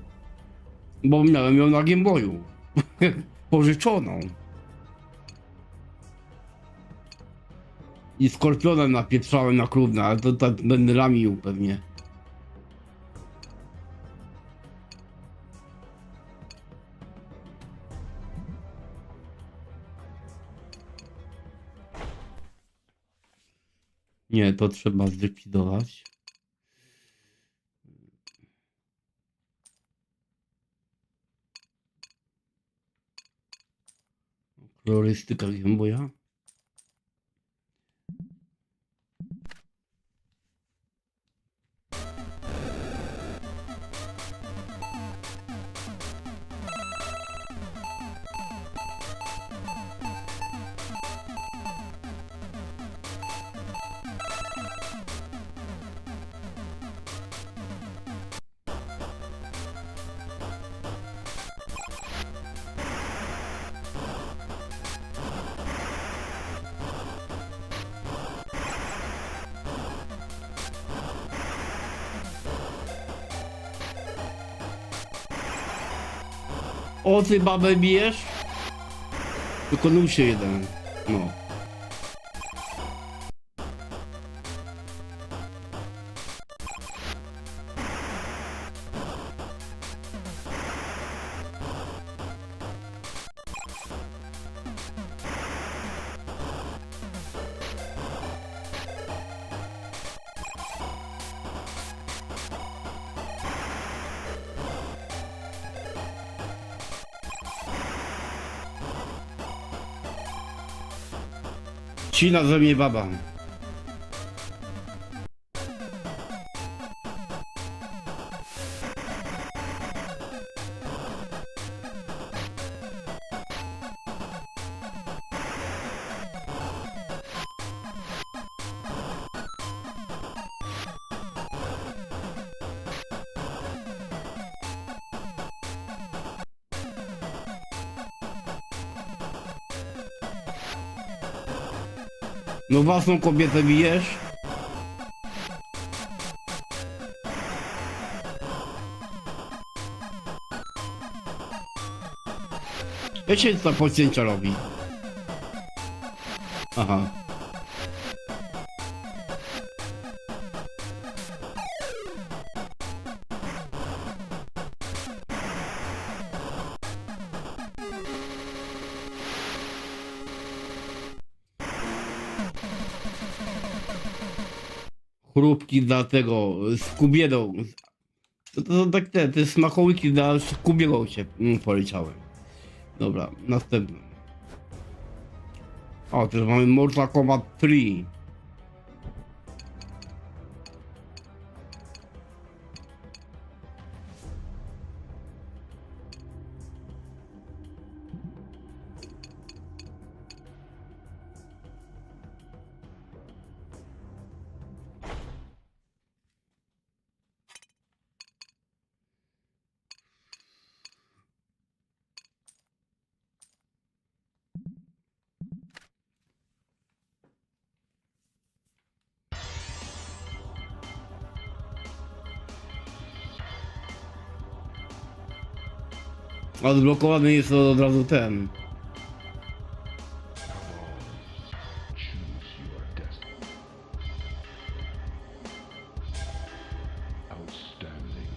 Bo miałem ją na Game Boyu. Pożyczoną. I Skorpionem napieprzałem na krówna, ale to będę lamił pewnie. Nie, to trzeba zlikwidować. Kolorystyka Game Boya. O, ty babę bijesz? Tylko nóż się jeden. No. Cina ze mnie baba. No własną kobietę bijesz? Jak się ta podcięcia robi? Aha. chrupki dla tego, z Kubiego. To tak te smakołyki dla Kubiego się poleciały. Dobra, następny. O, też mamy Mortal Kombat 3. Odblokowany jest od razu ten. Choose your destiny. Outstanding.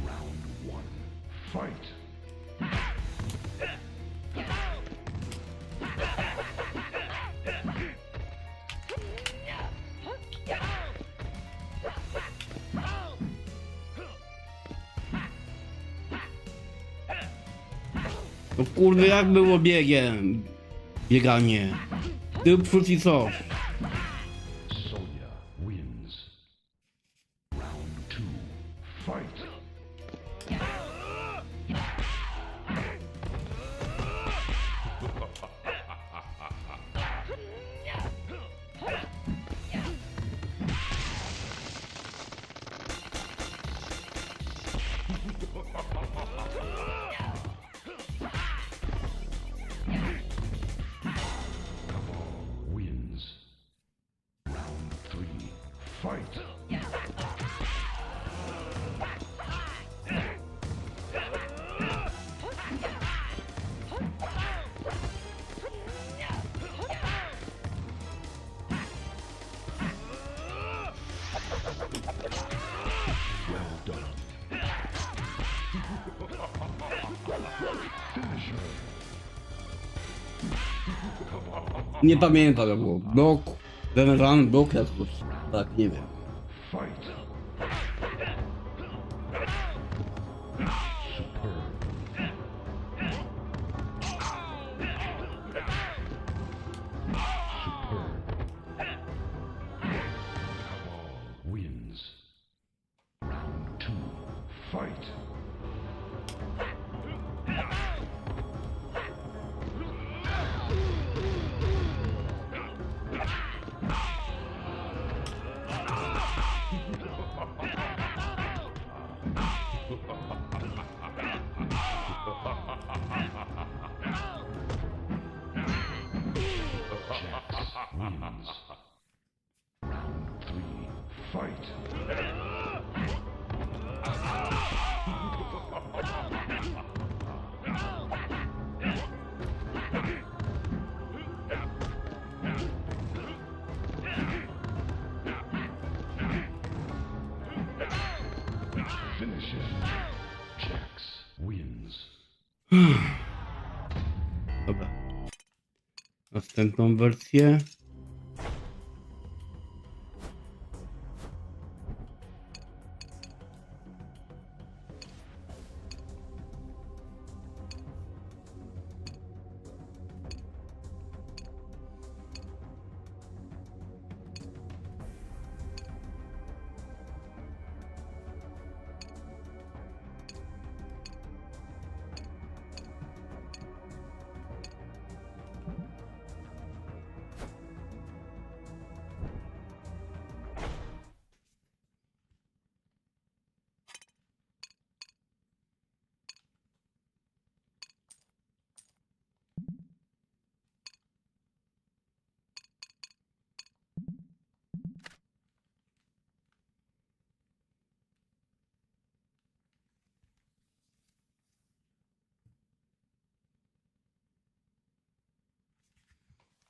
Round 1. Fight. No kurde, jak było biegiem? Bieganie. Tył przód i co? Sonya wins. Round 2. Fight. Wins. Round 3. Fight. Well done. Finish her. Nie pamiętam jak było. Blok, ten run, blok jakoś. Tak, nie wiem. Fight. Superb. Superb. Cabal wins. Round 2. Fight. Jax wins. Round 3. Fight. Finish him. Jax wins. Dobra. Następną wersję.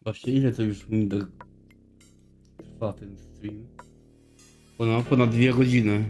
Właśnie ile to już trwa ten stream? Ponad 2 godziny.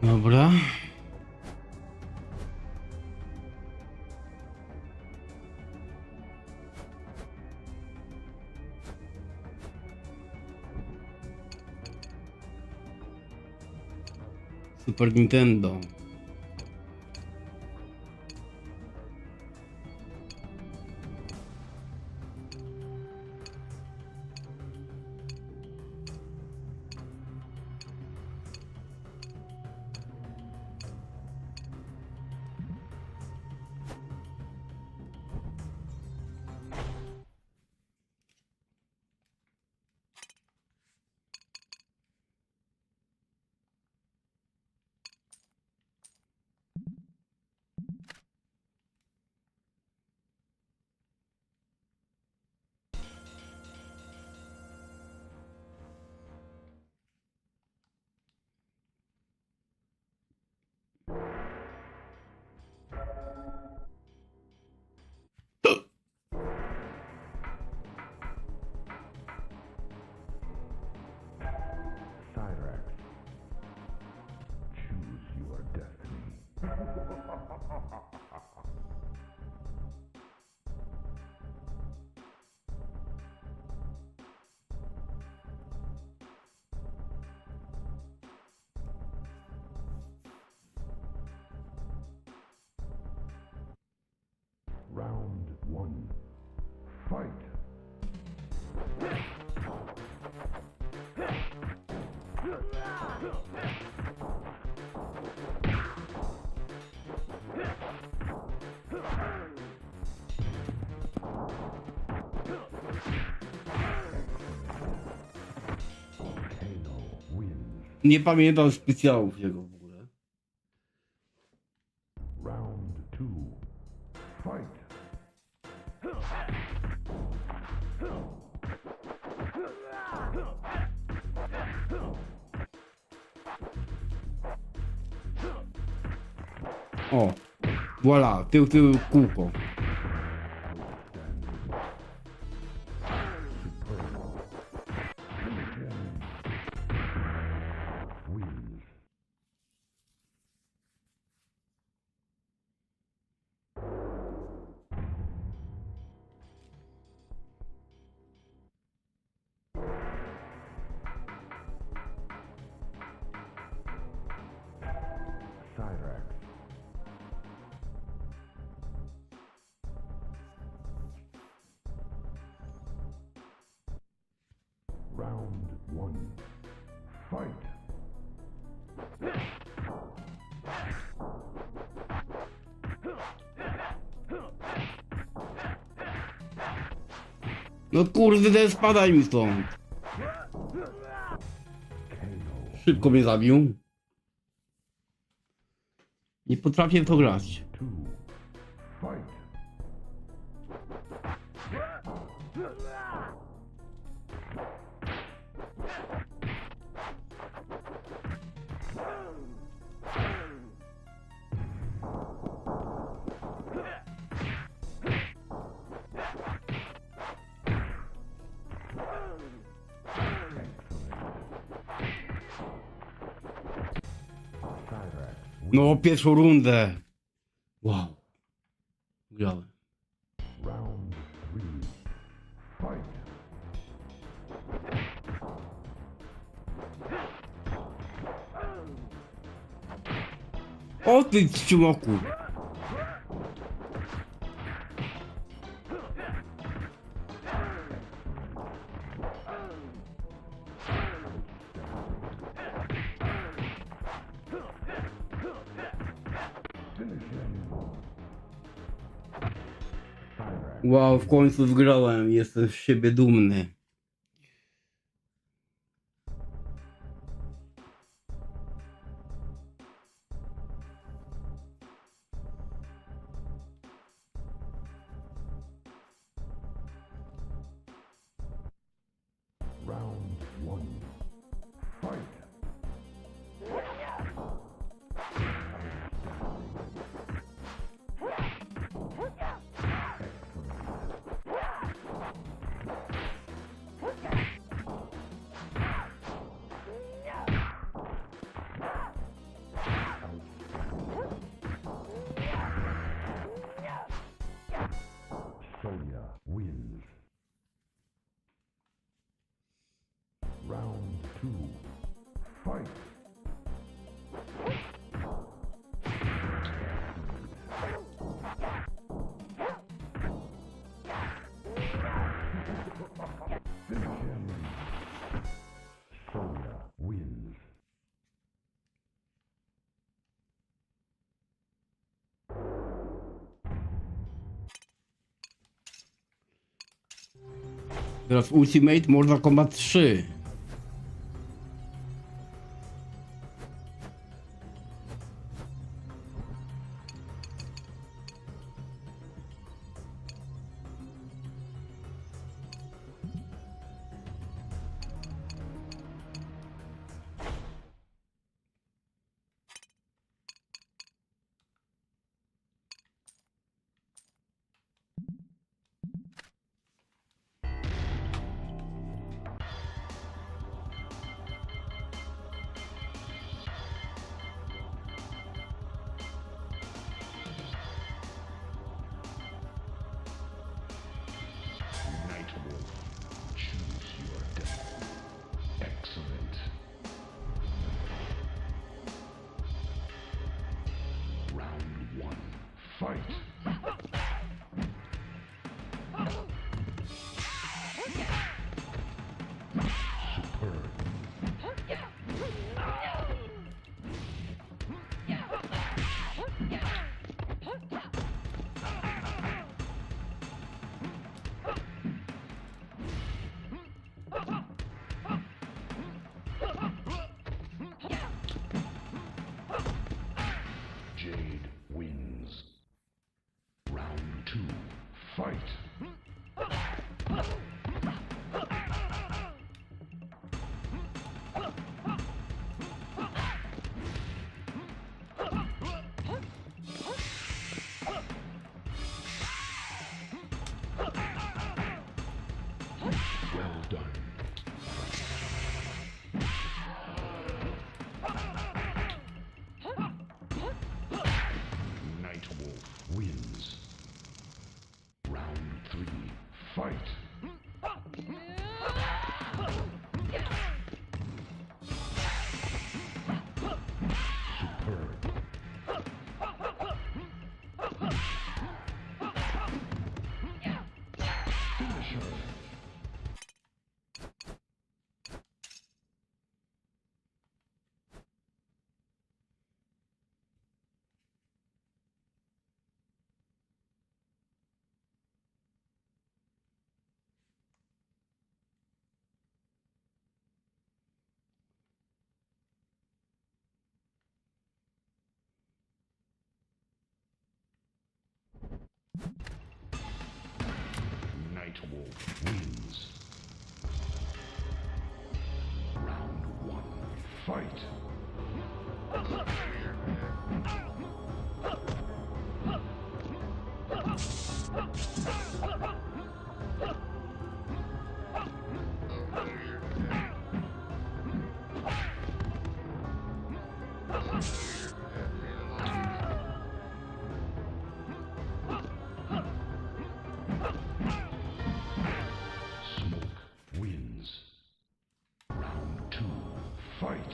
Dobra. Super Nintendo. Round one, fight. Nie pamiętam specjałów jego w ogóle. Round two, fight. O, voilà, tył, kółko. Fight. No kurde, spadaj mi stąd. Szybko mnie zabił. Nie potrafię w to grać. Fight. No, pierwszą rundę. Wow. Grałem. Round 3. Fight. O ty ściumoku. Wow, w końcu zgrałem. Jestem z siebie dumny. Round 1. Fight. Sonia wins. Round 2. Fight. Finish him. Sonia wins. Teraz Ultimate Mortal Kombat 3. Jade wins. Nightwolf wins. Round 1. Fight. Smoke wins. Round 2. Fight.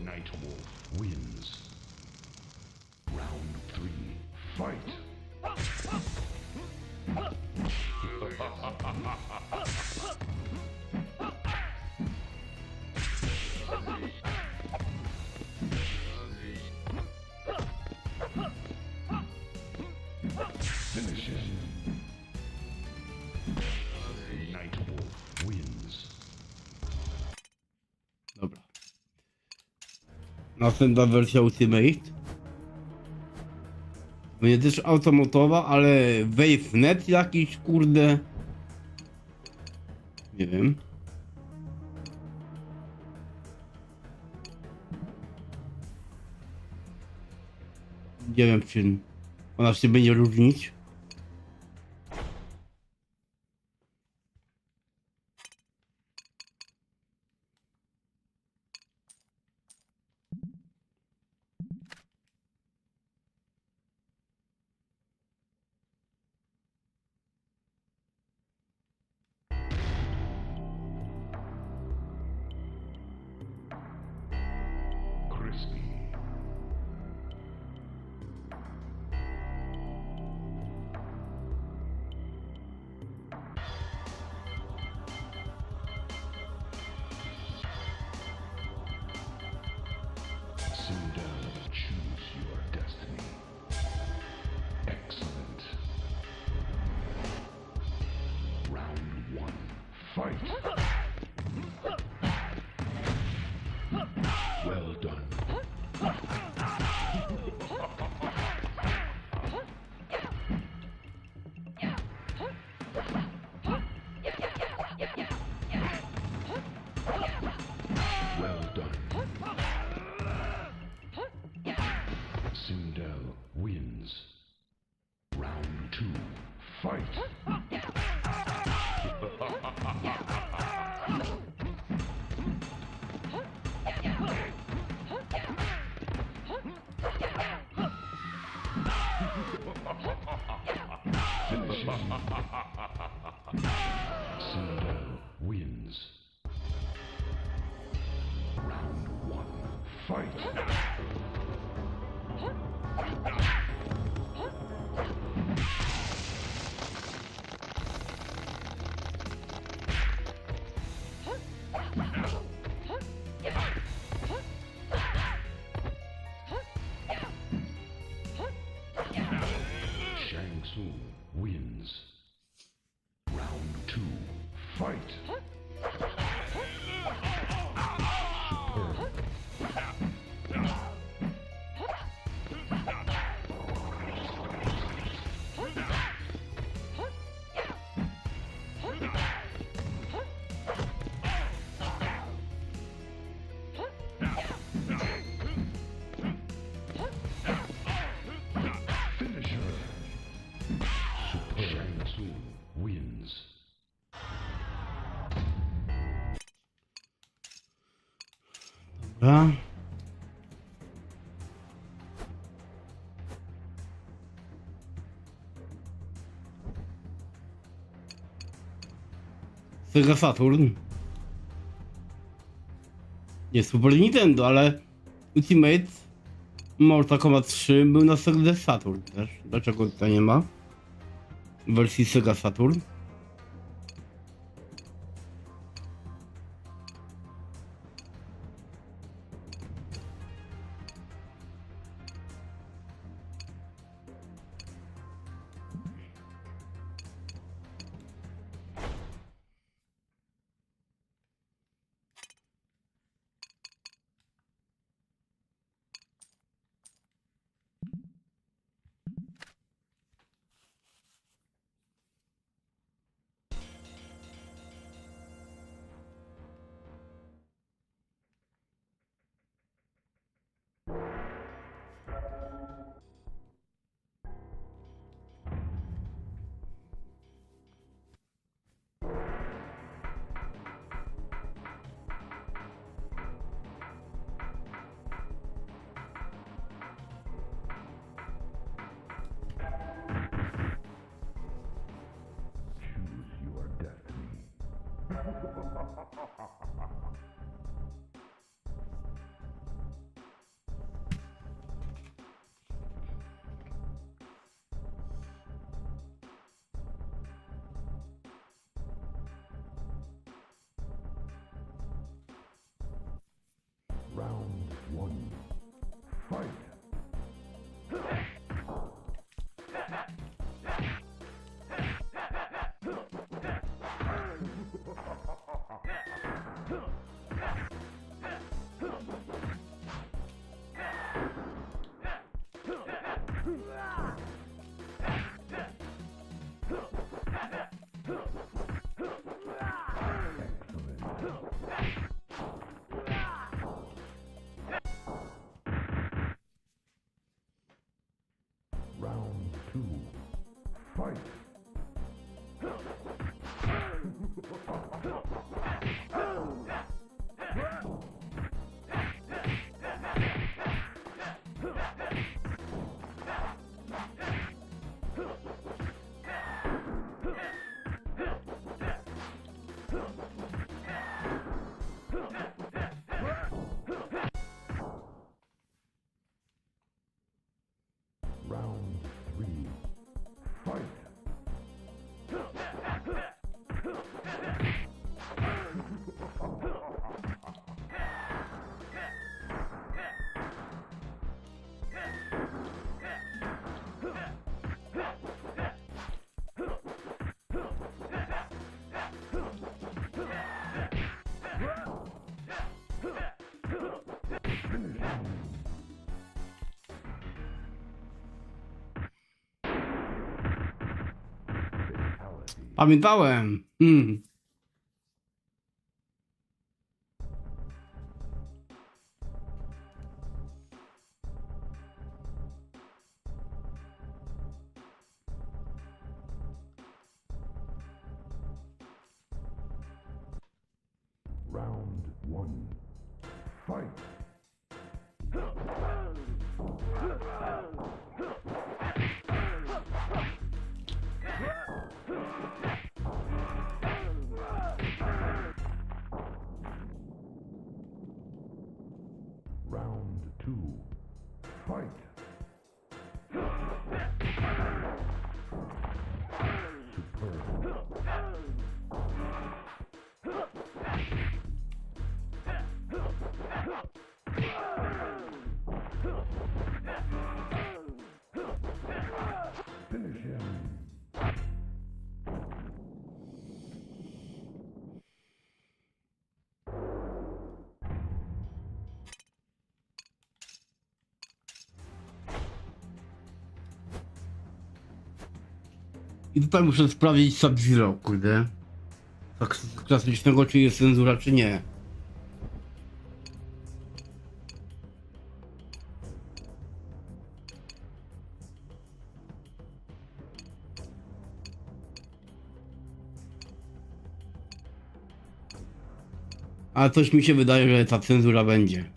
Nightwolf wins. Round 3. Fight. Finish him. Nightwolf wins. Dobra. Następna wersja Ultimate. Będzie też automotowa, ale WaveNet jakiś, kurde. Nie wiem. Nie wiem, czym ona się będzie różnić. Crispy. Sindel, choose your destiny. Excellent. Round 1. Fight. Well done. Well done. Sindel wins. Round 2. Fight. Finish him. Sindel wins. Round 1. Fight. Shang Tsung wins. Round 2. Fight. Superb. Finish her. Superb. Shang Tsung wins. Dobra. Sega Saturn. Nie Super Nintendo, ale Ultimate Mortal Kombat 3 był na Sega Saturn też. Dlaczego tutaj nie ma wersji Sega Saturn? Round one. Fight. Round two. Fight. Round three. Fight. Pamiętałem. Round one. Fight. Round two. Fight. Finish him. I tutaj muszę sprawdzić Sub-Zero, kurde. Tak klasycznego, czy jest cenzura, czy nie. Ale coś mi się wydaje, że ta cenzura będzie.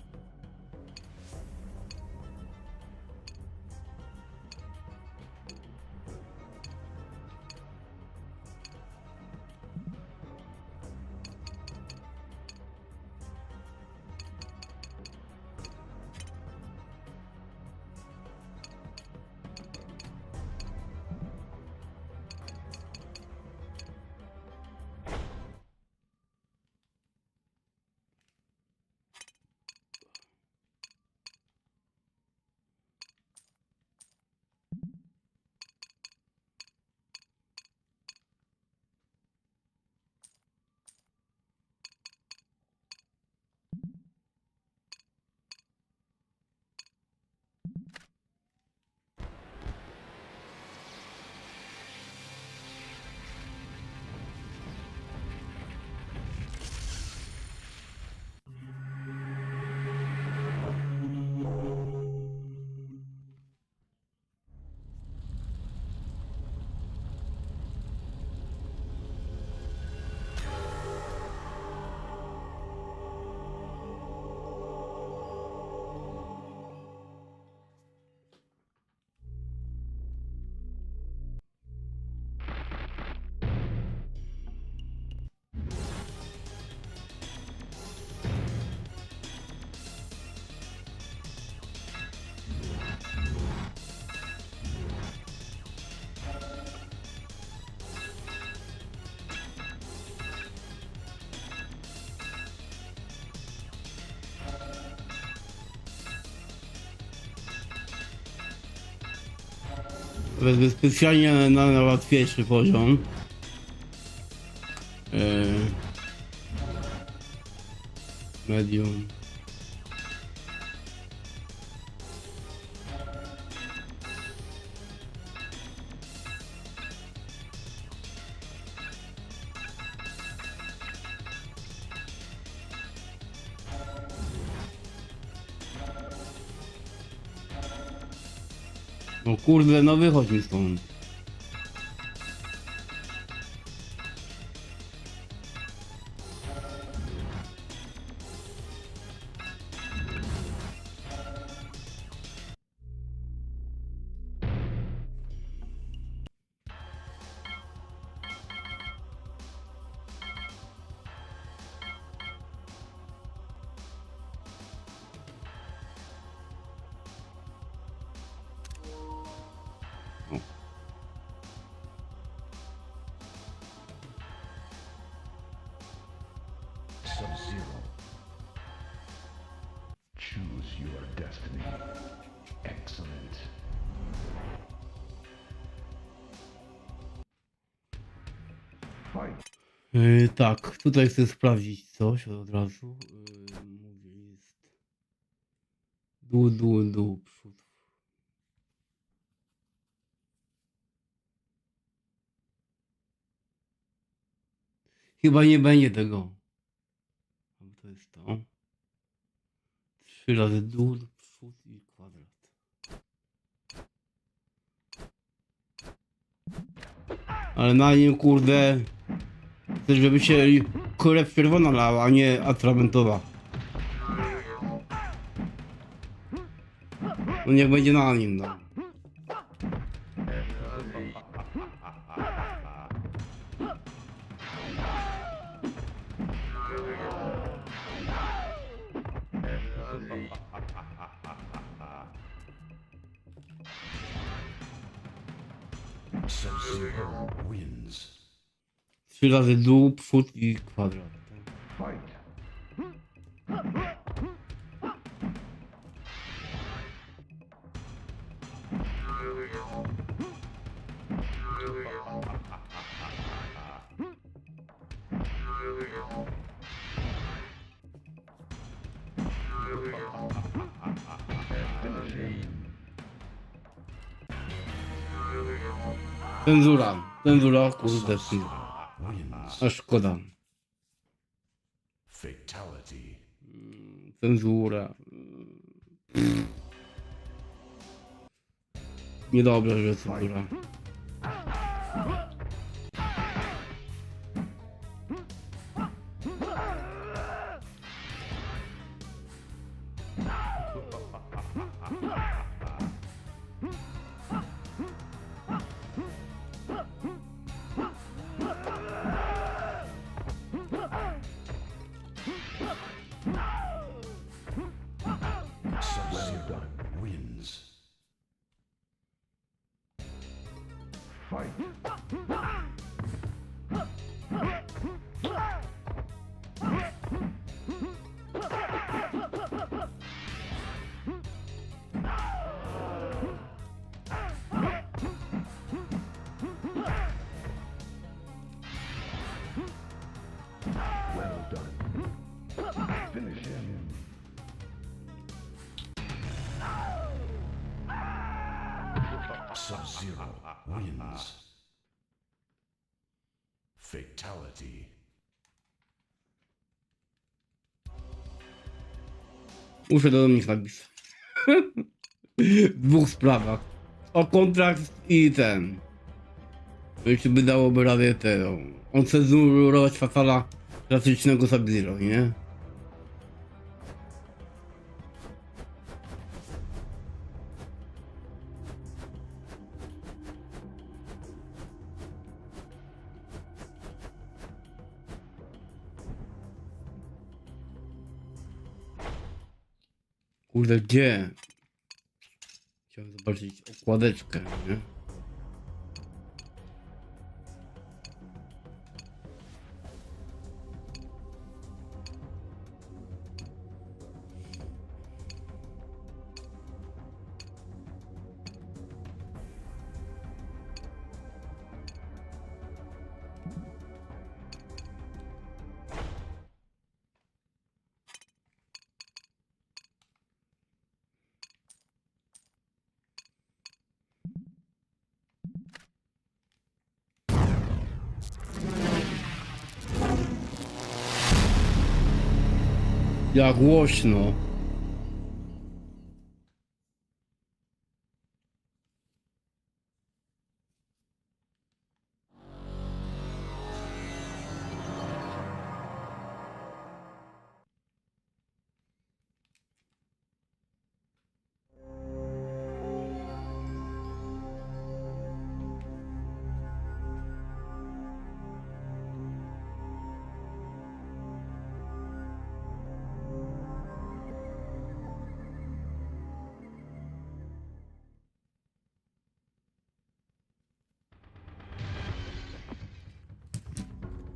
Wezmę specjalnie na łatwiejszy poziom. Medium. No kurde, no wychodź mi stąd. Sub-Zero. Choose your destiny. Excellent. Fight. Tak, tutaj chcę sprawdzić coś od razu. Mówię, jest dół, przód. Chyba nie będzie tego. To jest to. 3 razy dół, przód i kwadrat. Ale na nim kurde chcę, żeby się krew czerwona lała, a nie atramentowa. No niech będzie na nim, no. Sub-Zero wins. 3 razy dół, przód i kwadrat. Fight. Cenzura, kurde, a szkoda. Fatality. Cenzura. Niedobrze, że cenzura. Sub-Zero wins. Fight. Well done. Finish him. Sub-Zero wins. Fatality. Muszę do nich napisać. W 2 sprawach. O kontrakt i ten. Czy by dałoby radę tego. On cenzurować fatala klasycznego Sub-Zero, nie? Kurde, gdzie? Chciałem zobaczyć okładeczkę, nie? Jak głośno.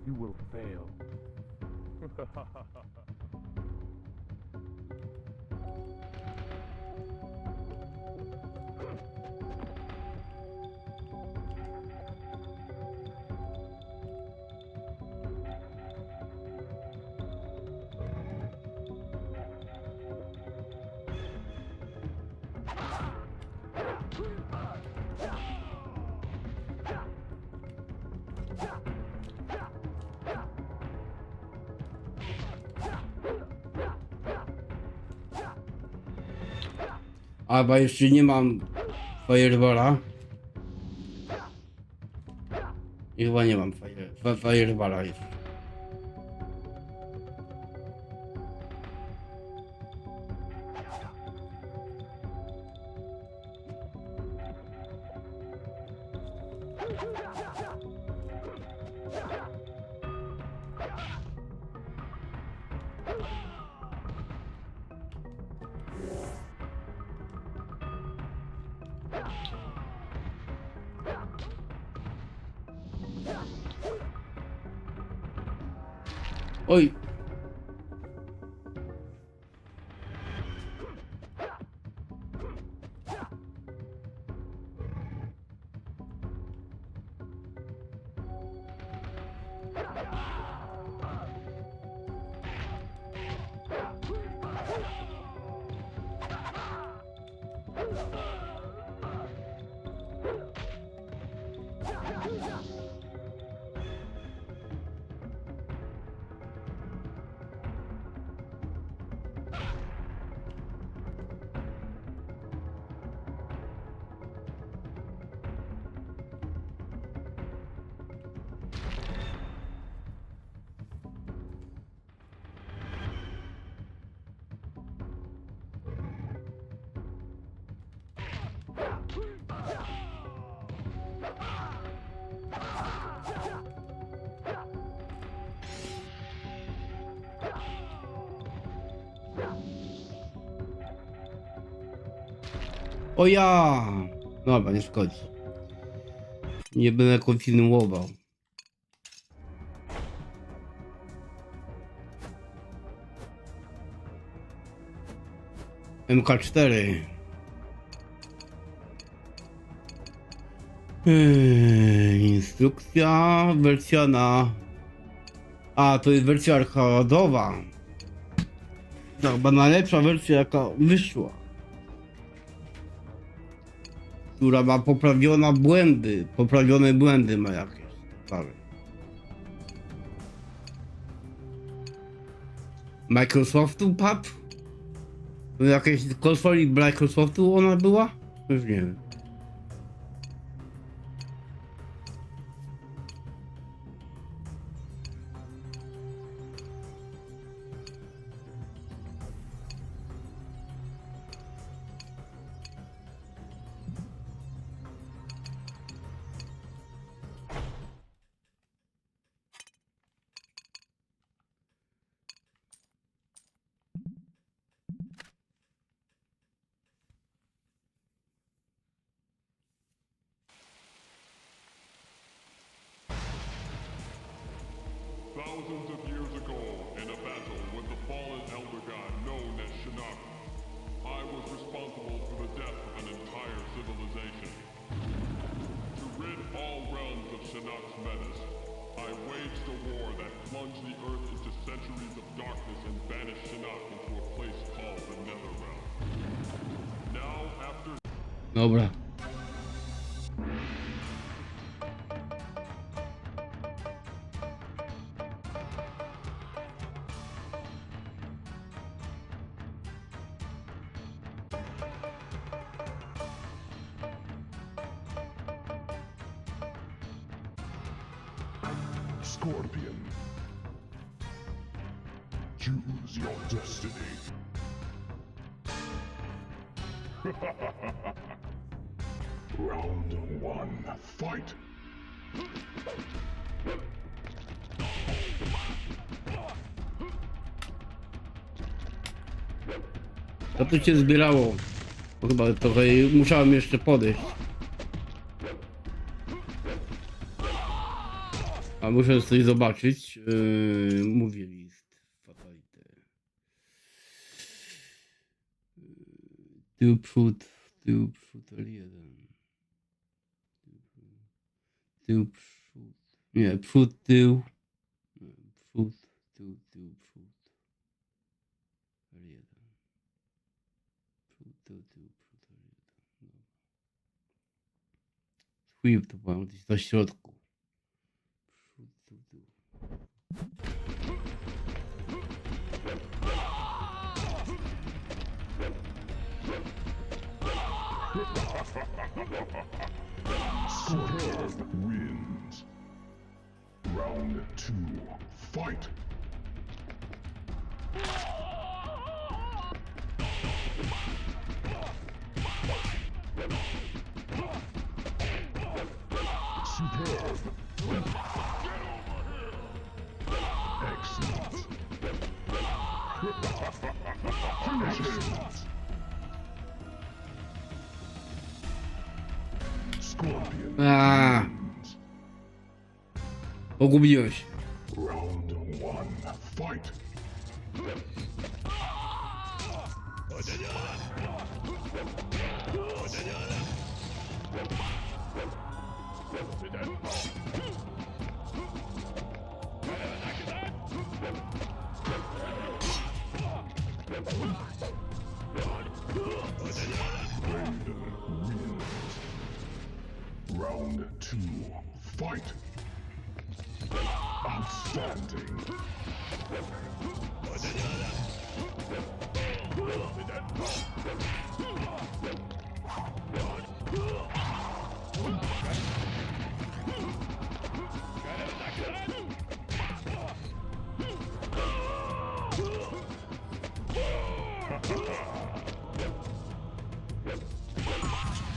You will fail. A, bo jeszcze nie mam Fireballa. I chyba nie mam Fireballa jeszcze. Oj. O ja! Dobra, nie szkodzi. Nie będę kontynuował. MK4. Instrukcja, wersja na... A, to jest wersja arcadowa. To chyba najlepsza wersja, jaka wyszła. Która ma poprawione błędy ma jakieś. Stare. Microsoftu padł? To jakieś konsoli Microsoftu ona była? Już nie wiem. Thousands of years ago, in a battle with the fallen elder god known as Shinnok, I was responsible for the death of an entire civilization. To rid all realms of Shinnok's menace, I waged a war that plunged the earth into centuries of darkness and banished Shinnok into a place called the Netherrealm. Now, after... Dobra. Scorpion. Choose your destiny. Round 1, fight. Co tu się zbierało? Bo chyba trochę musiałem jeszcze podejść. A muszę coś zobaczyć. Mówię list. Fatality. Tył przód, L1. Tył przód. Nie, przód, tył. Przód, tył, przód. L1. Przód, tył, przód, L1. Sweep to powiem gdzieś na środku. Przód, tył. Superb wins. Round 2, fight. Superb. Excellent. Finish him. Scorpion. Pogubiłeś. Round 1, fight. Round 2, fight. Outstanding.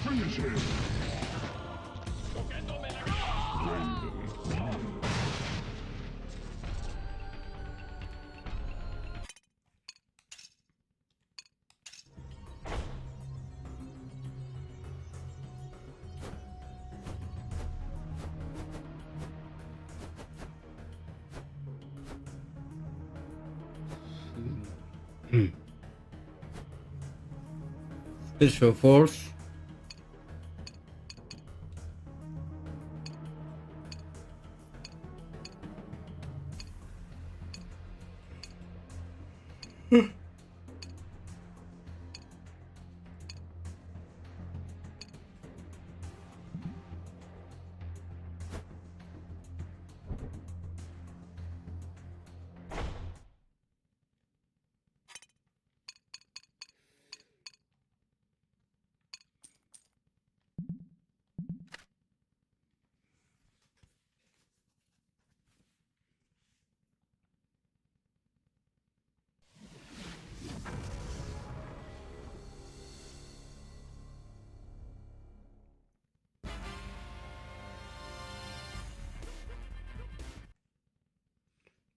Finish him. Special Force.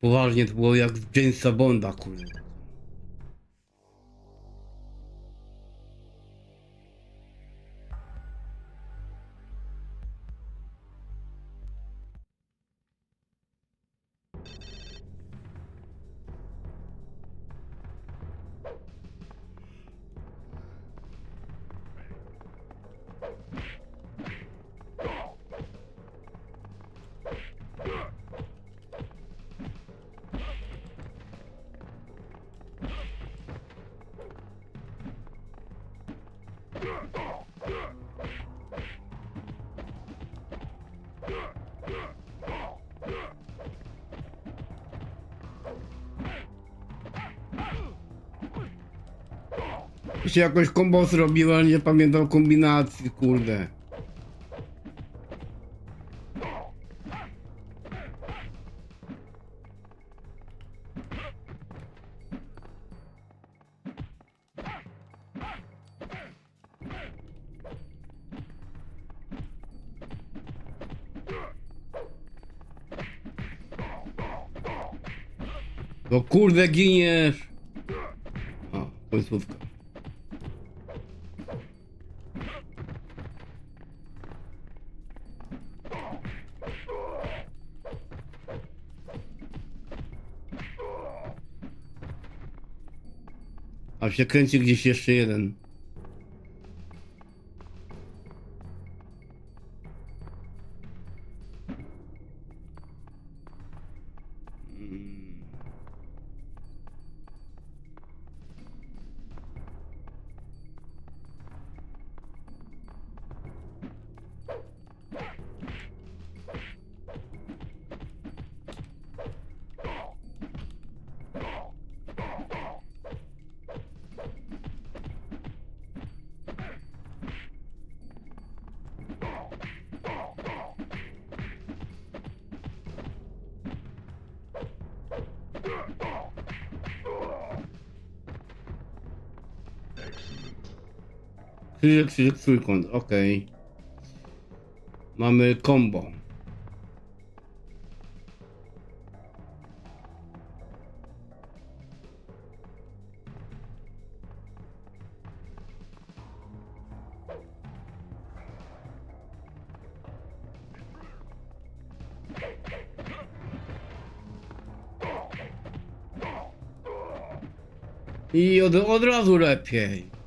Poważnie to było jak z Jamesa Bonda, kurde. Się jakoś kombo zrobił, ale nie pamiętam kombinacji, kurde. No kurde, giniesz! O, końcówka. A się kręci gdzieś jeszcze jeden. Krzyżyk, trójkąt, okej. Mamy combo. I od razu lepiej.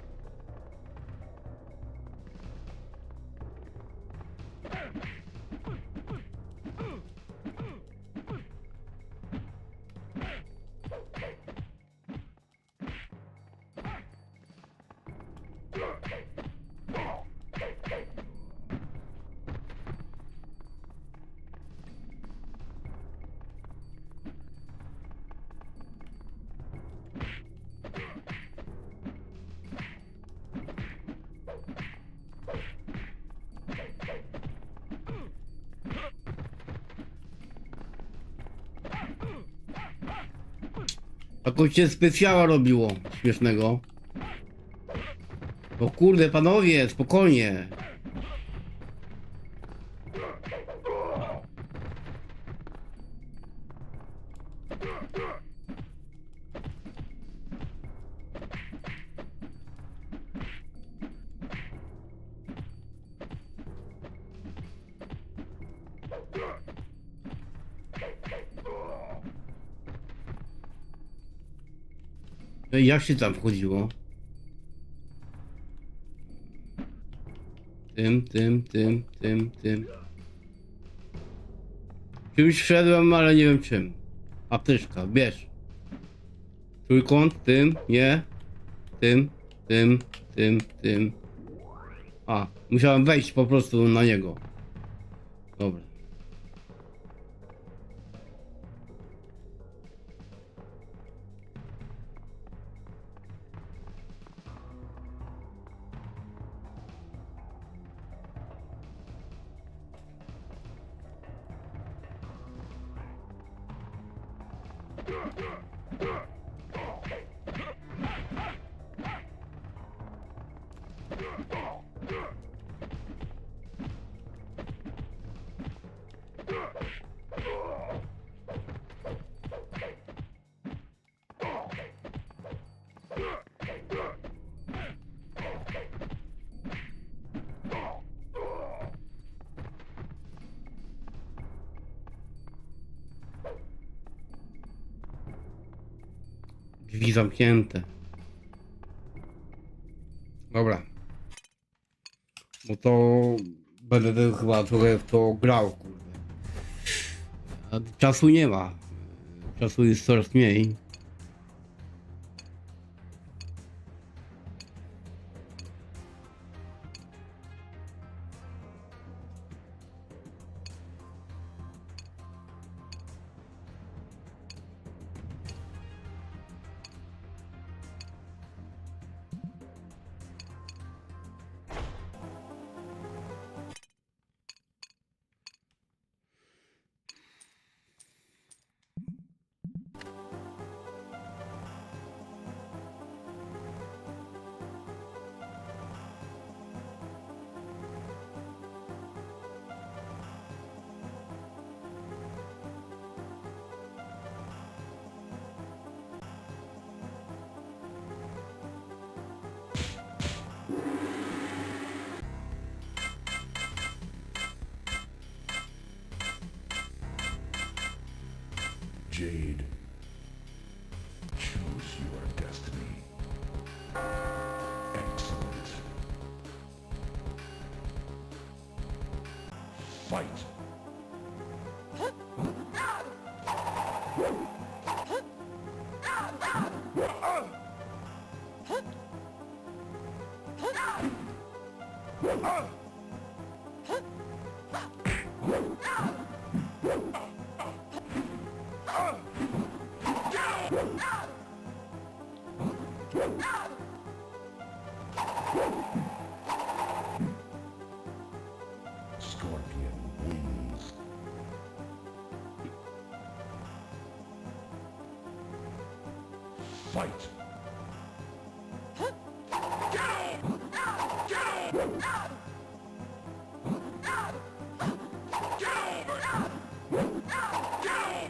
Jakoś się specjała robiło śmiesznego. O kurde, panowie, spokojnie. No i jak się tam wchodziło? Tym. Czymś wszedłem, ale nie wiem czym. Apteczka, bierz. Trójkąt, nie. Tym. A, musiałem wejść po prostu na niego. Dobra. Drzwi zamknięte. Dobra. Bo to będę chyba trochę w to grał, kurde. A czasu nie ma. Czasu jest coraz mniej. Choose your destiny. Excellent. Fight. Scorpion wings. Fight.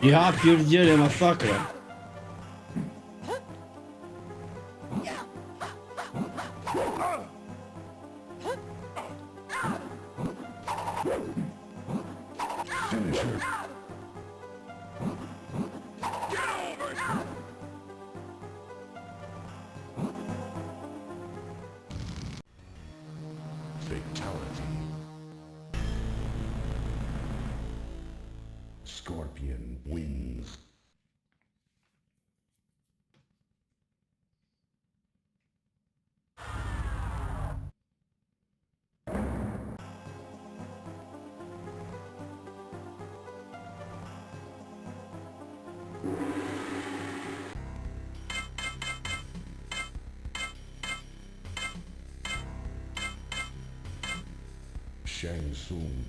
Ja pierdzielę, masakra. Fatality. Scorpion wins. Shang Tsung.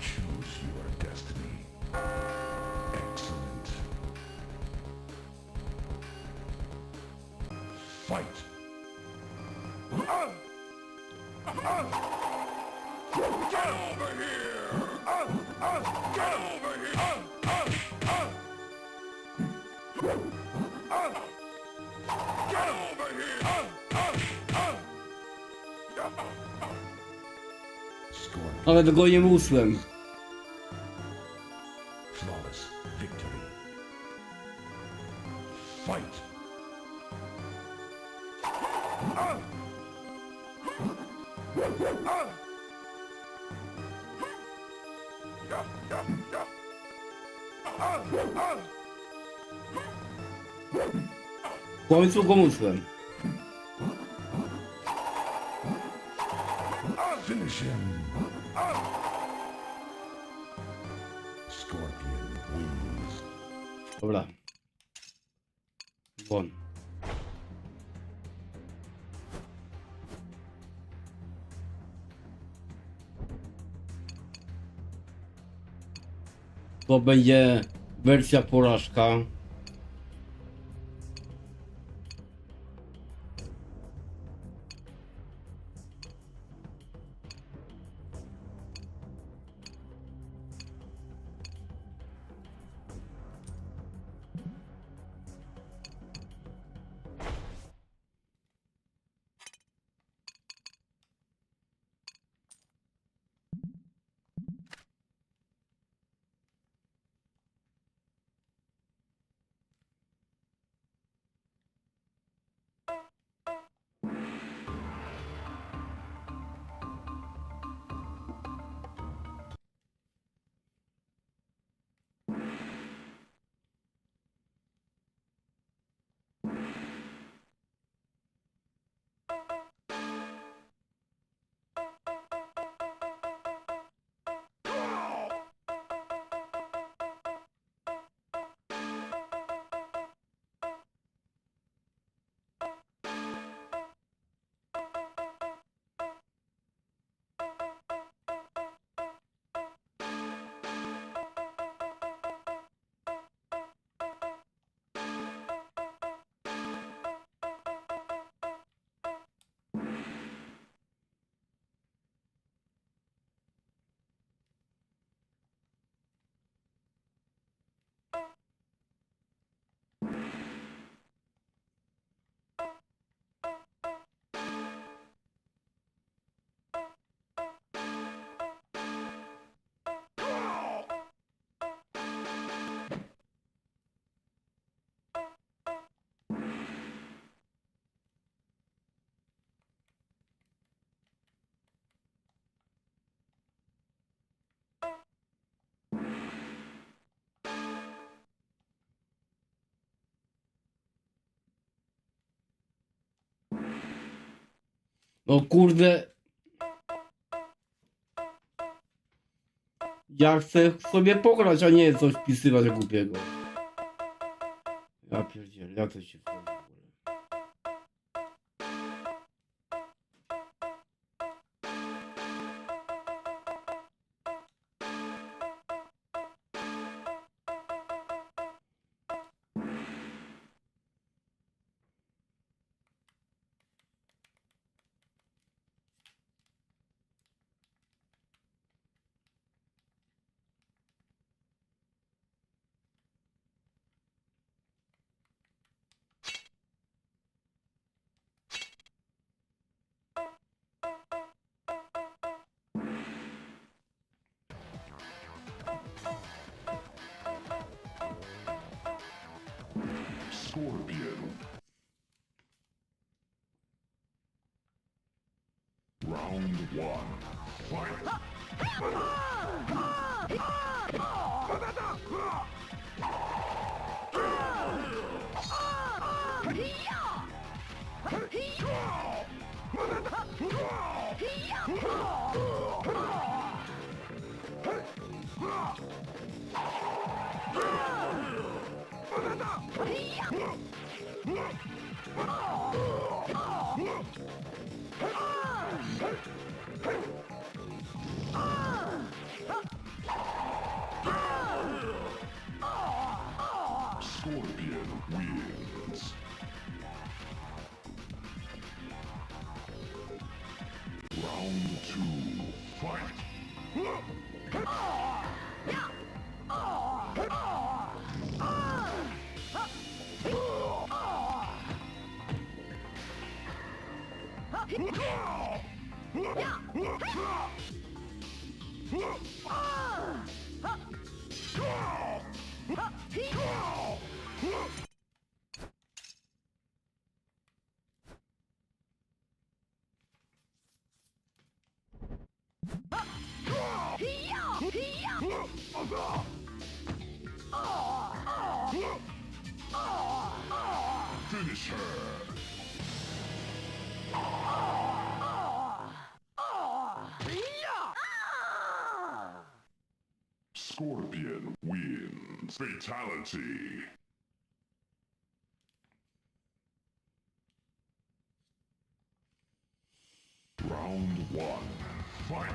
Choose your destiny. Excellent. Fight. Get over here! Get over here! Get over here! Nawet go nie musłem. Flawless victory. Fight. W końcu go musłem. Finish him. Scorpion wins. Dobra. Won. To będzie wersja porażka. No kurde. Ja chcę sobie pograć, a nie coś wpisywać głupiego. Ja pierdzielę, ja coś się wchodzi w ogóle. Scorpion. Round one. Fight. Scorpion wins. Round two. Fight. Finish her. Scorpion wins. Fatality. Round one. Fight.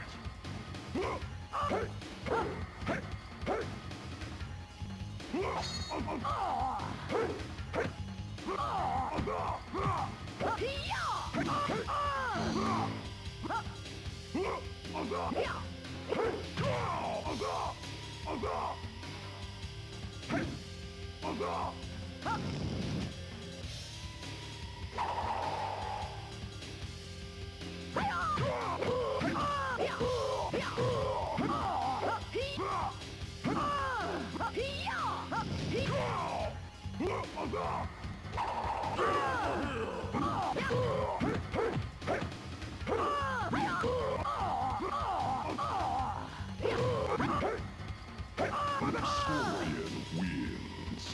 Scorpion wins.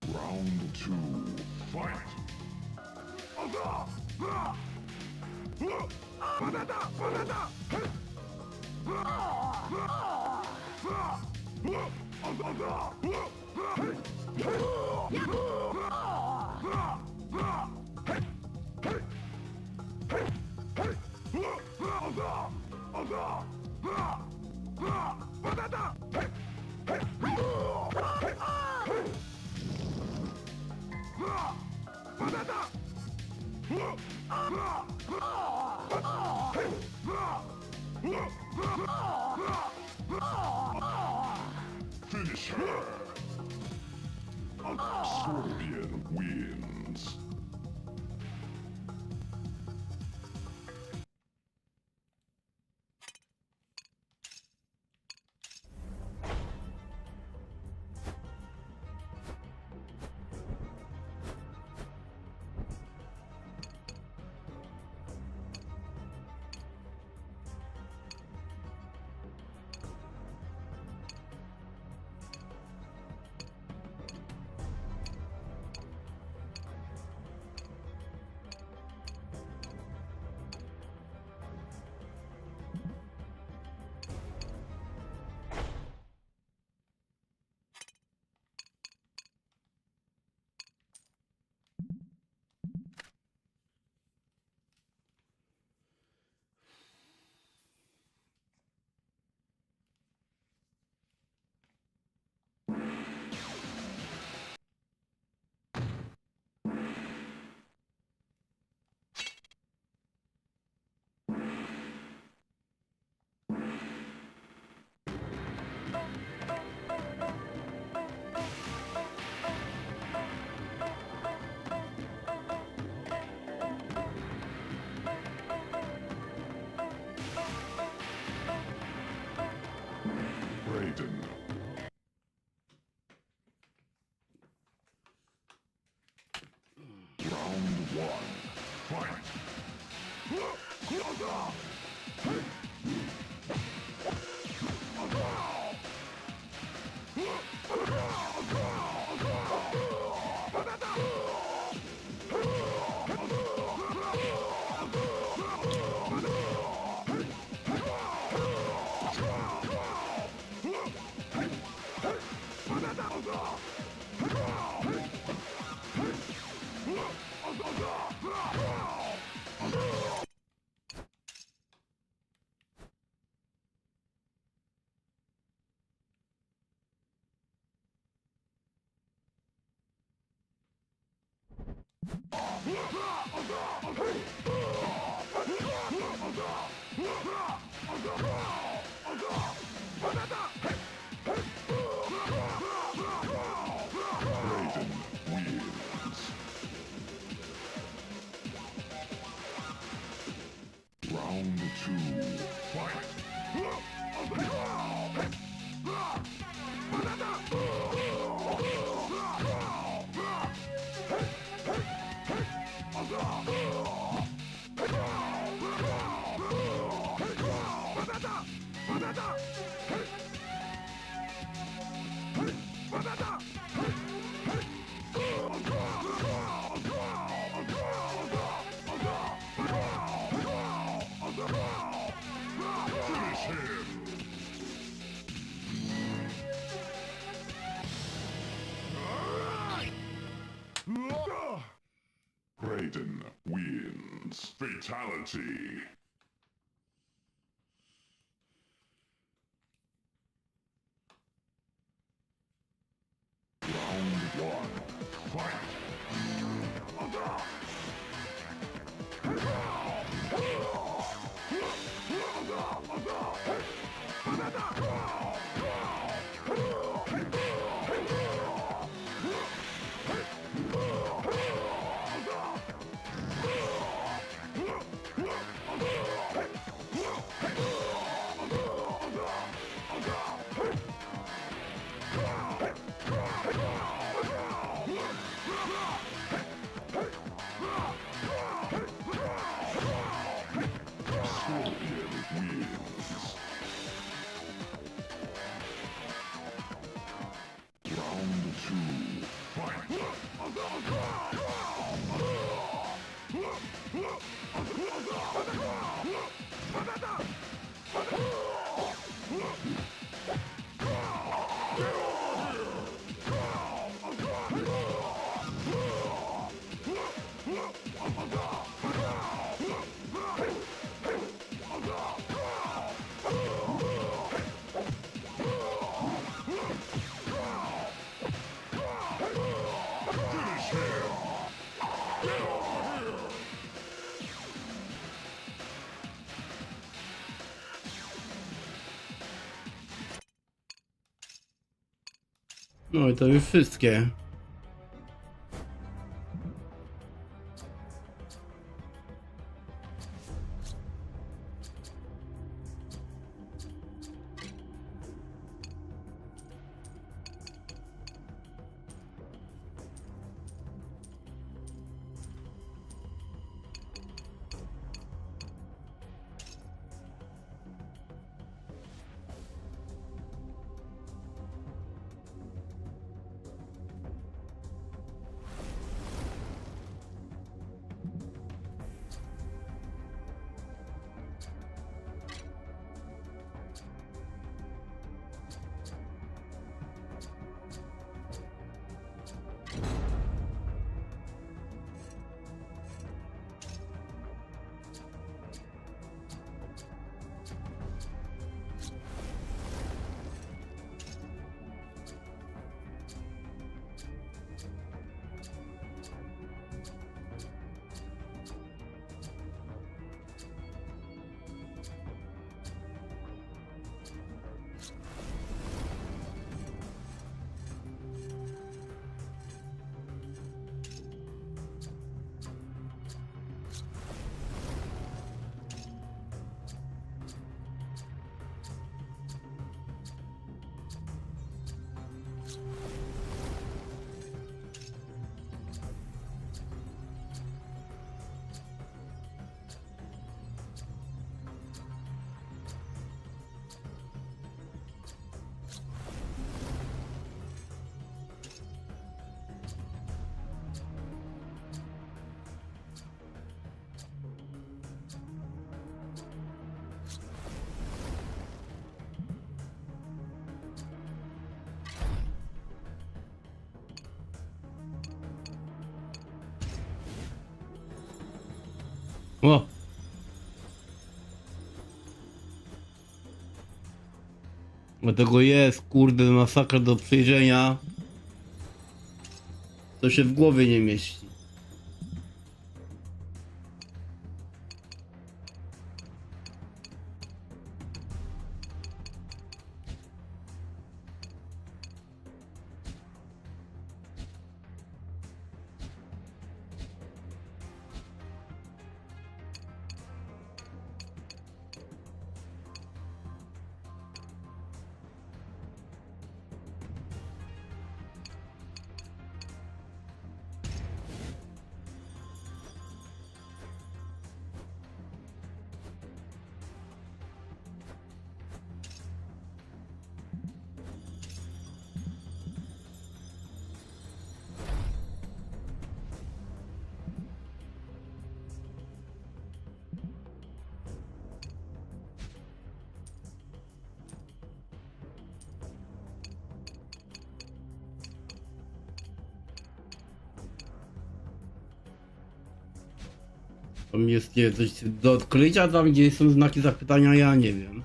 Round two. Fight. Finish her. Scorpion wins. Raiden. Round one. Fight! Round two. Fight! Finish him! Raiden wins. Fatality. Round one. Fight! No i to już wszystkie. O! Dlatego jest, kurde, masakra do przejrzenia. To się w głowie nie mieści. Tam jest, nie, coś do odkrycia, tam gdzie są znaki zapytania, ja nie wiem.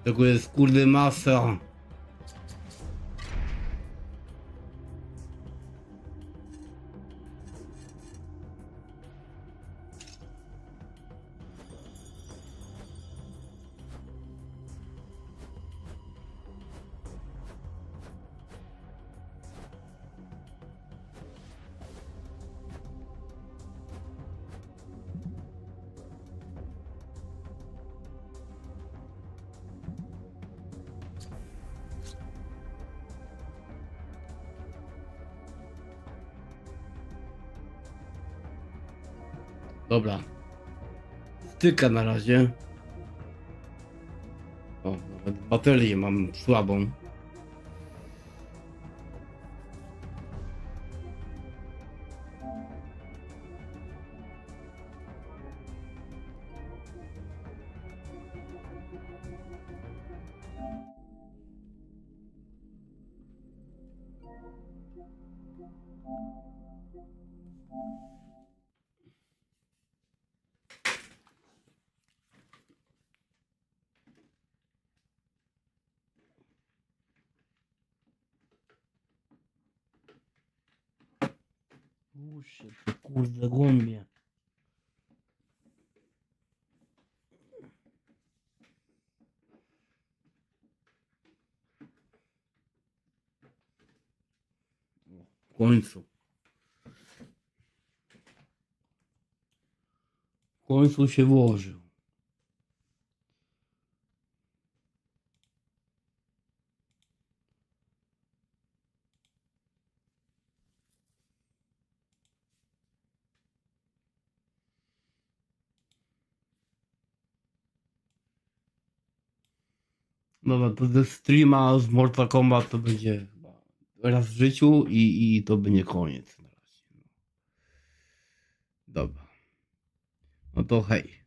Tego jest, kurde, masa. Dobra. Styka na razie. O, nawet baterię mam słabą. Uszy, kurde, głębie. W końcu. W końcu się włożył. Dobra, to ze streama z Mortal Kombat to będzie chyba raz w życiu i to będzie koniec na razie. Dobra. No to hej.